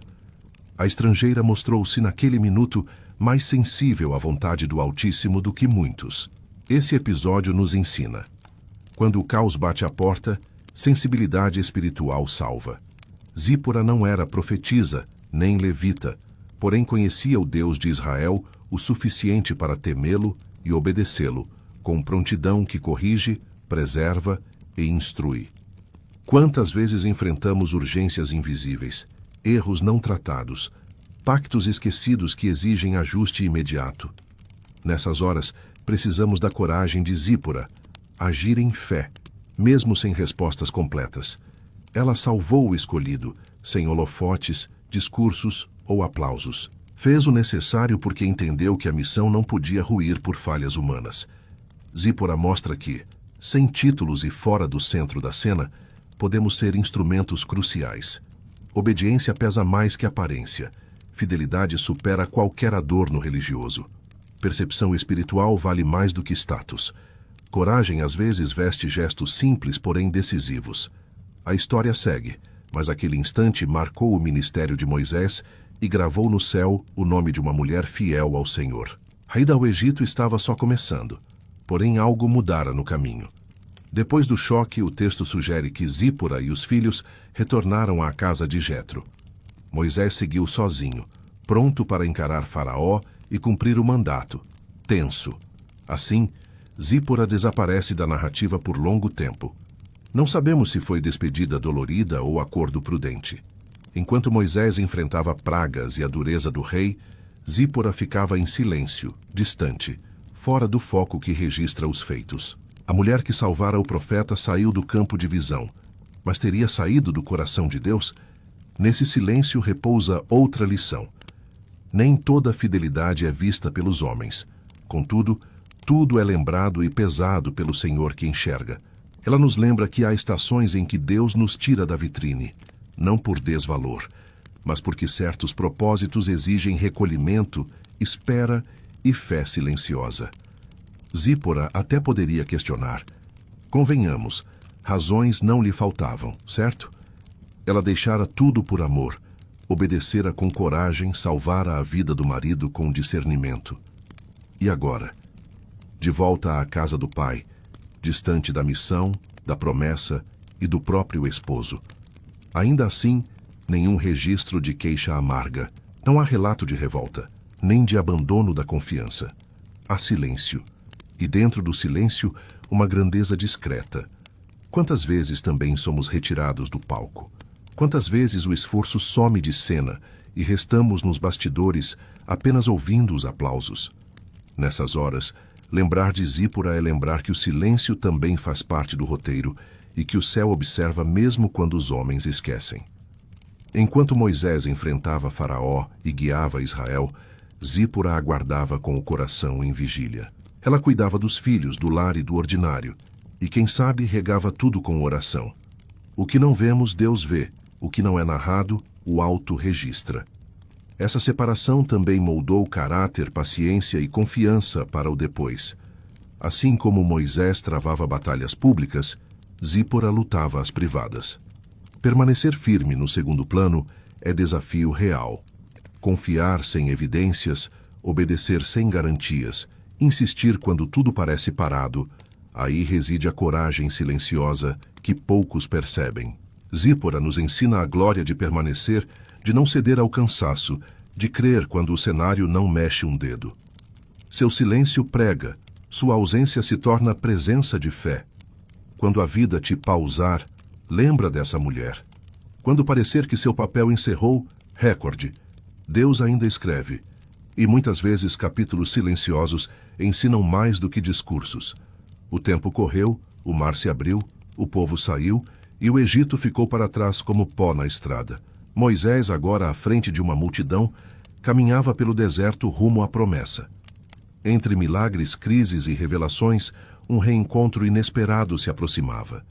A estrangeira mostrou-se naquele minuto mais sensível à vontade do Altíssimo do que muitos. Esse episódio nos ensina: quando o caos bate à porta, sensibilidade espiritual salva. Zípora não era profetisa, nem levita, porém conhecia o Deus de Israel o suficiente para temê-lo e obedecê-lo, com prontidão que corrige, preserva e instrui. Quantas vezes enfrentamos urgências invisíveis, erros não tratados, pactos esquecidos que exigem ajuste imediato. Nessas horas, precisamos da coragem de Zípora, agir em fé, mesmo sem respostas completas. Ela salvou o escolhido, sem holofotes, discursos ou aplausos. Fez o necessário porque entendeu que a missão não podia ruir por falhas humanas. Zípora mostra que, Sem títulos e fora do centro da cena, podemos ser instrumentos cruciais. Obediência pesa mais que aparência. Fidelidade supera qualquer adorno religioso. Percepção espiritual vale mais do que status. Coragem às vezes veste gestos simples, porém decisivos. A história segue, mas aquele instante marcou o ministério de Moisés e gravou no céu o nome de uma mulher fiel ao Senhor. A ida ao Egito estava só começando, porém algo mudara no caminho. Depois do choque, o texto sugere que Zípora e os filhos retornaram à casa de Jetro. Moisés seguiu sozinho, pronto para encarar Faraó e cumprir o mandato, tenso. Assim, Zípora desaparece da narrativa por longo tempo. Não sabemos se foi despedida dolorida ou acordo prudente. Enquanto Moisés enfrentava pragas e a dureza do rei, Zípora ficava em silêncio, distante, fora do foco que registra os feitos. A mulher que salvara o profeta saiu do campo de visão, mas teria saído do coração de Deus? Nesse silêncio repousa outra lição. Nem toda fidelidade é vista pelos homens. Contudo, tudo é lembrado e pesado pelo Senhor que enxerga. Ela nos lembra que há estações em que Deus nos tira da vitrine, não por desvalor, mas porque certos propósitos exigem recolhimento, espera e fé silenciosa. Zípora até poderia questionar. Convenhamos, razões não lhe faltavam, certo? Ela deixara tudo por amor, obedecera com coragem, salvara a vida do marido com discernimento. E agora? De volta à casa do pai, distante da missão, da promessa e do próprio esposo. Ainda assim, nenhum registro de queixa amarga. Não há relato de revolta, nem de abandono da confiança. Há silêncio. E dentro do silêncio, uma grandeza discreta. Quantas vezes também somos retirados do palco? Quantas vezes o esforço some de cena e restamos nos bastidores apenas ouvindo os aplausos? Nessas horas, lembrar de Zípora é lembrar que o silêncio também faz parte do roteiro e que o céu observa mesmo quando os homens esquecem. Enquanto Moisés enfrentava Faraó e guiava Israel, Zípora aguardava com o coração em vigília. Ela cuidava dos filhos, do lar e do ordinário, e quem sabe regava tudo com oração. O que não vemos, Deus vê. O que não é narrado, o alto registra. Essa separação também moldou caráter, paciência e confiança para o depois. Assim como Moisés travava batalhas públicas, Zípora lutava as privadas. Permanecer firme no segundo plano é desafio real. Confiar sem evidências, obedecer sem garantias, insistir quando tudo parece parado, aí reside a coragem silenciosa que poucos percebem. Zípora nos ensina a glória de permanecer, de não ceder ao cansaço, de crer quando o cenário não mexe um dedo. Seu silêncio prega, sua ausência se torna presença de fé. Quando a vida te pausar, lembra dessa mulher. Quando parecer que seu papel encerrou, recorde. Deus ainda escreve. E muitas vezes capítulos silenciosos ensinam mais do que discursos. O tempo correu, o mar se abriu, o povo saiu, e o Egito ficou para trás como pó na estrada. Moisés, agora à frente de uma multidão, caminhava pelo deserto rumo à promessa. Entre milagres, crises e revelações, um reencontro inesperado se aproximava.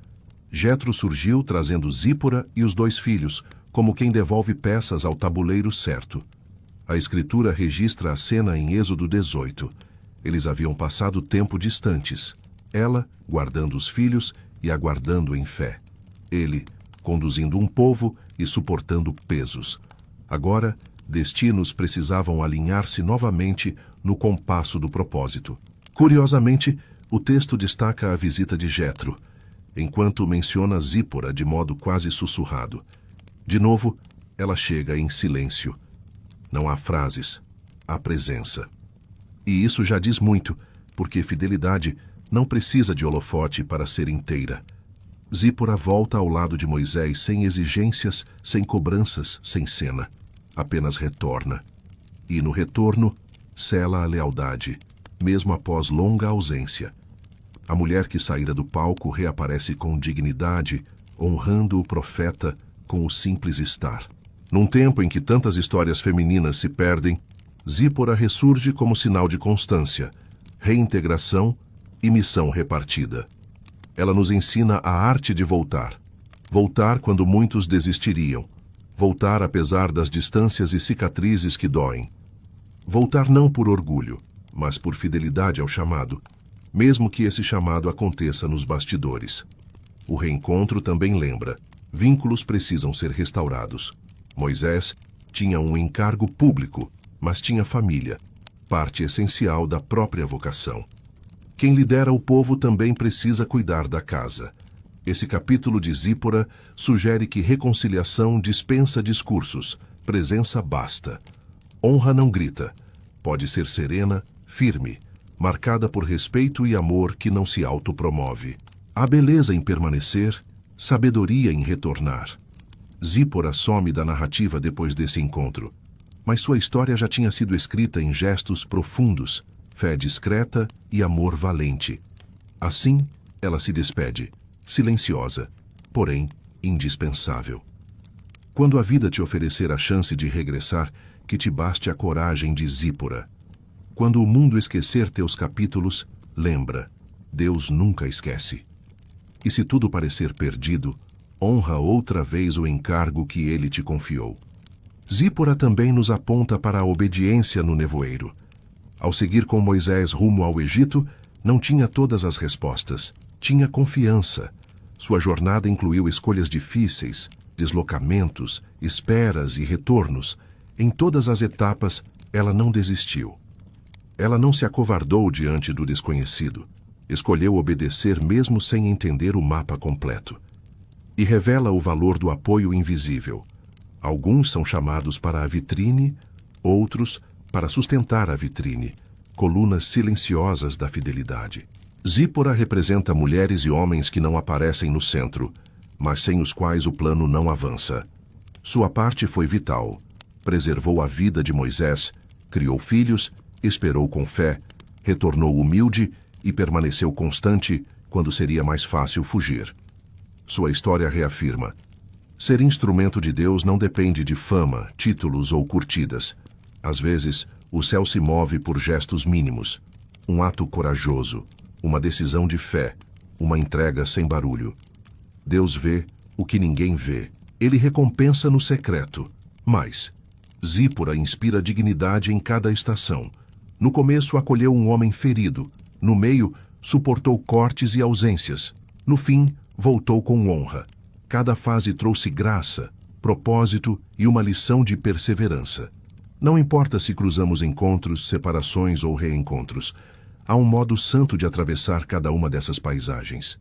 Jetro surgiu trazendo Zípora e os 2 filhos, como quem devolve peças ao tabuleiro certo. A Escritura registra a cena em Êxodo 18. Eles haviam passado tempo distantes, ela guardando os filhos e aguardando em fé. Ele, conduzindo um povo e suportando pesos. Agora, destinos precisavam alinhar-se novamente no compasso do propósito. Curiosamente, o texto destaca a visita de Jetro, enquanto menciona Zípora de modo quase sussurrado. De novo, ela chega em silêncio. Não há frases, há presença. E isso já diz muito, porque fidelidade não precisa de holofote para ser inteira. Zípora volta ao lado de Moisés sem exigências, sem cobranças, sem cena. Apenas retorna. E no retorno, sela a lealdade, mesmo após longa ausência. A mulher que saíra do palco reaparece com dignidade, honrando o profeta com o simples estar. Num tempo em que tantas histórias femininas se perdem, Zípora ressurge como sinal de constância, reintegração e missão repartida. ela nos ensina a arte de voltar. Voltar quando muitos desistiriam. Voltar apesar das distâncias e cicatrizes que doem. Voltar não por orgulho, mas por fidelidade ao chamado, mesmo que esse chamado aconteça nos bastidores. O reencontro também lembra: vínculos precisam ser restaurados. Moisés tinha um encargo público, mas tinha família, parte essencial da própria vocação. Quem lidera o povo também precisa cuidar da casa. Esse capítulo de Zípora sugere que reconciliação dispensa discursos, presença basta. Honra não grita, pode ser serena, firme, marcada por respeito e amor que não se autopromove. Há beleza em permanecer, sabedoria em retornar. Zípora some da narrativa depois desse encontro, mas sua história já tinha sido escrita em gestos profundos, fé discreta e amor valente. Assim, ela se despede, silenciosa, porém indispensável. Quando a vida te oferecer a chance de regressar, que te baste a coragem de Zípora. Quando o mundo esquecer teus capítulos, lembra, Deus nunca esquece. E se tudo parecer perdido, honra outra vez o encargo que ele te confiou. Zípora também nos aponta para a obediência no nevoeiro. Ao seguir com Moisés rumo ao Egito, não tinha todas as respostas, tinha confiança. Sua jornada incluiu escolhas difíceis, deslocamentos, esperas e retornos. Em todas as etapas, ela não desistiu. Ela não se acovardou diante do desconhecido. Escolheu obedecer mesmo sem entender o mapa completo. E revela o valor do apoio invisível. Alguns são chamados para a vitrine, outros para sustentar a vitrine, colunas silenciosas da fidelidade. Zípora representa mulheres e homens que não aparecem no centro, mas sem os quais o plano não avança. Sua parte foi vital. Preservou a vida de Moisés, criou filhos, esperou com fé, retornou humilde e permaneceu constante quando seria mais fácil fugir. Sua história reafirma: ser instrumento de Deus não depende de fama, títulos ou curtidas. Às vezes, o céu se move por gestos mínimos, um ato corajoso, uma decisão de fé, uma entrega sem barulho. Deus vê o que ninguém vê. Ele recompensa no secreto. Mas Zípora inspira dignidade em cada estação. No começo acolheu um homem ferido. No meio, suportou cortes e ausências. No fim, voltou com honra. Cada fase trouxe graça, propósito e uma lição de perseverança. Não importa se cruzamos encontros, separações ou reencontros. Há um modo santo de atravessar cada uma dessas paisagens.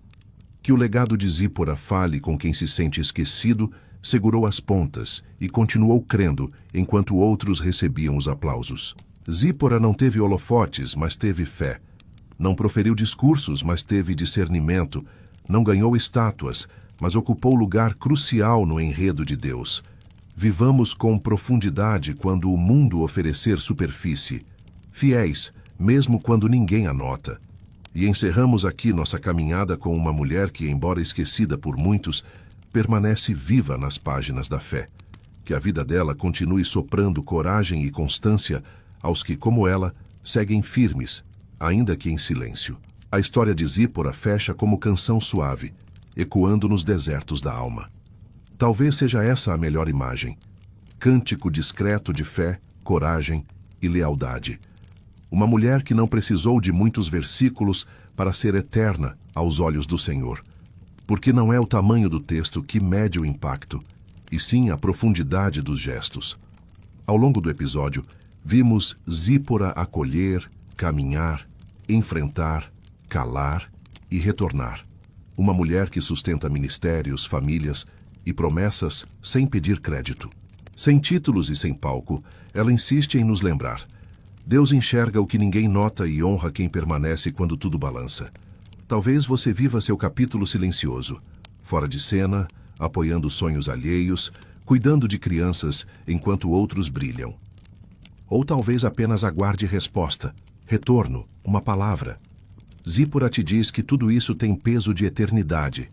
Que o legado de Zípora fale com quem se sente esquecido, segurou as pontas e continuou crendo enquanto outros recebiam os aplausos. Zípora não teve holofotes, mas teve fé. Não proferiu discursos, mas teve discernimento. Não ganhou estátuas, mas ocupou lugar crucial no enredo de Deus. Vivamos com profundidade quando o mundo oferecer superfície. Fiéis, mesmo quando ninguém a nota. E encerramos aqui nossa caminhada com uma mulher que, embora esquecida por muitos, permanece viva nas páginas da fé. Que a vida dela continue soprando coragem e constância aos que, como ela, seguem firmes, ainda que em silêncio. A história de Zípora fecha como canção suave, ecoando nos desertos da alma. Talvez seja essa a melhor imagem. Cântico discreto de fé, coragem e lealdade. Uma mulher que não precisou de muitos versículos para ser eterna aos olhos do Senhor. Porque não é o tamanho do texto que mede o impacto, e sim a profundidade dos gestos. Ao longo do episódio, vimos Zípora acolher, caminhar, enfrentar, calar e retornar. Uma mulher que sustenta ministérios, famílias e promessas sem pedir crédito. Sem títulos e sem palco, ela insiste em nos lembrar. Deus enxerga o que ninguém nota e honra quem permanece quando tudo balança. Talvez você viva seu capítulo silencioso, fora de cena, apoiando sonhos alheios, cuidando de crianças enquanto outros brilham. Ou talvez apenas aguarde resposta, retorno, uma palavra. Zípora te diz que tudo isso tem peso de eternidade.